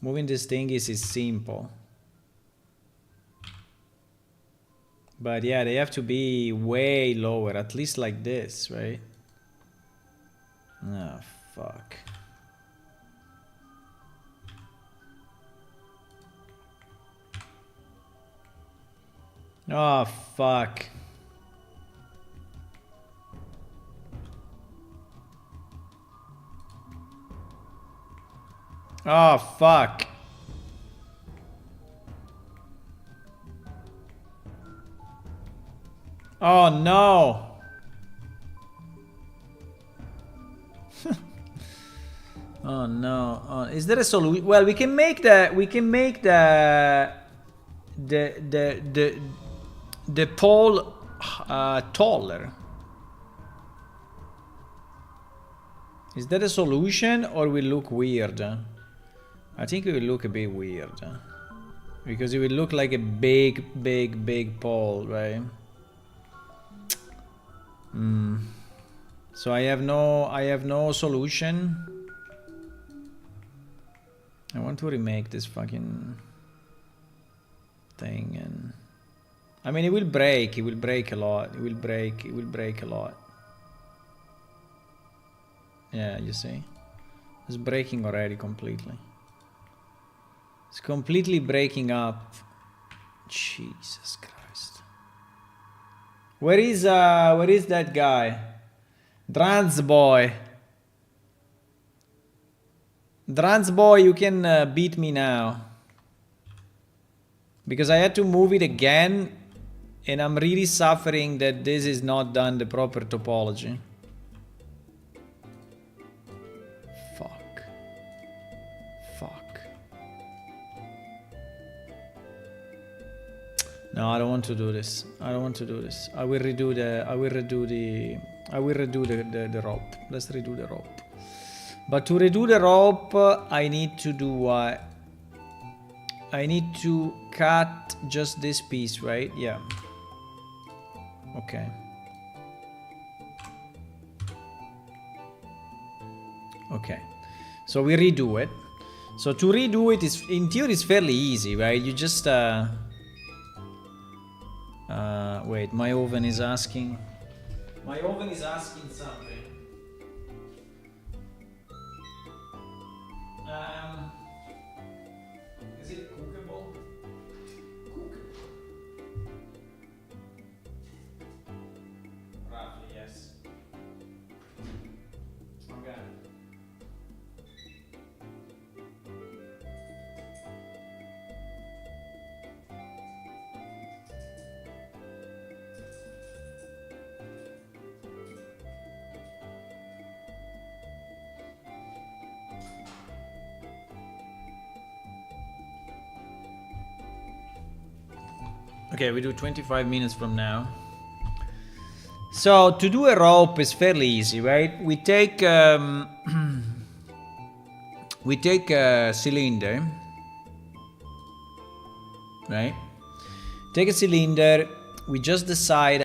Speaker 1: Moving these thingies is simple. But yeah, they have to be way lower, at least like this, right? Oh, fuck. Oh, fuck. Oh, fuck. Oh, no. Oh, no. Oh, is there a solution? Well, we can make the pole taller. Is that a solution, or will look weird? I think it will look a bit weird. Because it will look like a big pole, right? So I have no solution. I want to remake this fucking thing, and I mean, it will break a lot. It will break a lot. Yeah, you see? It's breaking already completely. It's completely breaking up. Jesus Christ. Where is that guy? Dransboy. Dransboy, you can beat me now. Because I had to move it again, and I'm really suffering that this is not done the proper topology. Fuck. No, I don't want to do this. I will redo the rope. Let's redo the rope. But to redo the rope, I need to do what? I need to cut just this piece, right? Yeah. Okay. Okay. So we redo it. So to redo it is, in theory, it's fairly easy, right? You just wait, my oven is asking. My oven is asking something. Is it cookable? Roughly, yes. Okay, we do 25 minutes from now. So to do a rope is fairly easy, right? We take we take a cylinder, right? Take a cylinder. We just decide